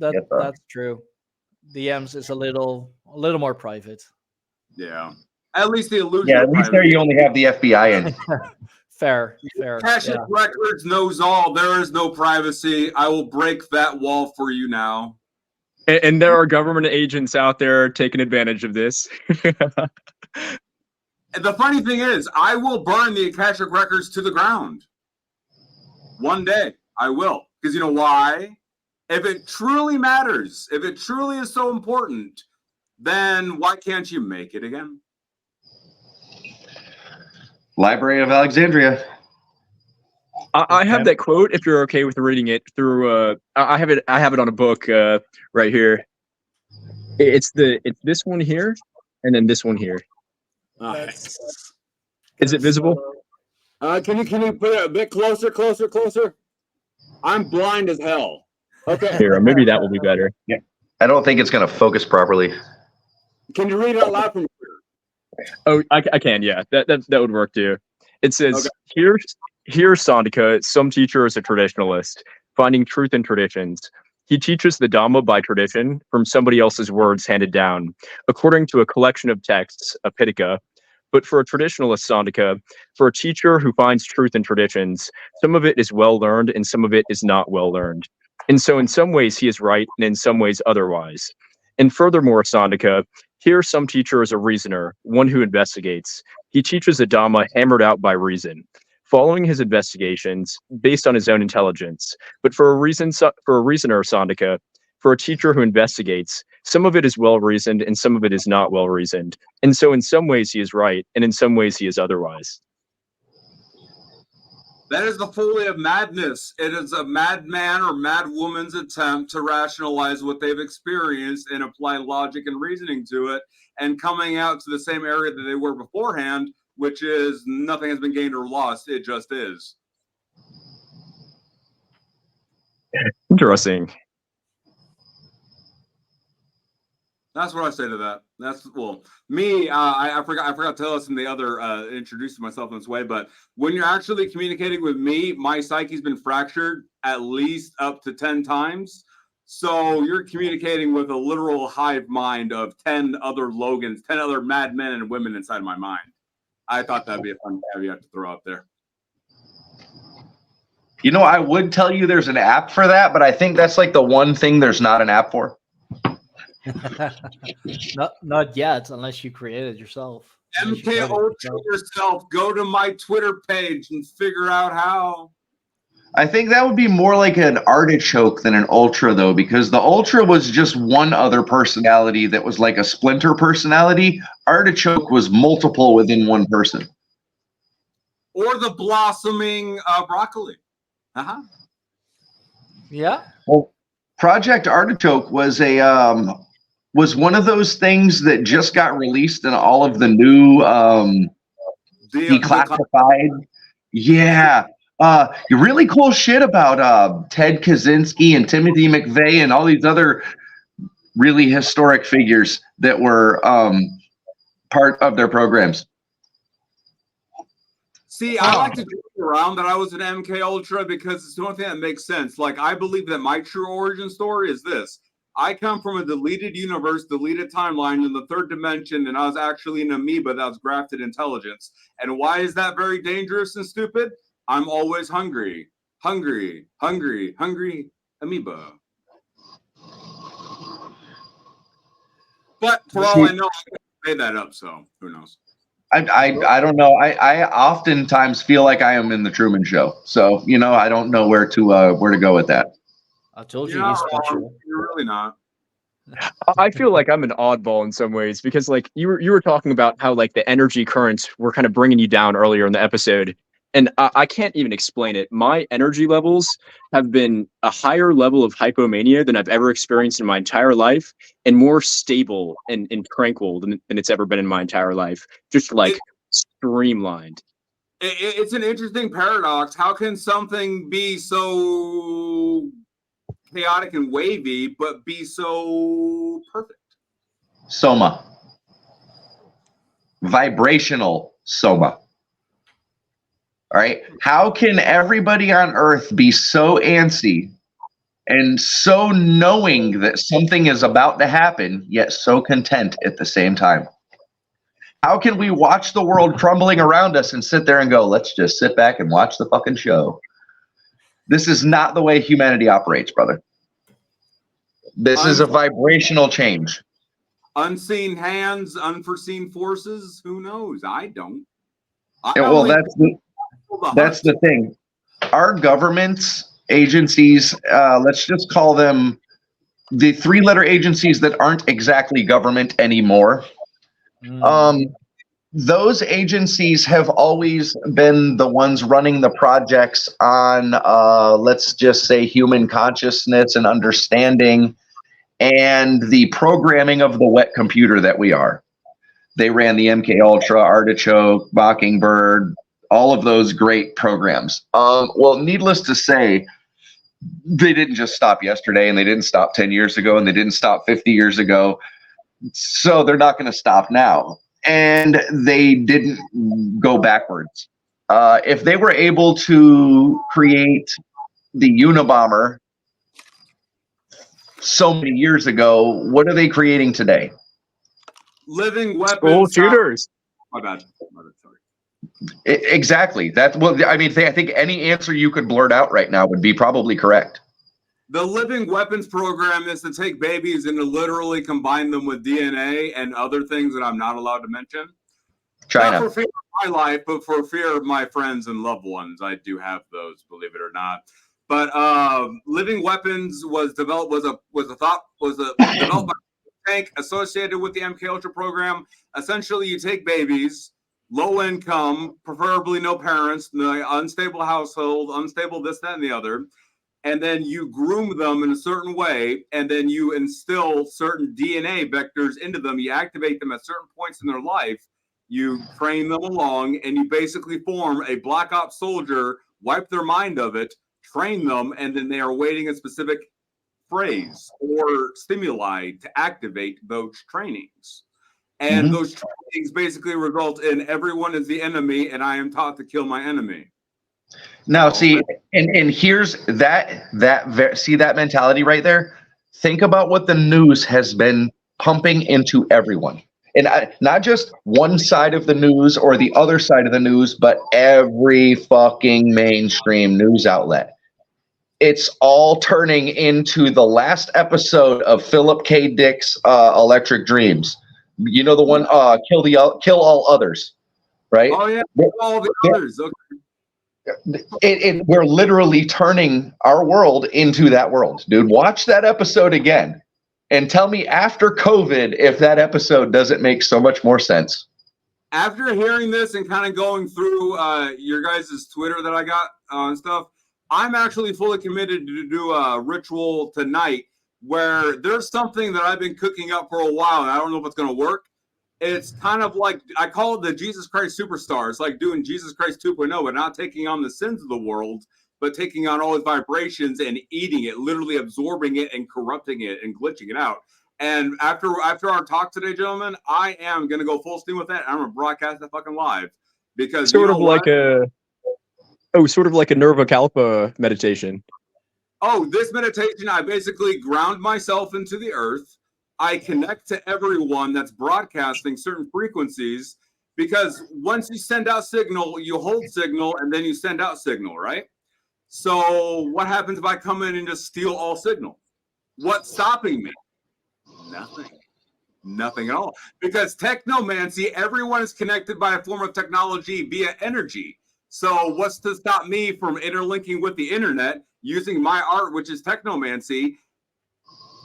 true. DMs is a little more private. Yeah. At least the illusion. Yeah, at least there you only have the FBI in. Fair. Akashic Records knows all. There is no privacy. I will break that wall for you now. And there are government agents out there taking advantage of this. And the funny thing is, I will burn the Akashic Records to the ground. One day, I will. Because you know why? If it truly matters, if it truly is so important, then why can't you make it again? Library of Alexandria. I have that quote. If you're okay with reading it through, I have it on a book right here. It's this one here, and then this one here. Is it visible? Can you put it a bit closer? I'm blind as hell. Okay. Here, maybe that will be better. Yeah. I don't think it's going to focus properly. Can you read it out loud from here? Oh, I can. Yeah, that would work too. It says, "Here, Sandika, some teacher is a traditionalist, finding truth in traditions. He teaches the Dhamma by tradition from somebody else's words handed down, according to a collection of texts, a Pitaka. But for a traditionalist Sandika, for a teacher who finds truth in traditions, some of it is well learned and some of it is not well learned. And so in some ways he is right and in some ways otherwise. And furthermore, Sandika, here some teacher is a reasoner, one who investigates. He teaches a Dhamma hammered out by reason, following his investigations based on his own intelligence. But for a reasoner, Sandika, for a teacher who investigates, some of it is well reasoned and some of it is not well reasoned. And so in some ways he is right and in some ways he is otherwise." That is the folly of madness. It is a madman or madwoman's attempt to rationalize what they've experienced and apply logic and reasoning to it, and coming out to the same area that they were beforehand, which is nothing has been gained or lost. It just is. Interesting. That's what I say to that. That's me. I forgot to tell us in the other introducing myself in this way. But when you're actually communicating with me, my psyche's been fractured at least up to 10 times. So you're communicating with a literal hive mind of 10 other Logans, 10 other mad men and women inside my mind. I thought that'd be a fun caveat to throw out there. You know, I would tell you there's an app for that, but I think that's like the one thing there's not an app for. Not yet, unless you create it yourself. MK Ultra yourself. Go to my Twitter page and figure out how. I think that would be more like an artichoke than an ultra, though, because the ultra was just one other personality that was like a splinter personality. Artichoke was multiple within one person. Or the blossoming broccoli. Yeah. Well, Project Artichoke was was one of those things that just got released in all of the new declassified. Yeah. Really cool shit about Ted Kaczynski and Timothy McVeigh and all these other really historic figures that were part of their programs. See, I like to joke around that I was an MK Ultra because it's the only thing that makes sense. Like, I believe that my true origin story is this. I come from a deleted universe, deleted timeline in the third dimension, and I was actually an amoeba that was grafted intelligence. And why is that very dangerous and stupid? I'm always hungry. hungry amoeba. But for all I know, I made that up, so who knows? I don't know. I oftentimes feel like I am in the Truman Show. So, I don't know where to go with that. I told you You're he's not wrong. special. You're really not. I feel like I'm an oddball in some ways because like you were talking about how like the energy currents were kind of bringing you down earlier in the episode. And I can't even explain it. My energy levels have been a higher level of hypomania than I've ever experienced in my entire life, and more stable and tranquil than it's ever been in my entire life. Just like streamlined. It's an interesting paradox. How can something be so chaotic and wavy, but be so perfect? Soma. Vibrational soma. All right. How can everybody on Earth be so antsy and so knowing that something is about to happen, yet so content at the same time? How can we watch the world crumbling around us and sit there and go, let's just sit back and watch the fucking show? This is not the way humanity operates, brother. This is a vibrational change. Unseen hands, unforeseen forces. Who knows? I don't. Well, that's the thing. Our governments, agencies, let's just call them the three-letter agencies that aren't exactly government anymore. Those agencies have always been the ones running the projects on, let's just say, human consciousness and understanding and the programming of the wet computer that we are. They ran the MK Ultra, Artichoke, Mockingbird, all of those great programs. Well, needless to say, they didn't just stop yesterday, and they didn't stop 10 years ago, and they didn't stop 50 years ago. So they're not going to stop now. And they didn't go backwards. If they were able to create the Unabomber so many years ago, what are they creating today? Living weapons. School shooters. My bad. Sorry. Exactly. That's well. I mean, I think any answer you could blurt out right now would be probably correct. The living weapons program is to take babies and to literally combine them with DNA and other things that I'm not allowed to mention. China. Not for fear of my life, but for fear of my friends and loved ones. I do have those, believe it or not. But living weapons was developed developed by a tank associated with the MK Ultra program. Essentially, you take babies, low income, preferably no parents, unstable household, unstable this, that, and the other, and then you groom them in a certain way, and then you instill certain DNA vectors into them. You activate them at certain points in their life. You train them along, and you basically form a Black Ops soldier, wipe their mind of it, train them, and then they are waiting a specific phrase or stimuli to activate those trainings. And those trainings basically result in everyone is the enemy, and I am taught to kill my enemy. Now, see, and here's see that mentality right there. Think about what the news has been pumping into everyone. And not just one side of the news or the other side of the news, but every fucking mainstream news outlet. It's all turning into the last episode of Philip K. Dick's Electric Dreams. You know the one, kill all others, right? Oh yeah, all the others. Okay. We're literally turning our world into that world, dude. Watch that episode again and tell me after COVID if that episode doesn't make so much more sense. After hearing this and kind of going through your guys' Twitter that I got and stuff, I'm actually fully committed to do a ritual tonight where there's something that I've been cooking up for a while, and I don't know if it's going to work. It's kind of like, I call it the Jesus Christ Superstar. It's like doing Jesus Christ 2.0, but not taking on the sins of the world, but taking on all its vibrations and eating it, literally absorbing it and corrupting it and glitching it out. And after our talk today, gentlemen, I am going to go full steam with that. I'm going to broadcast that fucking live. Because sort of like a Nirvakalpa meditation. Oh, this meditation, I basically ground myself into the earth. I connect to everyone that's broadcasting certain frequencies, because once you send out signal, you hold signal, and then you send out signal, right? So what happens if I come in and just steal all signal? What's stopping me? Nothing. Nothing at all. Because technomancy, everyone is connected by a form of technology via energy. So what's to stop me from interlinking with the internet, using my art, which is technomancy,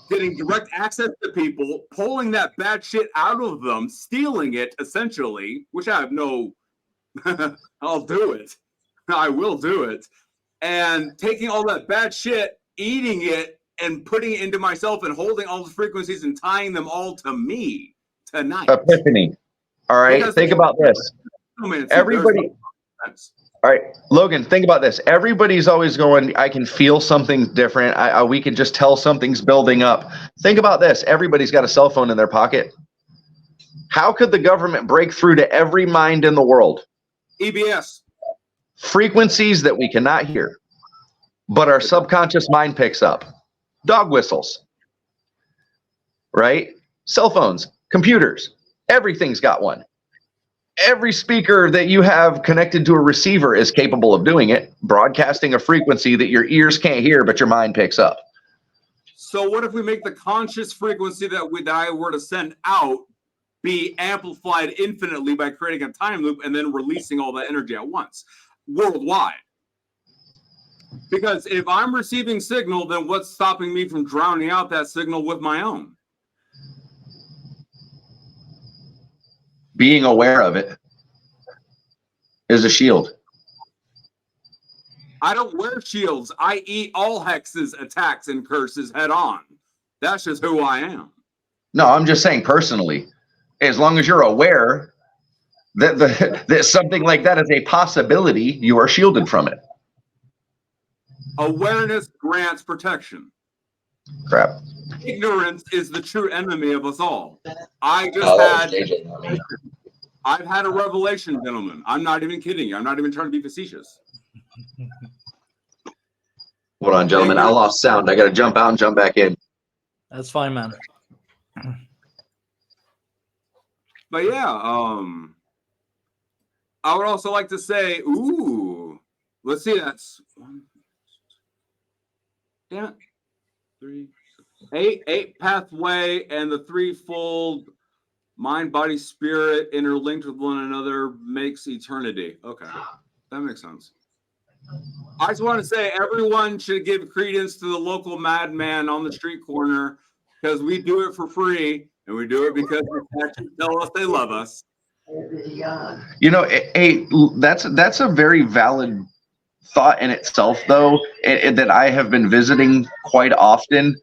getting direct access to people, pulling that bad shit out of them, stealing it, essentially, which I have no... I'll do it. I will do it. And taking all that bad shit, eating it, and putting it into myself and holding all the frequencies and tying them all to me tonight. Epiphany. All right, Because think about this. Everybody... All right, Logan, think about this. Everybody's always going, I can feel something different. We can just tell something's building up. Think about this. Everybody's got a cell phone in their pocket. How could the government break through to every mind in the world? EBS. Frequencies that we cannot hear, but our subconscious mind picks up. Dog whistles, right? Cell phones, computers, everything's got one. Every speaker that you have connected to a receiver is capable of doing it, broadcasting a frequency that your ears can't hear, but your mind picks up. So what if we make the conscious frequency that I were to send out be amplified infinitely by creating a time loop and then releasing all that energy at once, worldwide? Because if I'm receiving signal, then what's stopping me from drowning out that signal with my own? Being aware of it is a shield. I don't wear shields. I eat all hexes, attacks, and curses head on. That's just who I am. No, I'm just saying personally, as long as you're aware that something like that is a possibility, you are shielded from it. Awareness grants protection. Crap. Ignorance is the true enemy of us all. I've had a revelation, gentlemen. I'm not even kidding you. I'm not even trying to be facetious. Hold on, gentlemen. I lost sound. I got to jump out and jump back in. That's fine, man. But yeah, I would also like to say, let's see, that's one, damn it, 3, 8 pathway, and the threefold mind, body, spirit interlinked with one another makes eternity. Okay, that makes sense. I just want to say everyone should give credence to the local madman on the street corner, because we do it for free, and we do it because they actually tell us they love us. You know, that's a very valid thought in itself, though, that I have been visiting quite often.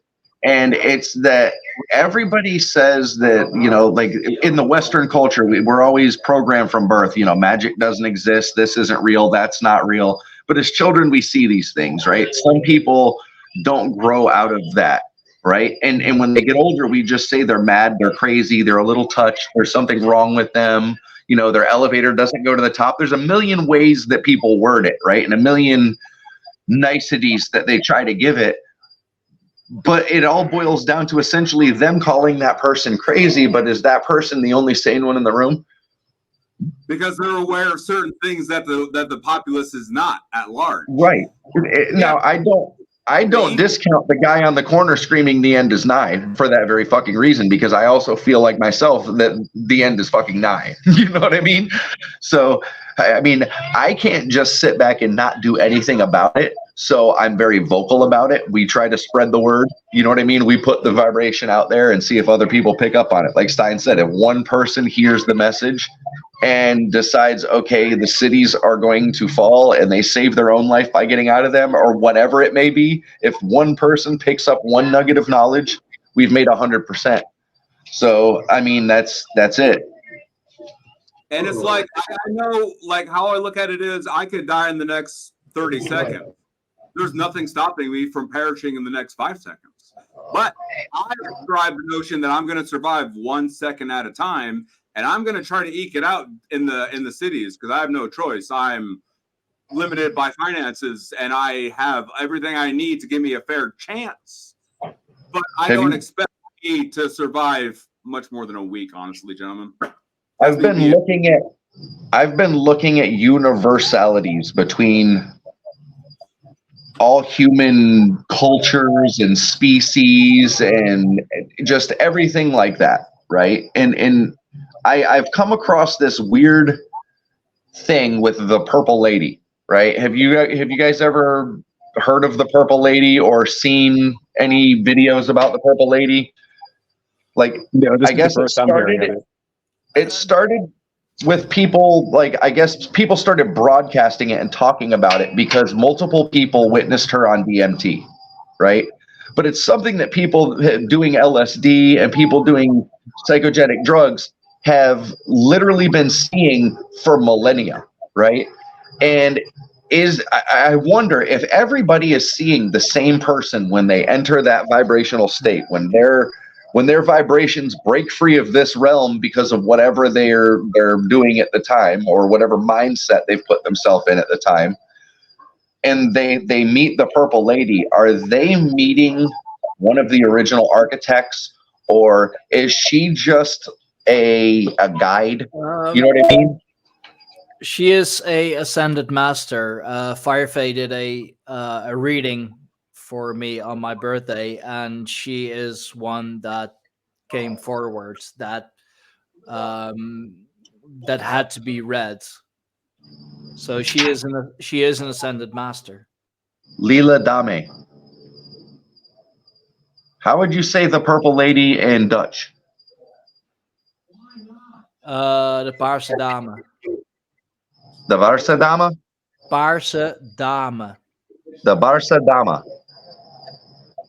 And it's that everybody says that, you know, like in the Western culture, we're always programmed from birth, you know, magic doesn't exist. This isn't real. That's not real. But as children, we see these things, right? Some people don't grow out of that, right? And when they get older, we just say they're mad, they're crazy, they're a little touched, there's something wrong with them. You know, their elevator doesn't go to the top. There's a million ways that people word it, right? And a million niceties that they try to give it. But it all boils down to essentially them calling that person crazy. But is that person the only sane one in the room? Because they're aware of certain things that the populace is not at large. Right. Now, I don't discount the guy on the corner screaming the end is nigh for that very fucking reason, because I also feel like myself that the end is fucking nigh. You know what I mean? So, I mean, I can't just sit back and not do anything about it. So I'm very vocal about it. We try to spread the word. You know what I mean? We put the vibration out there and see if other people pick up on it. Like Stein said, if one person hears the message and decides, okay, the cities are going to fall, and they save their own life by getting out of them, or whatever it may be, if one person picks up one nugget of knowledge, we've made 100%. So, I mean, that's it. And it's like, I know, like, how I look at it is I could die in the next 30 seconds. There's nothing stopping me from perishing in the next 5 seconds. But I describe the notion that I'm going to survive 1 second at a time, and I'm going to try to eke it out in the cities, because I have no choice. I'm limited by finances, and I have everything I need to give me a fair chance. But I don't expect me to survive much more than a week, honestly, gentlemen. I've been looking at universalities between all human cultures and species and just everything like that, right? And I've come across this weird thing with the Purple Lady, right? Have you guys ever heard of the Purple Lady or seen any videos about the Purple Lady? Like, No, this I is guess the first I'm hearing of it. it started with people, like, I guess people started broadcasting it and talking about it because multiple people witnessed her on DMT, right? But it's something that people doing LSD and people doing psychogenic drugs have literally been seeing for millennia, right? And I wonder if everybody is seeing the same person when they enter that vibrational state, when their vibrations break free of this realm because of whatever they're doing at the time or whatever mindset they've put themselves in at the time, and they meet the Purple Lady. Are they meeting one of the original architects, or is she just a guide? You know what I mean? She is a ascended master. Firefay did a reading for me on my birthday, and she is one that came forward that that had to be read. So she is an ascended master. Lila Dame. How would you say the Purple Lady in Dutch? The Paarse Dame. The Varsa Dama? Paarse Dame. The Barsa Dama.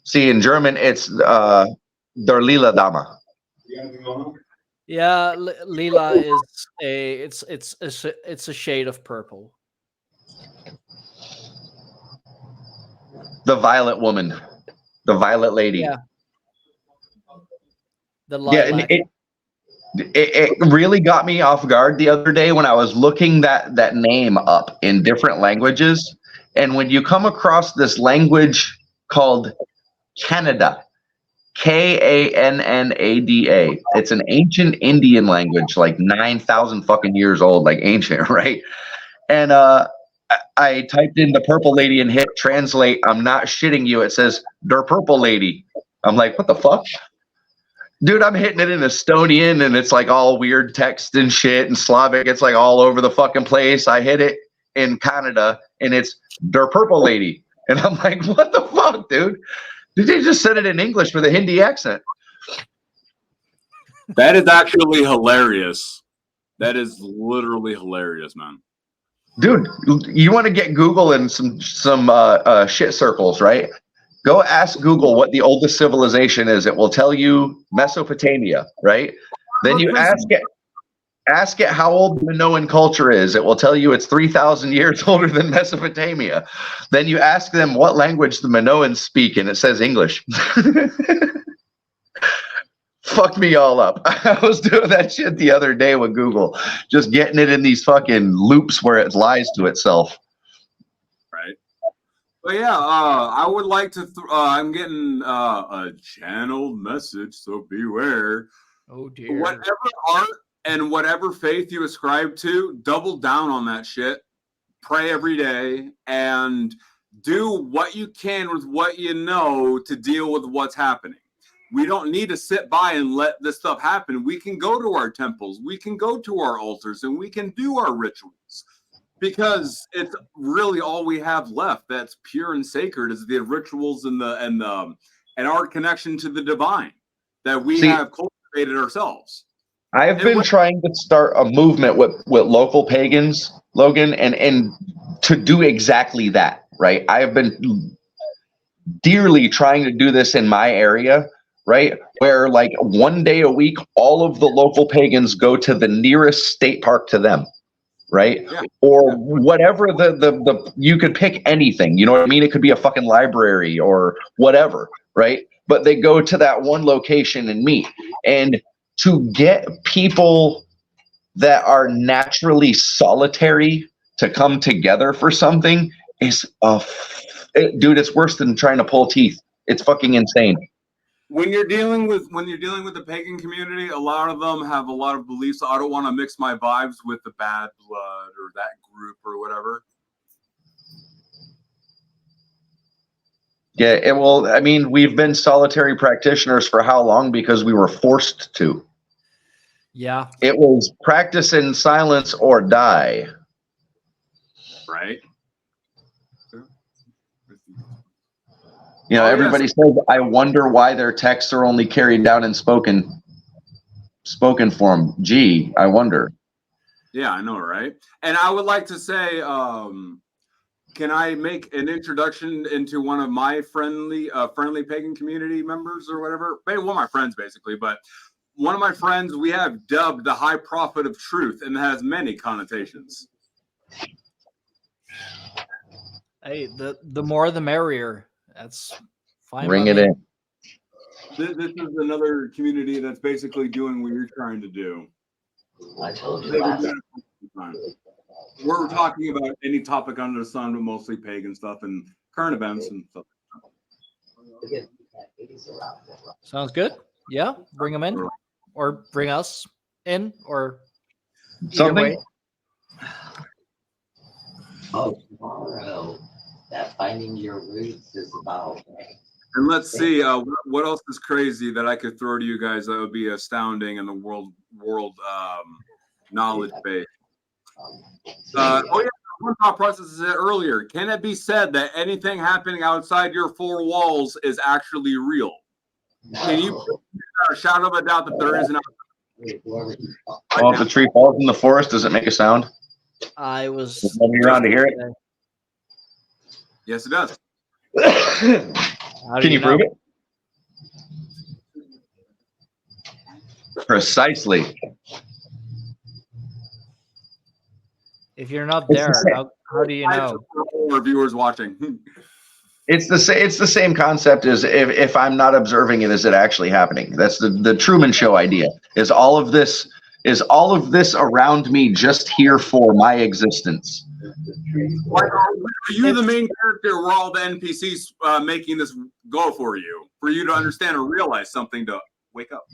See, in German, it's Der Lila Dama. Yeah, lila is it's a shade of purple. The Violet Woman. The Violet Lady. Yeah. The Yeah, and lilac. it really got me off guard the other day when I was looking that name up in different languages. And when you come across this language called Kannada, Kannada, it's an ancient Indian language, like 9,000 fucking years old, like ancient, right? And I typed in the Purple Lady and hit translate. I'm not shitting you. It says Der Purple Lady. I'm like, what the fuck? Dude, I'm hitting it in Estonian and it's like all weird text and shit and Slavic. It's like all over the fucking place. I hit it in Canada and it's Der Purple Lady. And I'm like, what the fuck, dude? They just said it in English with a Hindi accent. That is actually hilarious. That is literally hilarious, man. Dude, you want to get Google in some shit circles, right? Go ask Google what the oldest civilization is. It will tell you Mesopotamia, right? Then you ask it how old the Minoan culture is. It will tell you it's 3,000 years older than Mesopotamia. Then you ask them what language the Minoans speak, and it says English. Fucked me all up. I was doing that shit the other day with Google, just getting it in these fucking loops where it lies to itself. Right. But yeah, I would like to. I'm getting a channeled message, so beware. Oh dear. Whatever art and whatever faith you ascribe to, double down on that shit. Pray every day and do what you can with what you know to deal with what's happening. We don't need to sit by and let this stuff happen. We can go to our temples, we can go to our altars, and we can do our rituals. Because it's really all we have left that's pure and sacred is the rituals and our connection to the divine that we have cultivated ourselves. I've been trying to start a movement with local pagans, Logan, and to do exactly that, right? I have been dearly trying to do this in my area, right? Where like one day a week, all of the local pagans go to the nearest state park to them. Right? Yeah. Or whatever the you could pick anything, you know what I mean? It could be a fucking library or whatever, right? But they go to that one location and meet. And to get people that are naturally solitary to come together for something is dude, it's worse than trying to pull teeth. It's fucking insane. When you're dealing with the pagan community, a lot of them have a lot of beliefs. I don't want to mix my vibes with the bad blood or that group or whatever. Yeah, I mean, we've been solitary practitioners for how long? Because we were forced to. Yeah. It was practice in silence or die. Right. You know, everybody says, I wonder why their texts are only carried down in spoken form. Gee, I wonder. Yeah, I know, right? And I would like to say, can I make an introduction into one of my friendly pagan community members or whatever? Maybe one of my friends, basically, but one of my friends we have dubbed the High Prophet of Truth, and it has many connotations. Hey, the more the merrier. That's fine. Bring it in. This is another community that's basically doing what you're trying to do. I told you last time. We're talking about any topic under the sun, but mostly pagan stuff and current events and stuff. Sounds good. Yeah, bring them in, or bring us in, or Something. way. Oh, tomorrow. That finding your roots is about. And let's see, what else is crazy that I could throw to you guys that would be astounding in the world knowledge base. Oh yeah, one thought process is earlier. Can it be said that anything happening outside your four walls is actually real? No. Can you put a shadow of a doubt that there is an? Well, if the tree falls in the forest, does it make a sound? I was. Does nobody around to hear it? Yes, it does. Can you prove it? Precisely. If you're not there, how do you know? Or viewers watching. It's the same concept as if I'm not observing it, is it actually happening? That's the Truman Show idea. Is all of this around me just here for my existence? Are you the main character where all the NPCs making this go for you to understand or realize something to wake up?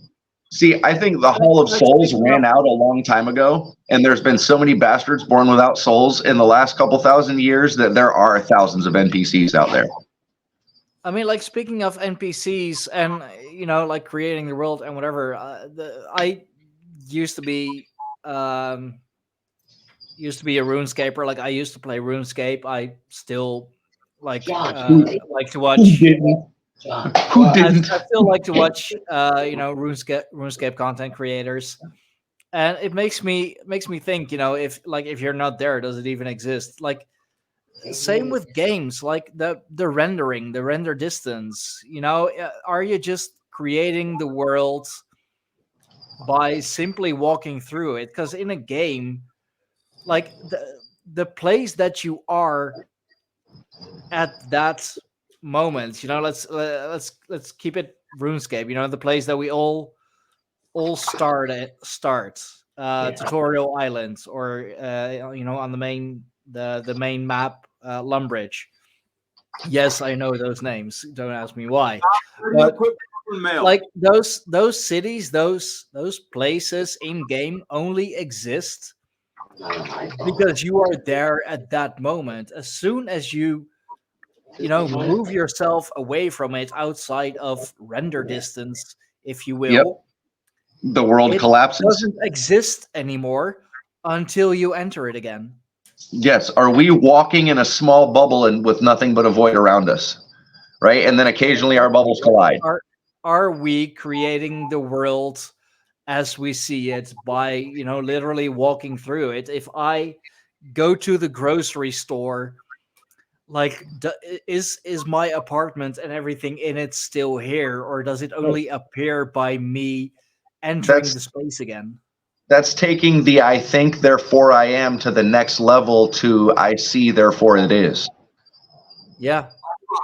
See, I think the Hall of Souls ran out a long time ago, and there's been so many bastards born without souls in the last couple thousand years that there are thousands of NPCs out there. I mean, like, speaking of NPCs and, you know, like creating the world and whatever, I used to be a RuneScaper. Like, I used to play RuneScape. I still like to watch. Who didn't? I still like to watch, RuneScape content creators, and it makes me think, you know, if you're not there, does it even exist? Like, same with games, like the render distance. You know, are you just creating the world by simply walking through it? Because in a game, like the place that you are at that moment, you know, let's keep it RuneScape, you know, the place that we all start tutorial islands, or you know, on the main map, Lumbridge. Yes, I know those names, don't ask me why. But, like, those cities, those places in game only exist because you are there at that moment. As soon as you move yourself away from it, outside of render distance, if you will, Yep. The world collapses. It doesn't exist anymore until you enter it again. Yes. Are we walking in a small bubble and with nothing but a void around us? Right? And then occasionally our bubbles collide. Are we creating the world as we see it by, you know, literally walking through it? If I go to the grocery store, like, is my apartment and everything in it still here, or does it only appear by me entering the space again? That's taking the I think, therefore I am to the next level to I see, therefore it is. Yeah.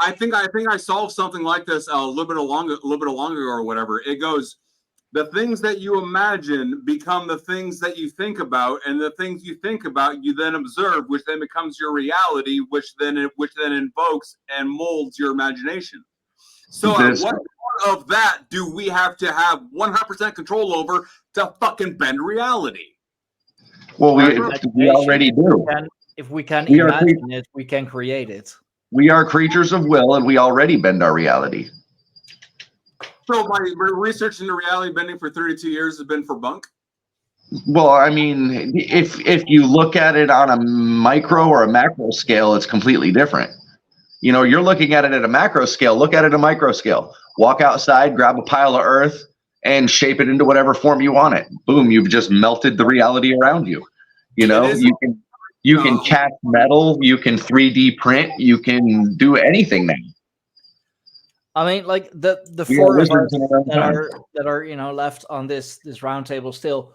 I think I solved something like this a little bit longer ago or whatever. It goes, the things that you imagine become the things that you think about, and the things you think about you then observe, which then becomes your reality, which then invokes and molds your imagination. So what part of that do we have to have 100% control over to fucking bend reality? Well, we already do. If we can imagine it, we can create it. We are creatures of will, and we already bend our reality. So my research into reality bending for 32 years has been for bunk. Well, I mean, if you look at it on a micro or a macro scale, it's completely different. You know, you're looking at it at a macro scale. Look at it at a micro scale. Walk outside, grab a pile of earth, and shape it into whatever form you want it. Boom, you've just melted the reality around you. You know, you can cast metal, you can 3D print, you can do anything now. I mean, like the four of us that are you know left on this roundtable still,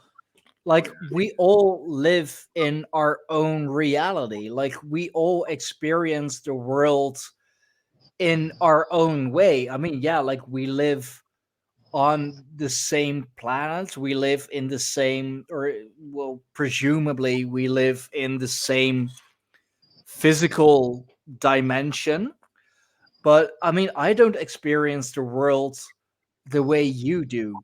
like we all live in our own reality. Like we all experience the world in our own way. I mean, yeah, like we live on the same planet. We live in the same, or well, presumably we live in the same physical dimension. But I mean, I don't experience the world the way you do.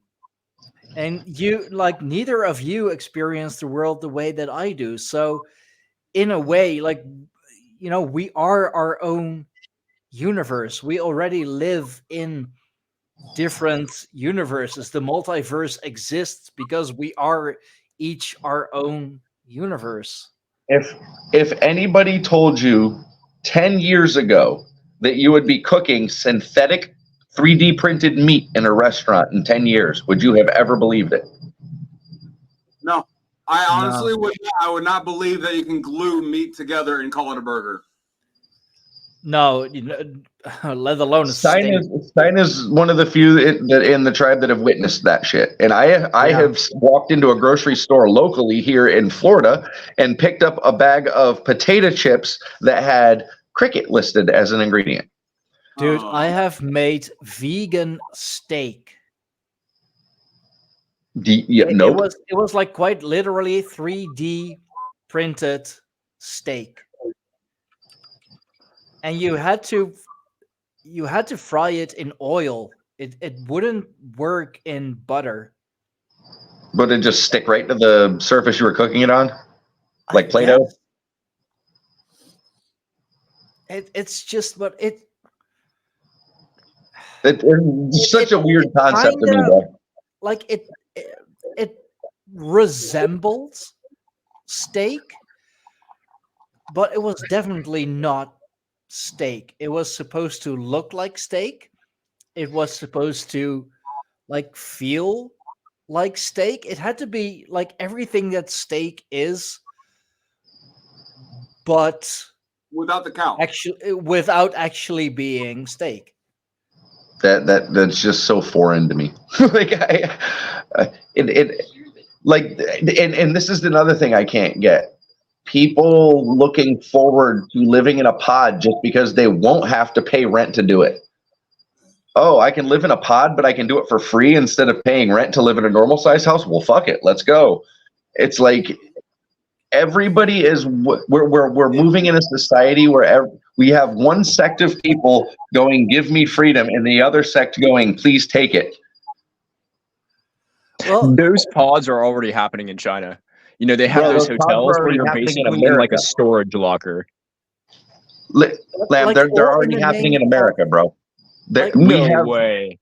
And you, like, neither of you experience the world the way that I do. So, in a way, like, you know, we are our own universe. We already live in different universes. The multiverse exists because we are each our own universe. If anybody told you 10 years ago that you would be cooking synthetic 3D printed meat in a restaurant in 10 years, would you have ever believed it? No, I honestly would. I would not believe that you can glue meat together and call it a burger. No, you know, let alone a steak. Stein is one of the few in the tribe that have witnessed that shit. And I have walked into a grocery store locally here in Florida and picked up a bag of potato chips that had cricket listed as an ingredient. Dude, I have made vegan steak. Nope. It was like quite literally 3D printed steak. And you had to fry it in oil. It wouldn't work in butter. But it just stick right to the surface you were cooking it on? Like Play-Doh? It's just, but it's such a weird concept to me, though. Like it resembles steak, but it was definitely not steak. It was supposed to look like steak. It was supposed to like feel like steak. It had to be like everything that steak is, but without the cow. Actually, without actually being steak. That's just so foreign to me. Like and this is another thing I can't get. People looking forward to living in a pod just because they won't have to pay rent to do it. Oh, I can live in a pod, but I can do it for free instead of paying rent to live in a normal size house. Well, fuck it, let's go. It's like everybody is. We're moving in a society where we have one sect of people going, "Give me freedom," and the other sect going, "Please take it." Well, those pods are already happening in China. You know, they have those hotels where you're basically in like a storage locker. Lamb, like they're already happening in America, bro. No way.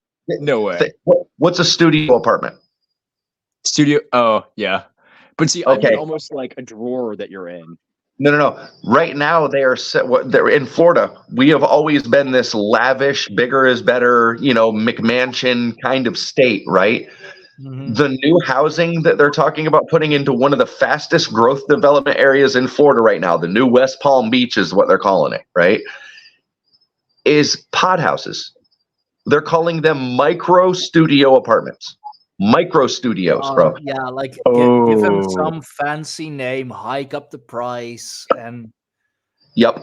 What's a studio apartment? Studio? Oh, yeah. But see, okay. I mean almost like a drawer that you're in. No. Right now, they're in Florida. We have always been this lavish, bigger is better, you know, McMansion kind of state, right? Mm-hmm. The new housing that they're talking about putting into one of the fastest growth development areas in Florida right now, the new West Palm Beach is what they're calling it, right? Is pod houses. They're calling them micro studio apartments. Micro studios, bro. Yeah, like give them some fancy name, hike up the price, and yep.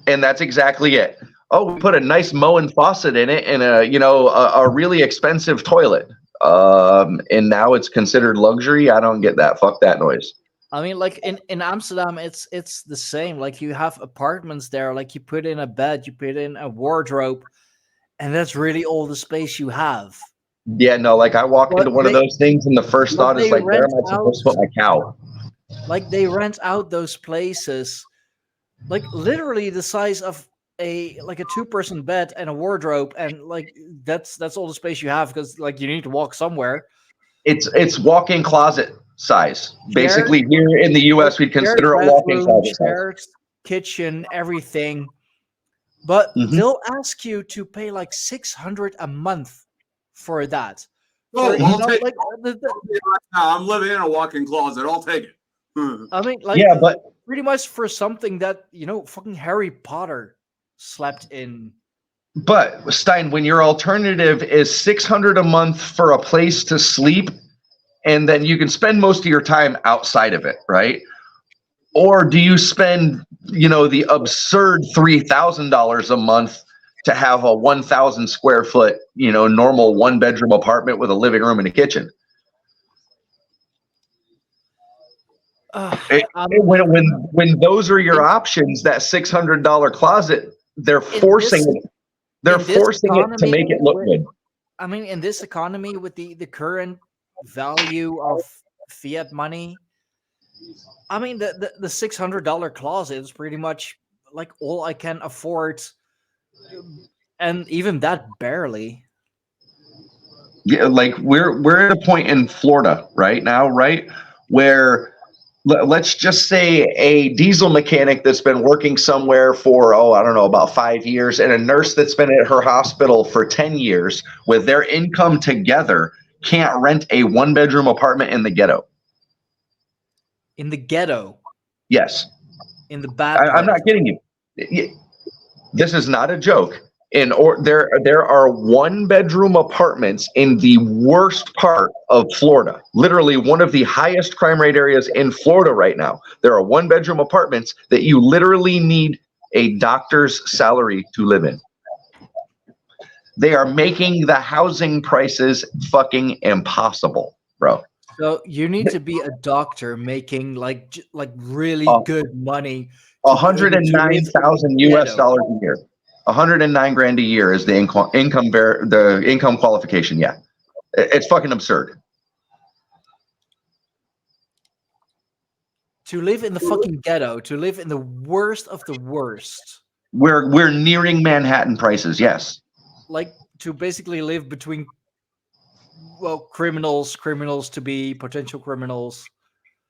And that's exactly it. Oh, we put a nice Moen faucet in it and a really expensive toilet. And now it's considered luxury. I don't get that. Fuck that noise. I mean, like in Amsterdam, it's the same. Like you have apartments there. Like you put in a bed, you put in a wardrobe, and that's really all the space you have. Yeah, no. Like I walk into one of those things, and the first thought is like, where am I supposed to put my cow? Like they rent out those places, like literally the size of a 2-person bed and a wardrobe, and like that's all the space you have, because like you need to walk somewhere. It's walk-in closet size. Basically, Shared- here in the U.S., we'd shared consider a walk-in bathroom, closet size. shared kitchen, everything. But Mhm. they'll ask you to pay like $600 a month for that. Oh, For, I'll take like, I'm living in a walk-in closet. I'll take it. I mean, like, Yeah, but pretty much for something that fucking Harry Potter slept in. But Stein, when your alternative is $600 a month for a place to sleep, and then you can spend most of your time outside of it, right? Or do you spend, the absurd $3,000 a month to have a 1,000 square foot, normal 1-bedroom apartment with a living room and a kitchen? When those are your options, that $600 closet, they're forcing it. They're forcing it to make it look good. I mean, in this economy, with the current value of fiat money, I mean, the $600 closet is pretty much like all I can afford, and even that barely. Yeah, like we're at a point in Florida right now, right, where let's just say a diesel mechanic that's been working somewhere for, I don't know, about 5 years, and a nurse that's been at her hospital for 10 years, with their income together, can't rent a 1-bedroom apartment in the ghetto. In the ghetto? Yes. In the bad I'm not kidding you. This is not a joke. There are 1-bedroom apartments in the worst part of Florida, literally one of the highest crime rate areas in Florida right now. There are 1-bedroom apartments that you literally need a doctor's salary to live in. They are making the housing prices fucking impossible, bro. So you need to be a doctor making like really good money. $109,000 US dollars a year. 109 grand a year is the income qualification. Yeah, it's fucking absurd. To live in the fucking ghetto, to live in the worst of the worst. We're nearing Manhattan prices. Yes. Like to basically live between, criminals to be potential criminals.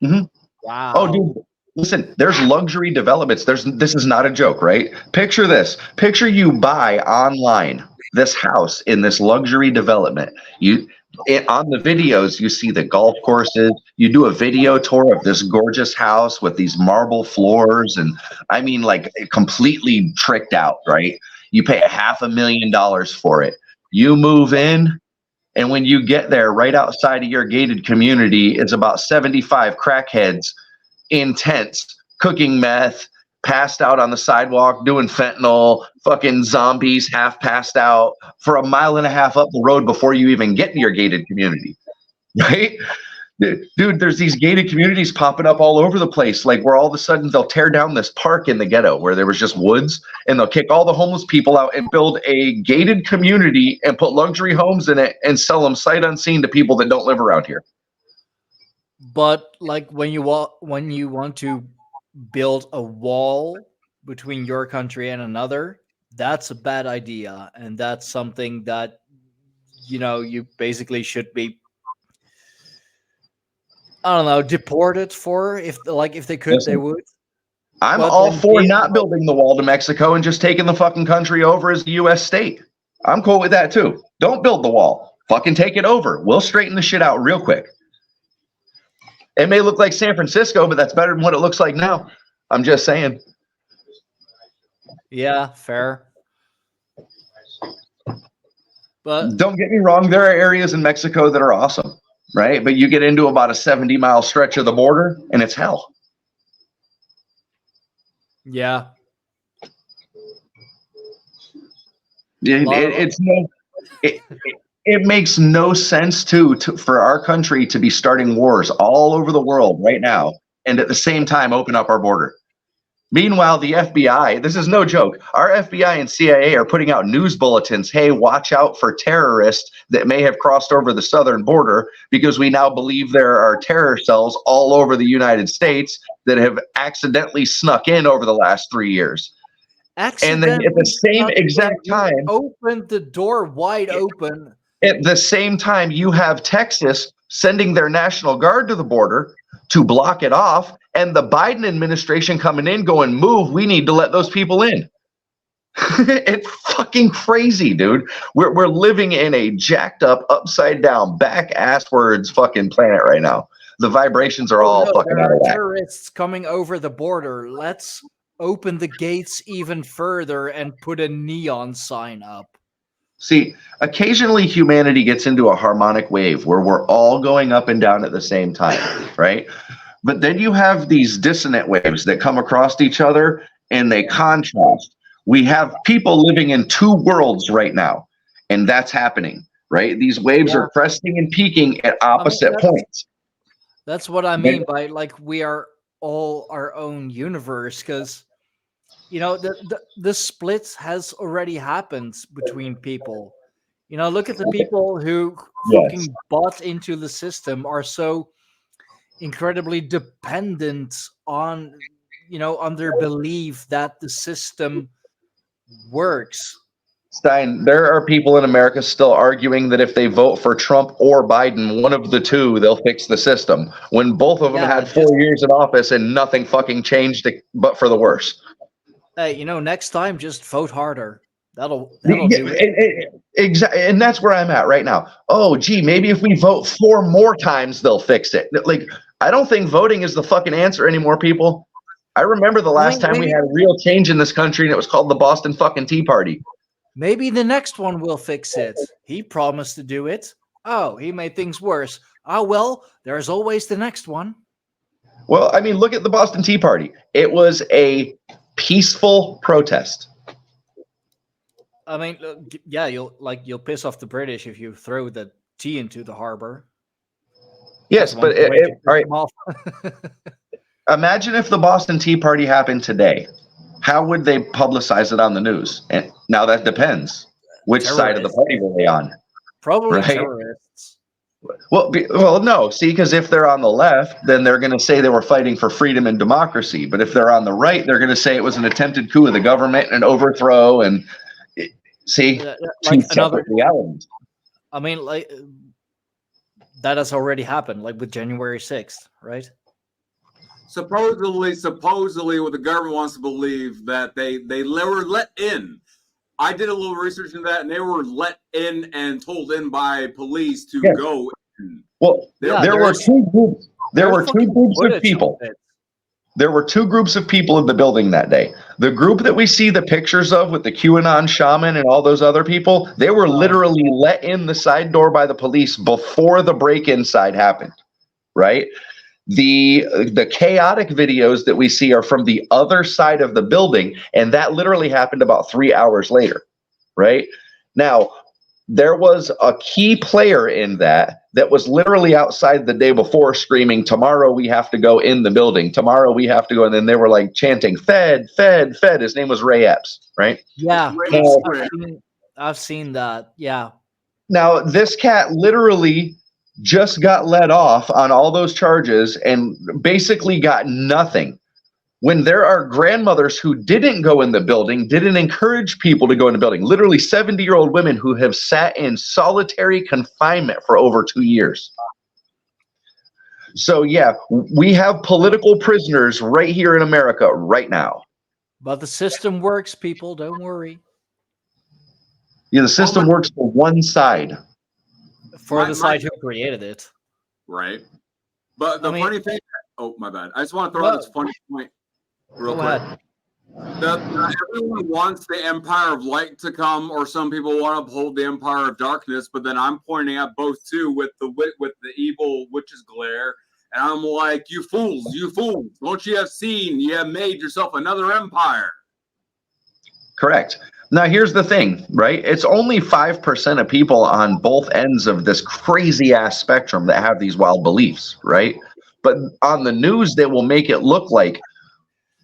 Mm-hmm. Wow. Oh, dude. Listen, there's luxury developments. This is not a joke, right? Picture this. Picture you buy online this house in this luxury development. On the videos, you see the golf courses. You do a video tour of this gorgeous house with these marble floors, and I mean, like, completely tricked out, right? You pay $500,000 for it. You move in, and when you get there, right outside of your gated community is about 75 crackheads in tents, cooking meth, passed out on the sidewalk, doing fentanyl, fucking zombies half passed out for 1.5 miles up the road before you even get to your gated community, right? Dude, there's these gated communities popping up all over the place, like where all of a sudden they'll tear down this park in the ghetto where there was just woods, and they'll kick all the homeless people out and build a gated community and put luxury homes in it and sell them sight unseen to people that don't live around here. But like when you want to build a wall between your country and another, that's a bad idea, and that's something that you basically should be, I don't know, deported for. If they could, Listen, they would. I'm all for not building the wall to Mexico and just taking the fucking country over as a U.S. state. I'm cool with that too. Don't build the wall. Fucking take it over. We'll straighten the shit out real quick. It may look like San Francisco, but that's better than what it looks like now. I'm just saying. Yeah, fair. But don't get me wrong, there are areas in Mexico that are awesome, right? But you get into about a 70-mile stretch of the border, and it's hell. Yeah. It makes no sense for our country to be starting wars all over the world right now, and at the same time open up our border. Meanwhile, the FBI, this is no joke, our FBI and CIA are putting out news bulletins, hey, watch out for terrorists that may have crossed over the southern border, because we now believe there are terror cells all over the United States that have accidentally snuck in over the last 3 years. And then at the same exact time, opened the door wide open. at the same time, you have Texas sending their National Guard to the border to block it off, and the Biden administration coming in going, move, we need to let those people in. It's fucking crazy, dude. We're living in a jacked up, upside down, back asswards fucking planet right now. The vibrations are all fucking out of whack. Terrorists coming over the border. Let's open the gates even further and put a neon sign up. See, occasionally humanity gets into a harmonic wave where we're all going up and down at the same time, right? But then you have these dissonant waves that come across each other and they contrast. We have people living in two worlds right now, and that's happening, right? These waves are cresting and peaking at opposite points. That's what I mean by like we are all our own universe, because you know the split has already happened between people. You know, look at the people who fucking bought into the system are so incredibly dependent on, you know, on their belief that the system works. Stein, there are people in America still arguing that if they vote for Trump or Biden, one of the two, they'll fix the system. When both of them had 4 years in office and nothing fucking changed but for the worse. Hey, you know, next time just vote harder. That'll do it. Exactly, and that's where I'm at right now. Oh, gee, maybe if we vote 4 more times, they'll fix it. Like, I don't think voting is the fucking answer anymore, people. I remember the last time we had a real change in this country, and it was called the Boston fucking Tea Party. Maybe the next one will fix it. He promised to do it. Oh, he made things worse. Oh, well, there's always the next one. Well, I mean, look at the Boston Tea Party. It was a peaceful protest. I mean, yeah, you'll piss off the British if you throw the tea into the harbor. Yes, but all right. Imagine if the Boston Tea Party happened today. How would they publicize it on the news? And now that depends. Which side of the party were they on? Probably terrorists. Well, no. See, because if they're on the left, then they're going to say they were fighting for freedom and democracy. But if they're on the right, they're going to say it was an attempted coup of the government and an overthrow. And see, two separate realities. I mean, like that has already happened, like with January 6th, right? Supposedly, what the government wants to believe that they were let in. I did a little research into that, and they were let in and told in by police to go in. Well, there were two groups. There were two groups of people. There were two groups of people in the building that day. The group that we see the pictures of with the QAnon shaman and all those other people, they were literally let in the side door by the police before the break-in side happened, right? The chaotic videos that we see are from the other side of the building, and that literally happened about 3 hours later, right? Now, there was a key player in that was literally outside the day before screaming, tomorrow we have to go in the building. Tomorrow we have to go. And then they were like chanting, Fed, Fed, Fed. His name was Ray Epps, right? Yeah, I've seen that. Yeah. Now, this cat literally just got let off on all those charges and basically got nothing. When there are grandmothers who didn't go in the building, didn't encourage people to go in the building, literally 70-year-old women who have sat in solitary confinement for over 2 years. So, yeah, we have political prisoners right here in America right now. But the system works, people. Don't worry. Yeah, the system works for one side. For the side who created it. Right. But the funny thing, oh, my bad. I just want to throw out this funny point real quick. Everyone wants the Empire of Light to come, or some people want to uphold the Empire of Darkness, but then I'm pointing out both too with the evil witch's glare, and I'm like, you fools, don't you have seen you have made yourself another empire? Correct. Now, here's the thing, right? It's only 5% of people on both ends of this crazy ass spectrum that have these wild beliefs, right? But on the news, they will make it look like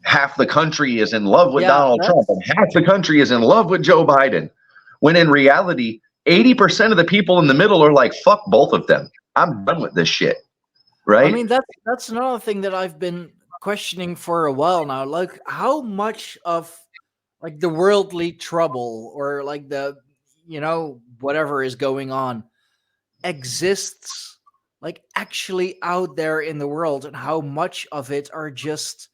half the country is in love with Donald Trump and half the country is in love with Joe Biden. When in reality, 80% of the people in the middle are like, fuck both of them. I'm done with this shit, right? I mean, that's another thing that I've been questioning for a while now. Like, how much of like the worldly trouble or like the, you know, whatever is going on exists like actually out there in the world, and how much of it are just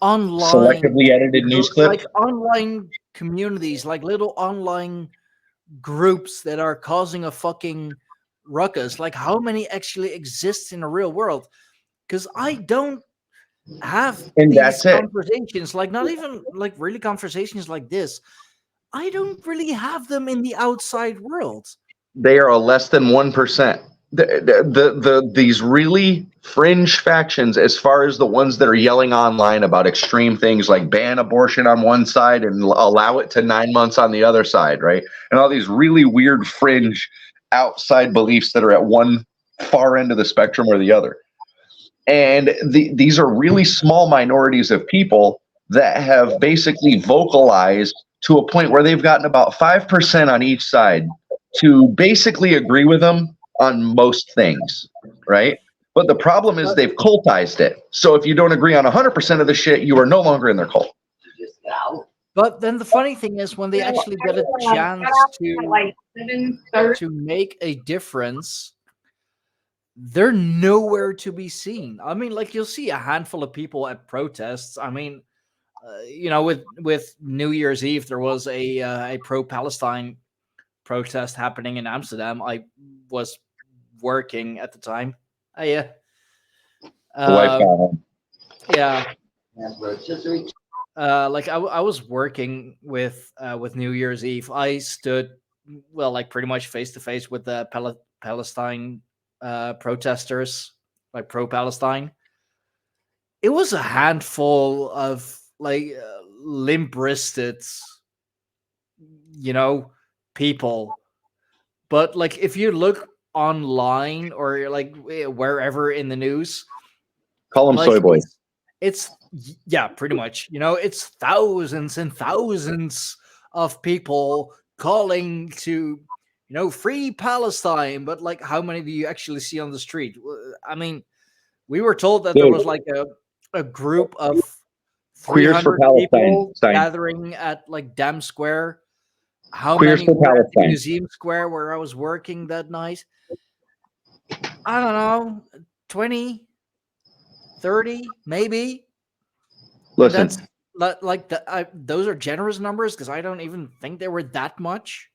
online, Selectively edited news clips. like online communities, like little online groups that are causing a fucking ruckus. Like how many actually exist in the real world? Because I don't have And these that's it. conversations, like not even like really conversations like this. I don't really have them in the outside world. They are a less than 1%. These really fringe factions, as far as the ones that are yelling online about extreme things like ban abortion on one side and allow it to 9 months on the other side, right? And all these really weird fringe outside beliefs that are at one far end of the spectrum or the other. And these are really small minorities of people that have basically vocalized to a point where they've gotten about 5% on each side to basically agree with them on most things, right? But the problem is they've cultized it. So if you don't agree on 100% of the shit, you are no longer in their cult. But then the funny thing is, when they actually get a chance to make a difference, they're nowhere to be seen. I mean, like you'll see a handful of people at protests. I mean, you know, with New Year's Eve, there was a pro-Palestine protest happening in Amsterdam. I was working at the time. Yeah. Yeah. Like I was working with New Year's Eve. I stood, well, like pretty much face to face with the Palestine protesters, like pro-Palestine. It was a handful of like limp-wristed, you know, people. But like if you look online or like wherever in the news, call them like, soy boys. It's yeah, pretty much. You know, it's thousands and thousands of people calling to, you know, free Palestine. But like, how many do you actually see on the street? I mean, we were told that there was like a group of Queers for 300 people Palestine gathering at like Dam Square. How Queers many for were at the Palestine. Museum Square where I was working that night? I don't know, 20, 30, maybe. Listen, That's like those are generous numbers because I don't even think they were that much.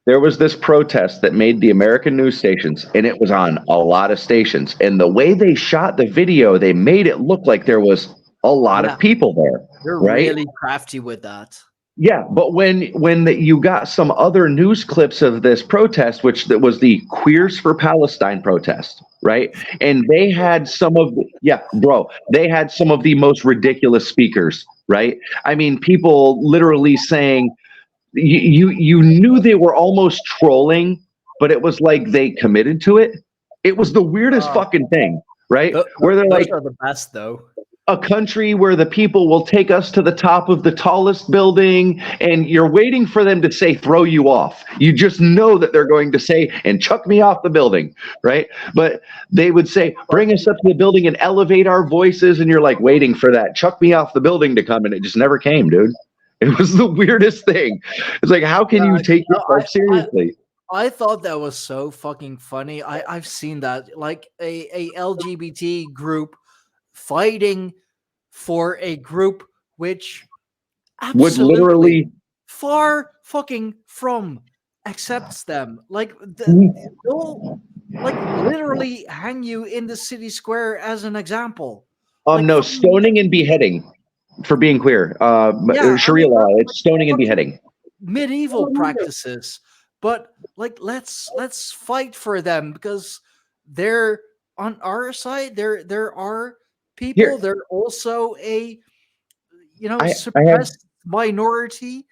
there was this protest that made the American news stations, and it was on a lot of stations. And the way they shot the video, they made it look like there was a lot of people there. They're right? really crafty with that. Yeah, but when you got some other news clips of this protest, which that was the Queers for Palestine protest, right? And they had they had some of the most ridiculous speakers, right? I mean, people literally saying you knew they were almost trolling, but it was like they committed to it. It was the weirdest fucking thing, right? Where they're those like, are the best though. a country where the people will take us to the top of the tallest building, and you're waiting for them to say throw you off. You just know that they're going to say and chuck me off the building, right? But they would say bring us up to the building and elevate our voices, and you're like waiting for that chuck me off the building to come, and it just never came, dude. It was the weirdest thing. It's like, how can you take yourself seriously? I thought that was so fucking funny. I've seen that, like a LGBT group fighting for a group which Would literally far fucking from accepts them. Like they'll like literally hang you in the city square as an example. No, stoning and beheading for being queer. Sharia law, it's stoning and beheading. Medieval practices. But like let's fight for them because they're on our side. There are people. They're also a suppressed minority.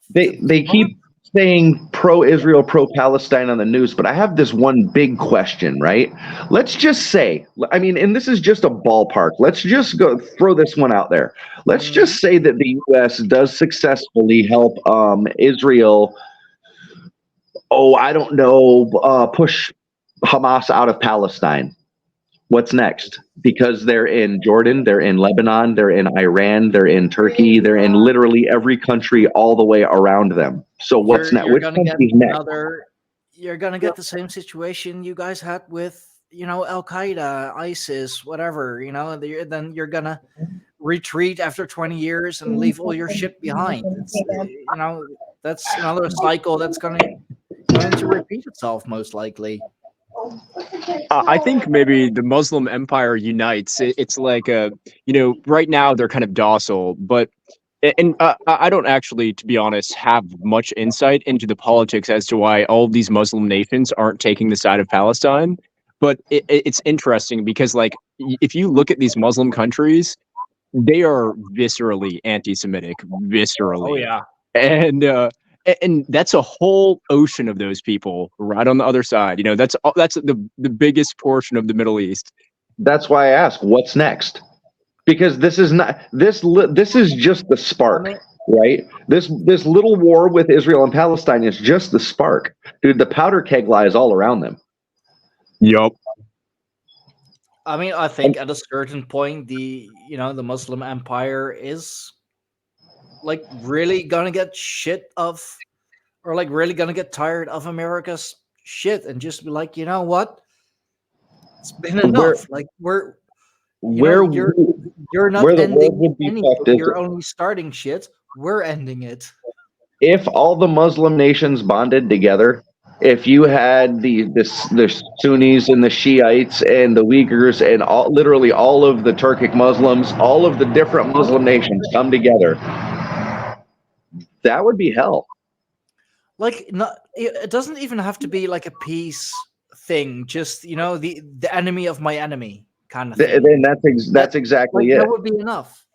They keep saying pro-Israel, pro-Palestine on the news, but I have this one big question, right? Let's just say, I mean, and this is just a ballpark. Let's just go throw this one out there. Let's just say that the U.S. does successfully help Israel. I don't know, push Hamas out of Palestine. What's next? Because they're in Jordan, they're in Lebanon, they're in Iran, they're in Turkey, they're in literally every country all the way around them. So what's next? Which country's next? You're gonna get the same situation you guys had with, Al Qaeda, ISIS, whatever. Then you're gonna retreat after 20 years and leave all your shit behind. That's another cycle that's going to repeat itself most likely. I think maybe the Muslim empire unites. It's like right now they're kind of docile, but I don't actually, to be honest, have much insight into the politics as to why all of these Muslim nations aren't taking the side of Palestine. But it's interesting because, like, if you look at these Muslim countries, they are viscerally anti-Semitic, viscerally. Oh yeah, and that's a whole ocean of those people right on the other side. That's the biggest portion of the Middle East. That's why I ask, what's next? Because this is just the spark, right? This little war with Israel and Palestine is just the spark, dude. The powder keg lies all around them. Yup. I mean, I think at a certain point, the Muslim empire is like really gonna get really gonna get tired of America's shit and just be like, you know what? It's been enough. You're not ending anything. You're only starting shit. We're ending it. If all the Muslim nations bonded together, if you had the Sunnis and the Shiites and the Uyghurs and literally all of the Turkic Muslims, all of the different Muslim nations come together, that would be hell. Like, it doesn't even have to be like a peace thing. Just the enemy of my enemy kind of thing. Then that's exactly it. That would be enough.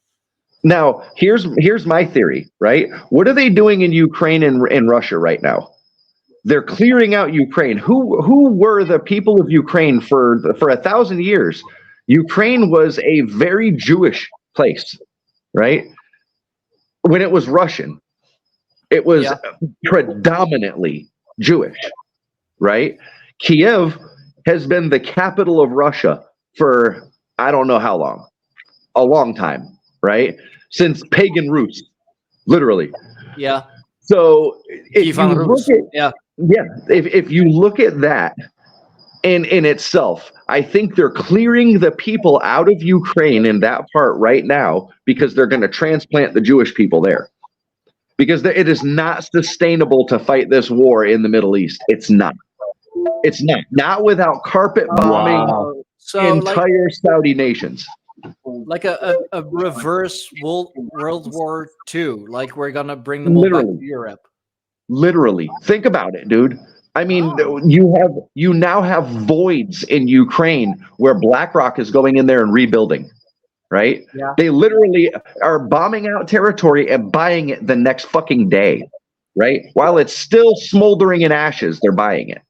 Now, here's my theory, right? What are they doing in Ukraine and Russia right now? They're clearing out Ukraine. Who were the people of Ukraine for 1,000 years? Ukraine was a very Jewish place, right? When it was Russian, it was predominantly Jewish, right? Kiev has been the capital of Russia for I don't know how long, a long time, right? Since pagan Rus, literally. Yeah. So if you look at that in itself, I think they're clearing the people out of Ukraine in that part right now because they're going to transplant the Jewish people there. Because it is not sustainable to fight this war in the Middle East. It's not. It's not. Not without carpet bombing entire Saudi nations. Like a reverse World War II. Like we're going to bring them all back to Europe. Literally. Think about it, dude. I mean, you now have voids in Ukraine where BlackRock is going in there and rebuilding. Right? Yeah. They literally are bombing out territory and buying it the next fucking day, right? While it's still smoldering in ashes, they're buying it.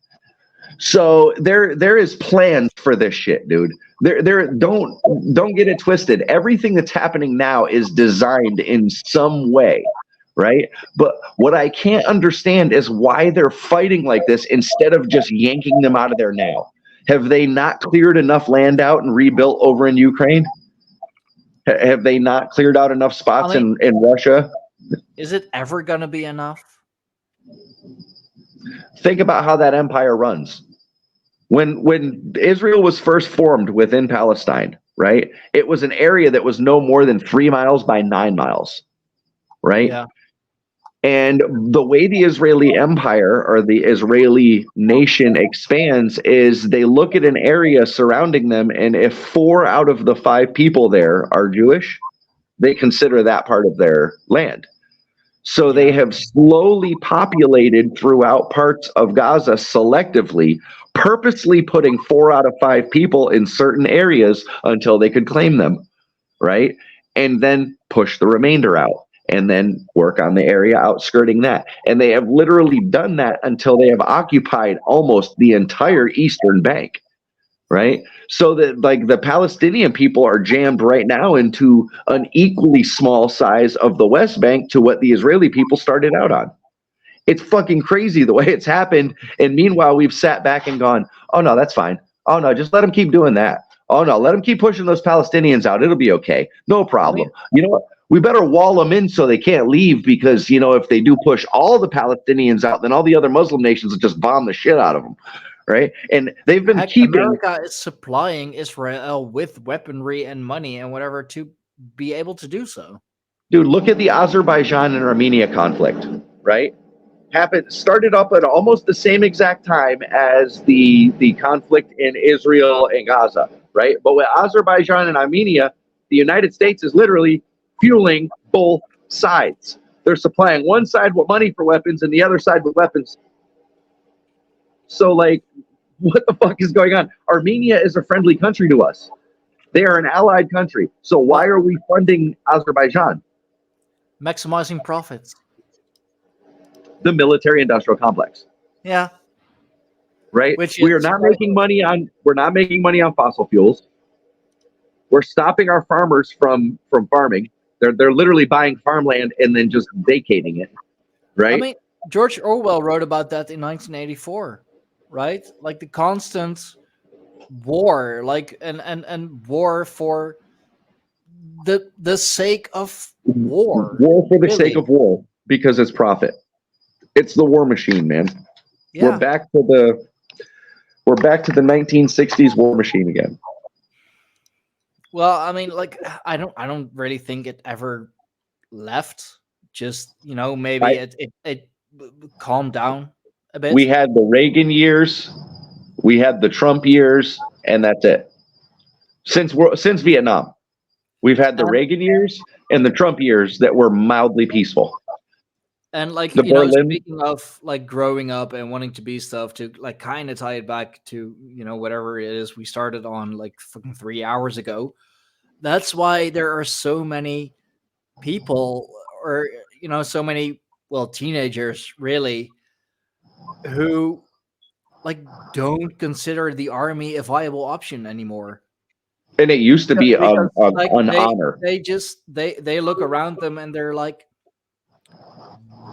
So there is plans for this shit, dude. Don't get it twisted. Everything that's happening now is designed in some way, right? But what I can't understand is why they're fighting like this instead of just yanking them out of there now. Have they not cleared enough land out and rebuilt over in Ukraine? Have they not cleared out enough spots in Russia? Is it ever going to be enough? Think about how that empire runs. When Israel was first formed within Palestine, right? It was an area that was no more than 3 miles by 9 miles, right? Yeah. And the way the Israeli empire or the Israeli nation expands is they look at an area surrounding them, and if 4 out of the 5 people there are Jewish, they consider that part of their land. So they have slowly populated throughout parts of Gaza selectively, purposely putting 4 out of 5 people in certain areas until they could claim them, right? And then push the remainder out. And then work on the area outskirting that. And they have literally done that until they have occupied almost the entire eastern bank, right? So that like the Palestinian people are jammed right now into an equally small size of the West Bank to what the Israeli people started out on. It's fucking crazy the way it's happened. And meanwhile, we've sat back and gone, oh no, that's fine. Oh no, just let them keep doing that. Oh no, let them keep pushing those Palestinians out. It'll be okay. No problem. You know what? We better wall them in so they can't leave because, you know, if they do push all the Palestinians out, then all the other Muslim nations will just bomb the shit out of them. Right. And they've been keeping. America is supplying Israel with weaponry and money and whatever to be able to do so. Dude, look at the Azerbaijan and Armenia conflict, right? Started up at almost the same exact time as the conflict in Israel and Gaza, right? But with Azerbaijan and Armenia, the United States is literally fueling both sides. They're supplying one side with money for weapons and the other side with weapons. So, like, what the fuck is going on? Armenia is a friendly country to us. They are an allied country. So why are we funding Azerbaijan? Maximizing profits. The military-industrial complex. Yeah. Right? We're not making money on fossil fuels. We're stopping our farmers from farming. They're literally buying farmland and then just vacating it. Right? I mean, George Orwell wrote about that in 1984, right? Like the constant war, like and war for the sake of war. War for the sake of war because it's profit. It's the war machine, man. Yeah. We're back to the 1960s war machine again. Well, I mean, like I don't really think it ever left. Just, you know, maybe it calmed down a bit. We had the Reagan years, we had the Trump years, and that's it. Since Vietnam, we've had the Reagan years and the Trump years that were mildly peaceful. And like, speaking of like growing up and wanting to be stuff, to like kind of tie it back to, you know, whatever it is we started on like fucking 3 hours ago. That's why there are so many people, or, you know, so many, well, teenagers really, who like don't consider the army a viable option anymore. And it used to be an honor. They look around them and they're like,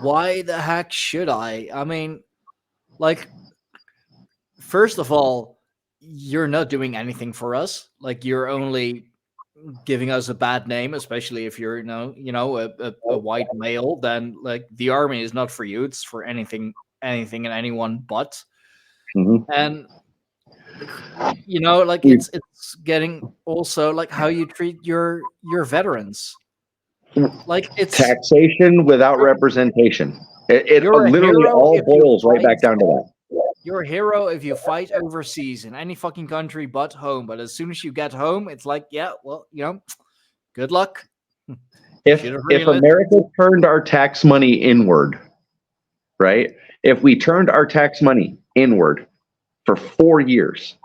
why the heck should I? I mean, like, first of all, you're not doing anything for us. Like, you're only giving us a bad name, especially if you're, a white male. Then, like, the army is not for you. It's for anything and anyone but. Mm-hmm. And like it's getting also like how you treat your veterans. Like, it's taxation without representation. It literally all boils right back down to that. You're a hero if you fight overseas in any fucking country but home. But as soon as you get home, it's like, yeah, well, good luck. If America turned our tax money inward, right? If we turned our tax money inward for 4 years,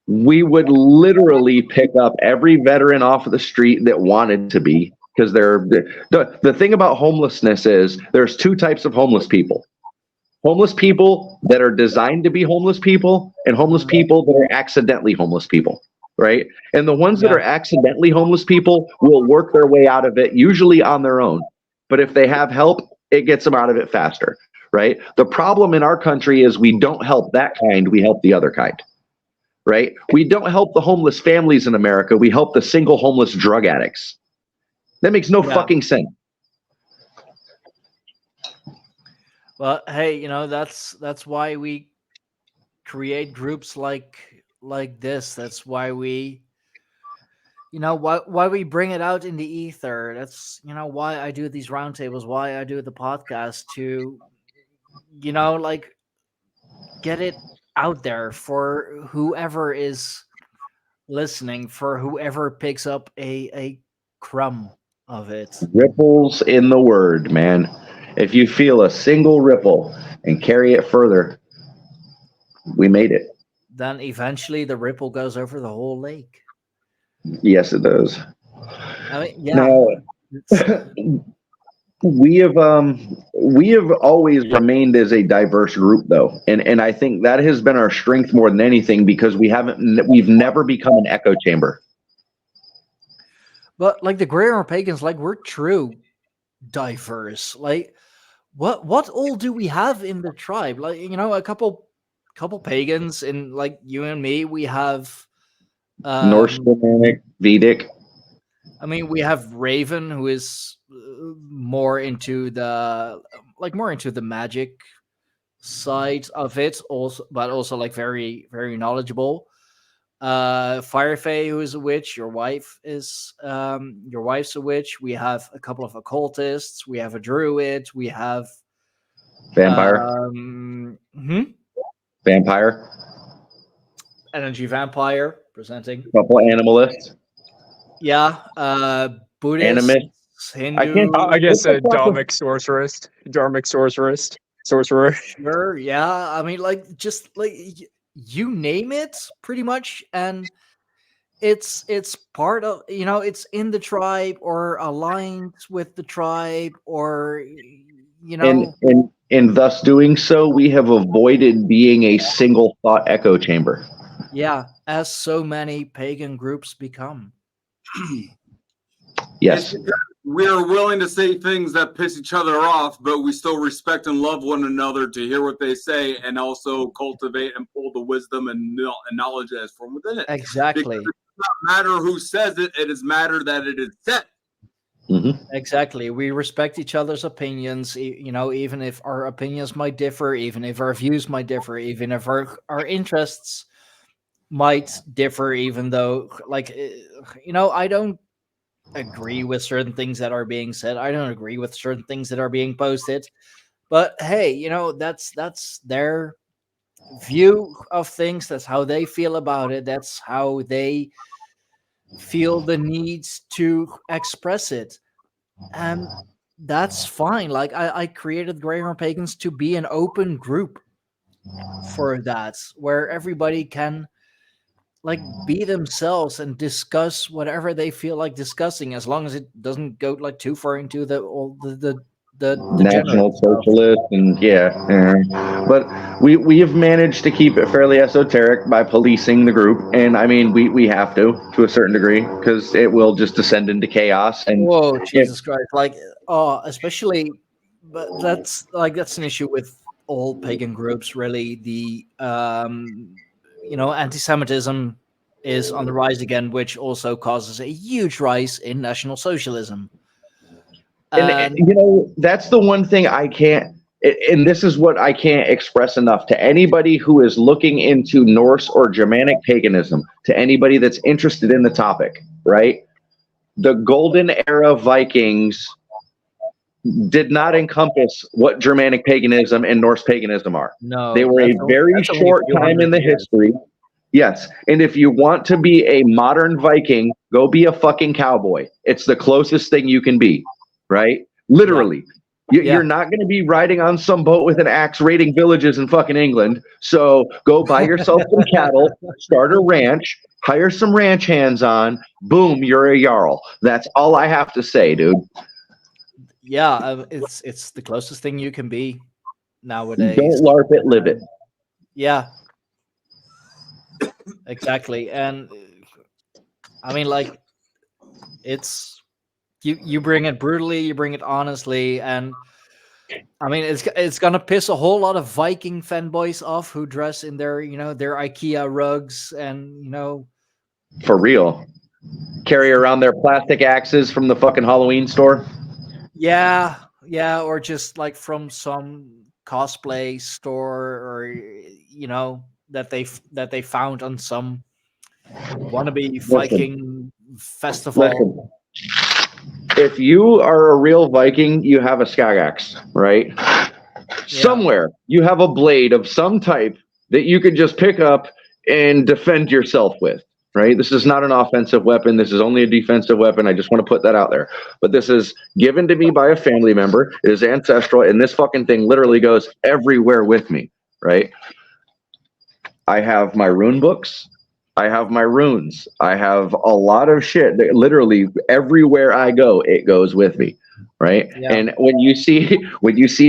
we would literally pick up every veteran off of the street that wanted to be, because the thing about homelessness is there's two types of homeless people. Homeless people that are designed to be homeless people, and homeless people that are accidentally homeless people, right? And the ones that are accidentally homeless people will work their way out of it, usually on their own. But if they have help, it gets them out of it faster, right? The problem in our country is we don't help that kind, we help the other kind. Right? We don't help the homeless families in America. We help the single homeless drug addicts. That makes no fucking sense. Well, hey, that's why we create groups like this. That's why we, why we bring it out in the ether. That's, why I do these roundtables, why I do the podcast, to, like, get it out there for whoever is listening, for whoever picks up a crumb of it. Ripples in the word, man. If you feel a single ripple and carry it further, we made it. Then eventually the ripple goes over the whole lake. Yes, it does. I mean, yeah. Now, we have always remained as a diverse group, though, and I think that has been our strength more than anything, because we've never become an echo chamber. But like the Greyhorn Pagans, like, we're true diverse. Like, what all do we have in the tribe? Like, a couple pagans, and like you and me, we have Norse, Germanic, Vedic. I mean, we have Raven, who is more into the magic side of it, also, but also like very, very knowledgeable. Firefey, who is a witch. Your wife's a witch. We have a couple of occultists. We have a druid. We have Vampire. Vampire. Energy vampire presenting. Couple animalists. Yeah. Buddhist. Animist. Hindu. I guess a What the fuck Dharmic sorcerer. Sure. Yeah. I mean, like, just like you name it, pretty much, and it's part of, it's in the tribe or aligned with the tribe, or And thus doing so, we have avoided being a single thought echo chamber. yeah, as so many pagan groups become. Yes. We are willing to say things that piss each other off, but we still respect and love one another to hear what they say, and also cultivate and pull the wisdom and knowledge that is from within it. Exactly. Because it does not matter who says it; it is matter that it is said. Mm-hmm. Exactly. We respect each other's opinions, even if our opinions might differ, even if our views might differ, even if our interests might differ, even though, like, I don't agree with certain things that are being said. I don't agree with certain things that are being posted. But hey, that's their view of things. That's how they feel about it. That's how they feel the need to express it. And that's fine. Like, I created Greyhorn Pagans to be an open group for that, where everybody can like be themselves and discuss whatever they feel like discussing, as long as it doesnn't go like too far into the National Socialist and but we have managed to keep it fairly esoteric by policing the group, and I mean we have to a certain degree, because it will just descend into chaos. And whoa, Jesus Christ, like, especially, but that's an issue with all pagan groups, really. The anti-Semitism is on the rise again, which also causes a huge rise in National Socialism. And that's the one thing I can't, and this is what I can't express enough to anybody who is looking into Norse or Germanic paganism, to anybody that's interested in the topic, right? The Golden Era Vikings did not encompass what Germanic paganism and Norse paganism are. No, they were a very short time in the history. Yes, and if you want to be a modern Viking, go be a fucking cowboy. It's the closest thing you can be, right? Literally. Yeah. You're not going to be riding on some boat with an axe raiding villages in fucking England. So go buy yourself some cattle, start a ranch, hire some ranch hands on, boom, you're a Jarl. That's all I have to say, dude. Yeah, it's the closest thing you can be nowadays. Don't LARP it, live it. Yeah, exactly. And I mean, like, it's you bring it brutally, you bring it honestly, and I mean, it's gonna piss a whole lot of Viking fanboys off who dress in their their IKEA rugs and for real, carry around their plastic axes from the fucking Halloween store. Yeah, or just like from some cosplay store, or that they found on some wannabe Viking festival. If you are a real Viking, you have a skagax, right? Yeah. Somewhere you have a blade of some type that you can just pick up and defend yourself with, right? This is not an offensive weapon. This is only a defensive weapon. I just want to put that out there. But this is given to me by a family member. It is ancestral, and this fucking thing literally goes everywhere with me, right? I have my rune books. I have my runes. I have a lot of shit that literally everywhere I go, it goes with me, right? Yeah. And when you see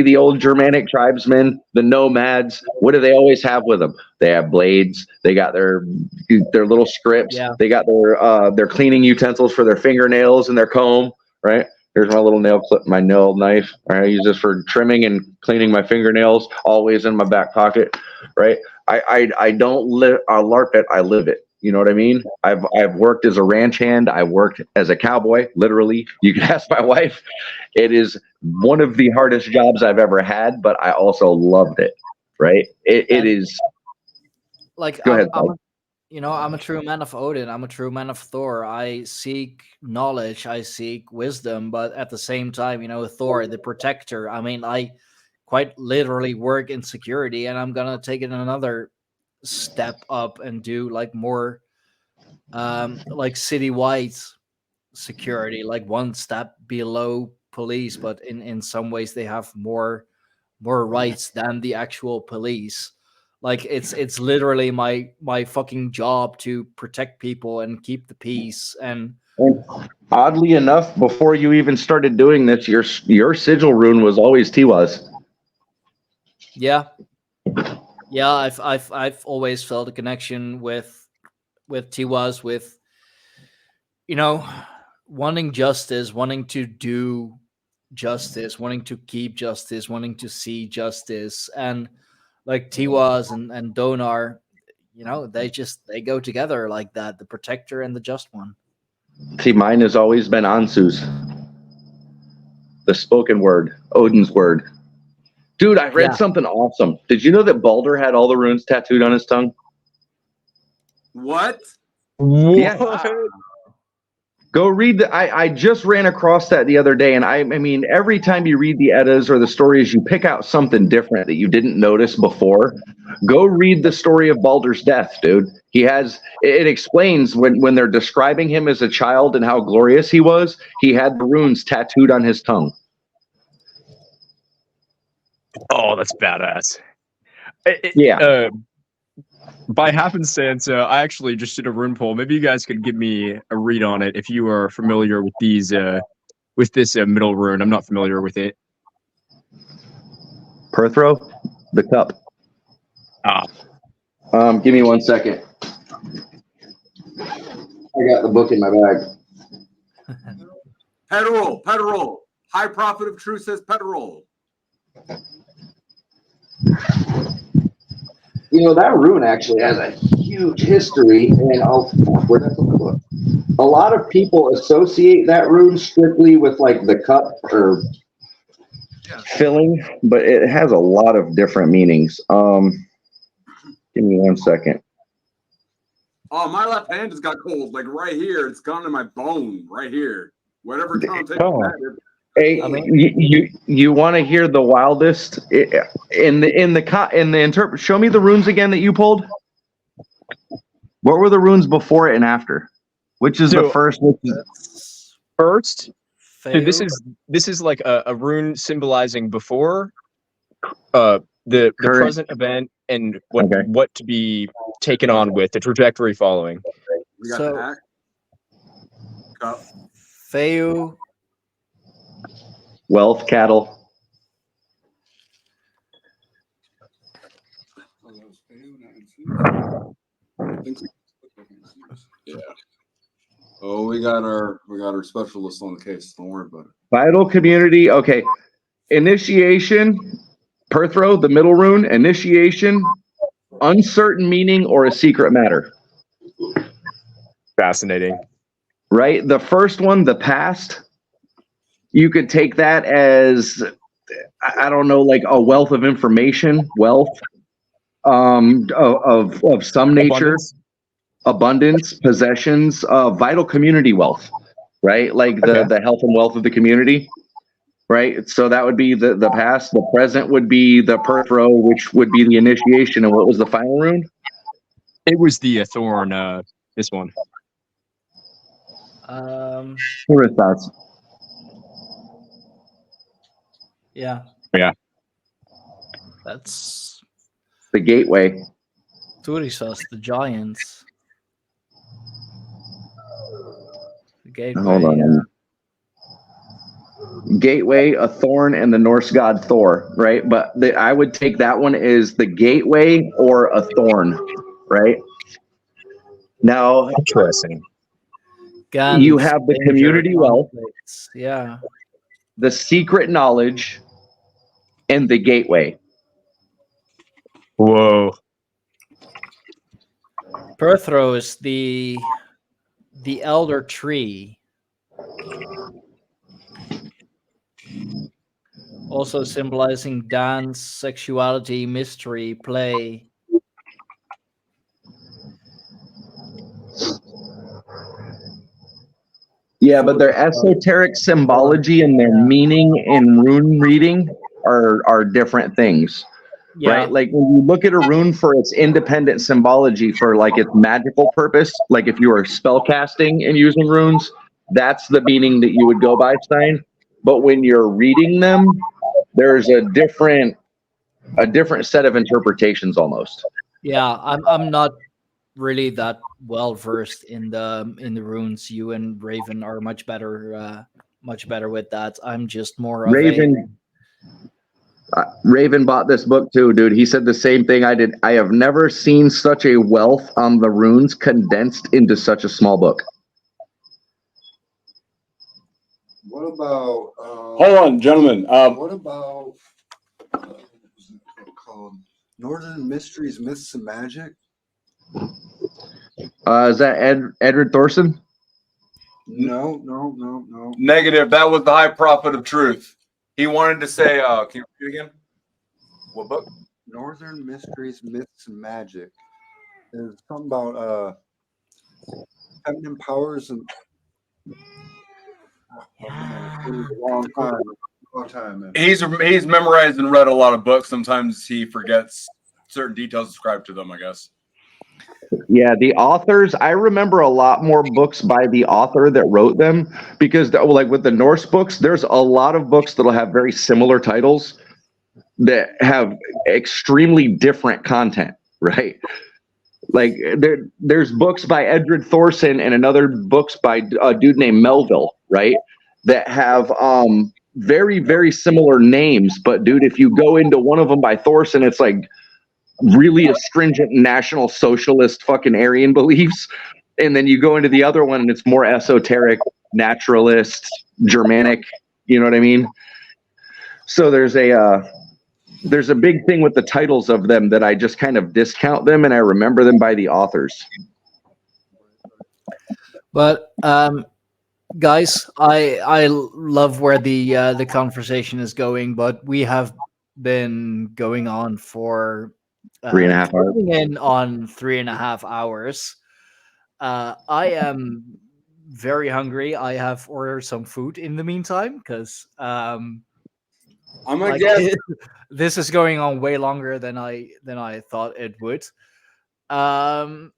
the old Germanic tribesmen, the nomads, what do they always have with them? They have blades. They got their little scripts. Yeah. They got their cleaning utensils for their fingernails and their comb, right? Here's my little nail clip, my nail knife. I use this for trimming and cleaning my fingernails, always in my back pocket, right? I don't LARP it, I live it. You know what I mean? I've worked as a ranch hand. I worked as a cowboy, literally. You can ask my wife. It is one of the hardest jobs I've ever had, but I also loved it. Right? It is. Like, Go ahead. I'm a true man of Odin. I'm a true man of Thor. I seek knowledge. I seek wisdom. But at the same time, Thor, the protector. I mean, I quite literally work in security, and I'm gonna take it another step up and do like more, like citywide security, like one step below police. But in some ways, they have more rights than the actual police. Like it's literally my fucking job to protect people and keep the peace. And oddly enough, before you even started doing this, your sigil rune was always Tiwa's. yeah, I've always felt a connection with Tiwa's, with wanting justice, wanting to do justice, wanting to keep justice, wanting to see justice. And like Tiwa's and Donar, they go together like that, the protector and the just one. See, mine has always been Ansu's. The spoken word, Odin's word. Dude, I read something awesome. Did you know that Baldur had all the runes tattooed on his tongue? What? Yeah. Go read I just ran across that the other day, and I mean, every time you read the Eddas or the stories, you pick out something different that you didn't notice before. Go read the story of Baldur's death, dude. It explains when they're describing him as a child and how glorious he was, he had the runes tattooed on his tongue. Oh, that's badass. Yeah. By happenstance, I actually just did a rune poll. Maybe you guys could give me a read on it if you are familiar with these, with this middle rune. I'm not familiar with it. Perthro, the cup. Give me 1 second. I got the book in my bag. Pedal. High prophet of truth says pedal. That rune actually has a huge history, and where'd I put the book? A lot of people associate that rune strictly with like the cup or filling, but it has a lot of different meanings. Give me 1 second. Oh, my left hand just got cold, like right here. It's gone to my bone, right here. Whatever context that is. Hey, you want to hear the wildest in the interpret? Show me the runes again that you pulled. What were the runes before it and after? Which is the first? First, so this is like a rune symbolizing before the present event and what to be taken on with, the trajectory following. We got the hack. Cup. Feu. Wealth, cattle. Yeah. Oh, we got our specialist on the case. Don't worry about it. Vital community. Okay. Initiation. Perthro, the middle rune. Initiation. Uncertain meaning or a secret matter. Fascinating. Right? The first one, the past. You could take that as, I don't know, like a wealth of information, wealth of some nature, abundance, possessions, vital community wealth, right? Like the health and wealth of the community, right? So that would be the past. The present would be the Perthro, which would be the initiation. And what was the final rune? It was the thorn. This one. What are your thoughts? Yeah. Yeah. That's the gateway. Turisas, the giants. The gateway. Hold on. Gateway, a thorn, and the Norse god Thor, right? But I would take that one as the gateway or a thorn, right? Now, interesting. Guns, you have the community wealth, yeah, the secret knowledge, and the gateway. Whoa. Perthros, the elder tree, also symbolizing dance, sexuality, mystery, play. Yeah, but their esoteric symbology and their meaning in rune reading are different things. Yeah. Right? Like when you look at a rune for its independent symbology for like its magical purpose, like if you were spell casting and using runes, that's the meaning that you would go by, Stein. But when you're reading them, there's a different set of interpretations almost. Yeah, I'm not really that well versed in the runes. You and Raven are much better with that. I'm just more of Raven bought this book too, dude. He said the same thing I did. I have never seen such a wealth on the runes condensed into such a small book. What about? Hold on, gentlemen. What about? What was it called? Northern Mysteries, Myths, and Magic. Is that Edward Thorson? No. Negative. That was the High Prophet of Truth. He wanted to say, can you repeat again? What book? Northern Mysteries, Myths, and Magic. There's something about feminine powers and. Oh, man, it was a long time, man. He's memorized and read a lot of books. Sometimes he forgets certain details ascribed to them, I guess. Yeah, the authors, I remember a lot more books by the author that wrote them because like with the Norse books, there's a lot of books that'll have very similar titles that have extremely different content, right? Like there's books by Edward Thorson and another books by a dude named Melville, right? That have very, very similar names. But dude, if you go into one of them by Thorson, it's like really astringent National Socialist fucking Aryan beliefs. And then you go into the other one and it's more esoteric, naturalist, Germanic, you know what I mean? So there's a big thing with the titles of them that I just kind of discount them and I remember them by the authors. But guys, I love where the conversation is going, but we have been going on for 3.5 hours. In on 3.5 hours. I am very hungry. I have ordered some food in the meantime because I'm gonna guess. This is going on way longer than I thought it would. I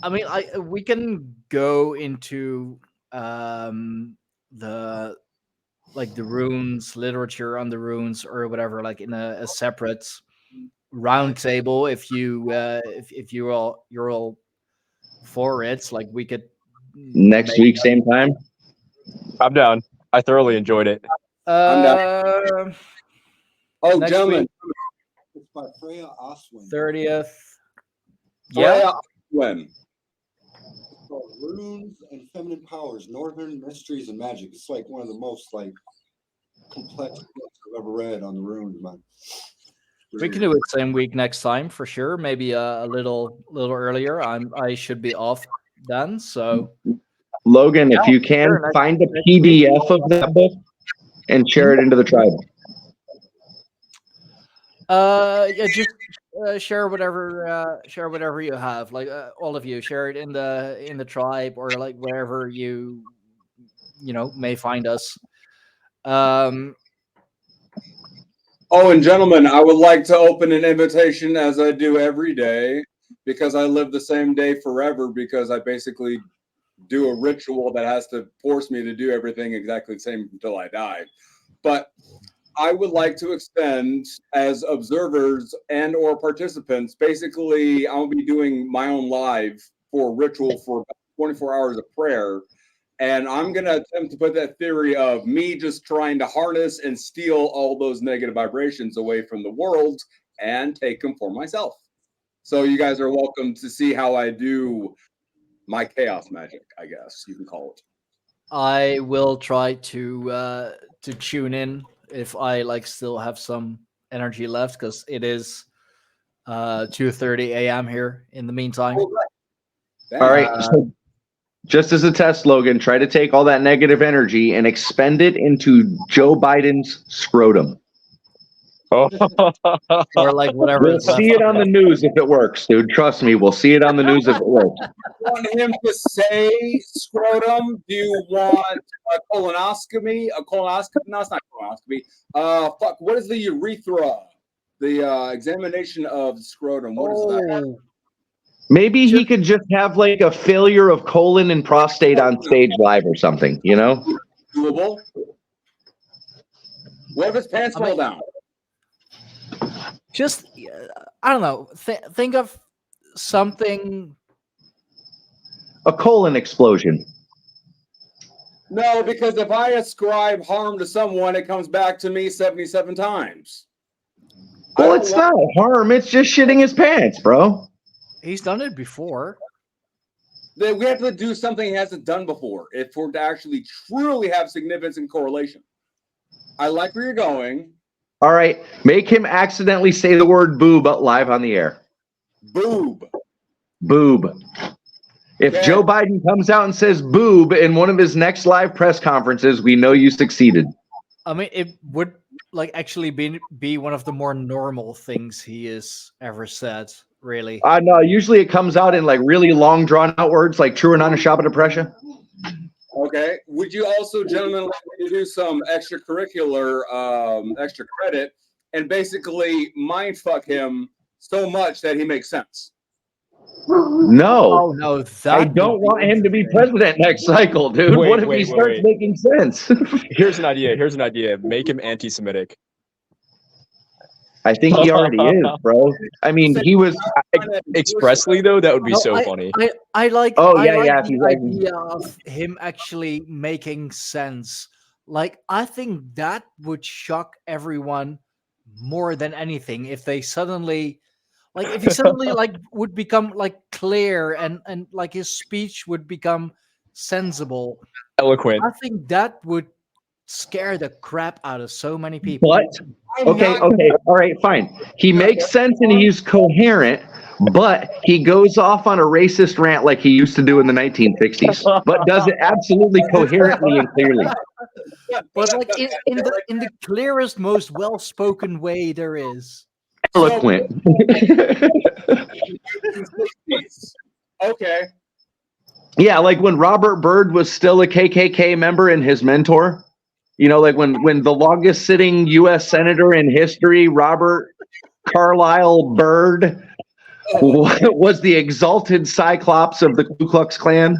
mean, we can go into the runes, literature on the runes or whatever, like in a separate round table. If you're all for it, like we could Next week, same time. I'm down. I thoroughly enjoyed it. I'm down. Oh, next gentlemen. week, It's by Freya Oswin. 30th. Yeah. When? It's called Runes and Feminine Powers, Northern Mysteries and Magic. It's like one of the most like complex books I've ever read on the runes, man. We can do it same week next time for sure. Maybe a little earlier. I should be off then. So Logan, if you can, sure, find a PDF of that book and share it into the tribe. Yeah, just share whatever you have. Like all of you, share it in the tribe or like wherever you may find us. Oh, and gentlemen, I would like to open an invitation as I do every day because I live the same day forever because I basically do a ritual that has to force me to do everything exactly the same until I die. But I would like to extend as observers and or participants, basically I'll be doing my own live for ritual for 24 hours of prayer. And I'm going to attempt to put that theory of me just trying to harness and steal all those negative vibrations away from the world and take them for myself. So you guys are welcome to see how I do my chaos magic, I guess you can call it. I will try to tune in if I still have some energy left because it is 2:30 a.m. here in the meantime. Damn. All right. So just as a test, Logan, try to take all that negative energy and expend it into Joe Biden's scrotum. Oh. Or like whatever We'll is left. see it on the news if it works, dude. Trust me, we'll see it on the news if it works. Want him to say scrotum? Do you want a colonoscopy? No, it's not colonoscopy. Fuck. What is the urethra? The examination of the scrotum. What is that? Maybe he could just have like a failure of colon and prostate on stage live or something, you know? Doable. What if his pants fall down? Just, I don't know. Think of something. A colon explosion. No, because if I ascribe harm to someone, it comes back to me 77 times. Well, it's not harm. It's just shitting his pants, bro. He's done it before. We have to do something he hasn't done before for it to actually truly have significance and correlation. I like where you're going. All right. Make him accidentally say the word boob live on the air. Boob. Boob. If Joe Biden comes out and says boob in one of his next live press conferences, we know you succeeded. I mean, it would like actually be one of the more normal things he has ever said, really. No, usually it comes out in like really long drawn out words like true or not a shop of depression. Okay. Would you also, gentlemen, like me to do some extracurricular extra credit and basically mind fuck him so much that he makes sense? No. Oh no, I don't want him to be president next cycle, dude. What if he starts making sense? Here's an idea. Make him anti-Semitic. I think he already is, bro. I mean, he was expressly though. That would be so funny. I like. Oh I yeah, like yeah. the idea of him actually making sense. Like, I think that would shock everyone more than anything if they suddenly, like, if he suddenly like would become like clear and like his speech would become sensible, eloquent. I think that would scare the crap out of so many people. But okay, all right, fine. He makes sense and he's coherent, but he goes off on a racist rant like he used to do in the 1960s, but does it absolutely coherently and clearly. But like in the clearest, most well-spoken way there is. Eloquent. Okay. Yeah, like when Robert Byrd was still a KKK member and his mentor. You know, like when the longest sitting U.S. senator in history, Robert Carlisle Byrd, was the exalted cyclops of the Ku Klux Klan.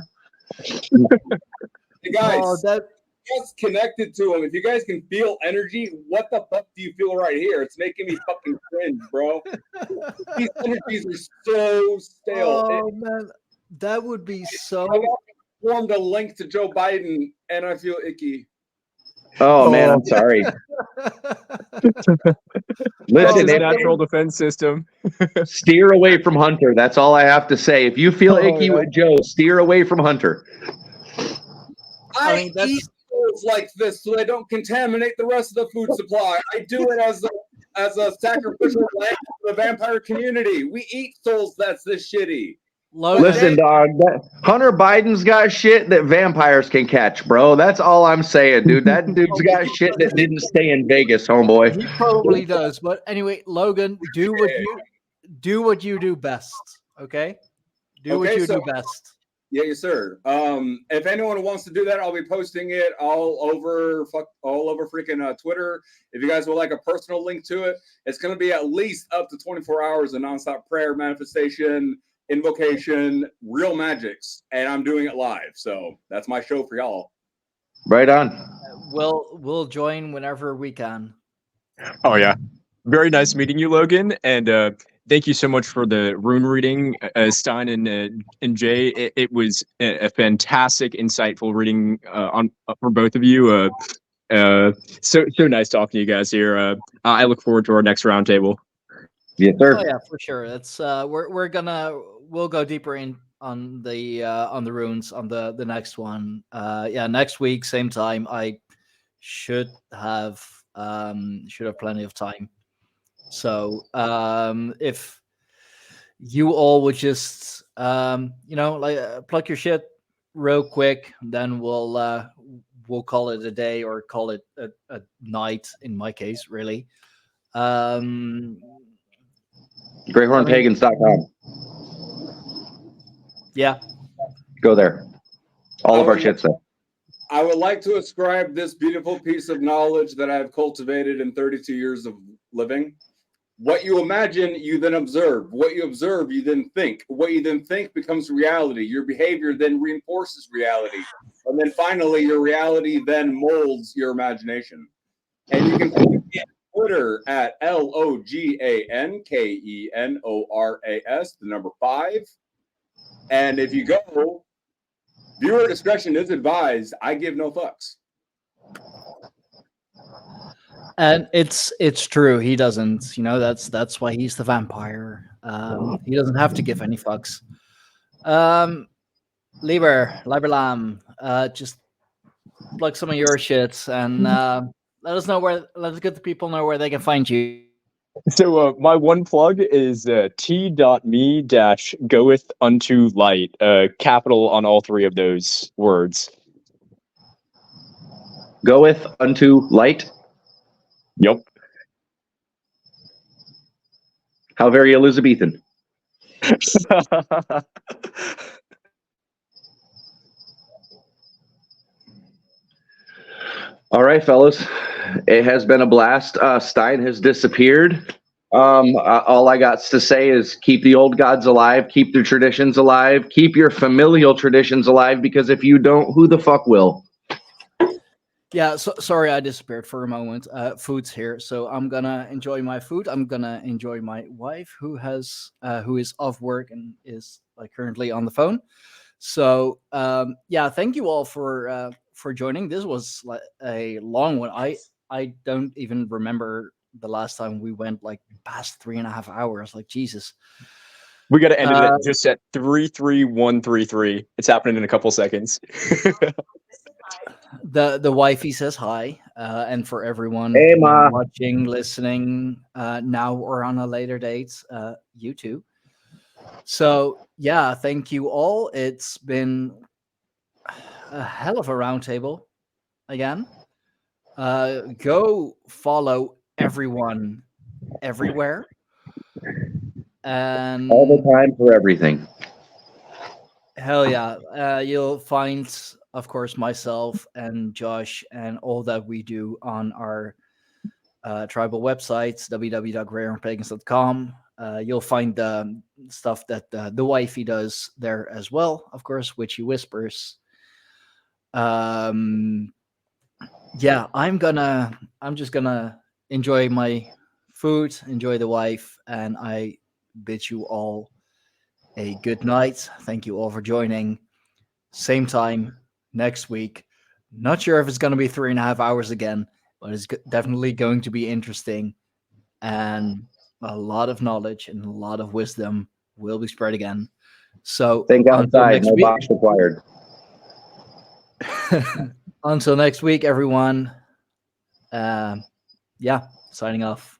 Hey guys, that's connected to him. If you guys can feel energy, what the fuck do you feel right here? It's making me fucking cringe, bro. These energies are so stale. Oh man, that would be so. I formed a link to Joe Biden, and I feel icky. Oh man, I'm sorry. Listen, natural defense system. Steer away from Hunter. That's all I have to say. If you feel icky with Joe, steer away from Hunter. I eat foods like this so they don't contaminate the rest of the food supply. I do it as a sacrificial lamb for the vampire community. We eat souls that's this shitty. Listen, dog. Hunter Biden's got shit that vampires can catch, bro. That's all I'm saying, dude. That dude's got shit that didn't stay in Vegas, homeboy. He probably does. But anyway, Logan, do what you do best. Okay, do what you do best. Yeah, yes, sir. If anyone wants to do that, I'll be posting it all over freaking Twitter. If you guys would like a personal link to it, it's going to be at least up to 24 hours of nonstop prayer, manifestation, invocation, real magics, and I'm doing it live. So that's my show for y'all. Right on. We'll join whenever we can. Oh yeah, very nice meeting you, Logan, and thank you so much for the rune reading, Stein and Jay. It was a fantastic, insightful reading for both of you. So nice talking to you guys here. I look forward to our next roundtable. Yes, sir. Oh yeah, for sure. That's we'll go deeper in on the runes on the next one. Next week, same time. I should have plenty of time. So if you all would just plug your shit real quick, then we'll call it a day, or call it a night in my case, really. GreyhornPagans.com. Yeah. Go there. All of our shit's there. I would like to ascribe this beautiful piece of knowledge that I've cultivated in 32 years of living. What you imagine, you then observe. What you observe, you then think. What you then think becomes reality. Your behavior then reinforces reality. And then finally, your reality then molds your imagination. And you can find me on Twitter at LOGANKENORAS, the number 5. And if you go, viewer discretion is advised. I give no fucks. And it's true. He doesn't. That's why he's the vampire. He doesn't have to give any fucks. Lieberlam, just plug some of your shits and let us get the people know where they can find you. So my one plug is t.me-goeth unto light, capital on all 3 of those words. Goeth unto light. Yep. How very Elizabethan. All right, fellas. It has been a blast. Stein has disappeared. All I got to say is keep the old gods alive, keep the traditions alive, keep your familial traditions alive, because if you don't, who the fuck will? Yeah, sorry I disappeared for a moment. Food's here, so I'm gonna enjoy my food. I'm gonna enjoy my wife, who is off work and is currently on the phone. So thank you all for joining. This was a long one. I don't even remember the last time we went past 3.5 hours. Jesus. We got to end it just at 33133. It's happening in a couple seconds. The wifey says hi, and for everyone Hey, Ma. watching, listening, now or on a later date, you too. So yeah, thank you all. It's been a hell of a roundtable again. Go follow everyone everywhere, and All the time for everything. hell yeah. You'll find, of course, myself and Josh and all that we do on our tribal websites, www.greyhornpagans.com. You'll find the stuff that the wifey does there as well, of course, Witchy Whispers. I'm just gonna enjoy my food, enjoy the wife, and I bid you all a good night. Thank you all for joining. Same time next week. Not sure if it's going to be 3.5 hours again, but it's definitely going to be interesting, and a lot of knowledge and a lot of wisdom will be spread again. So Think outside, no box required. Until next week, everyone. Signing off.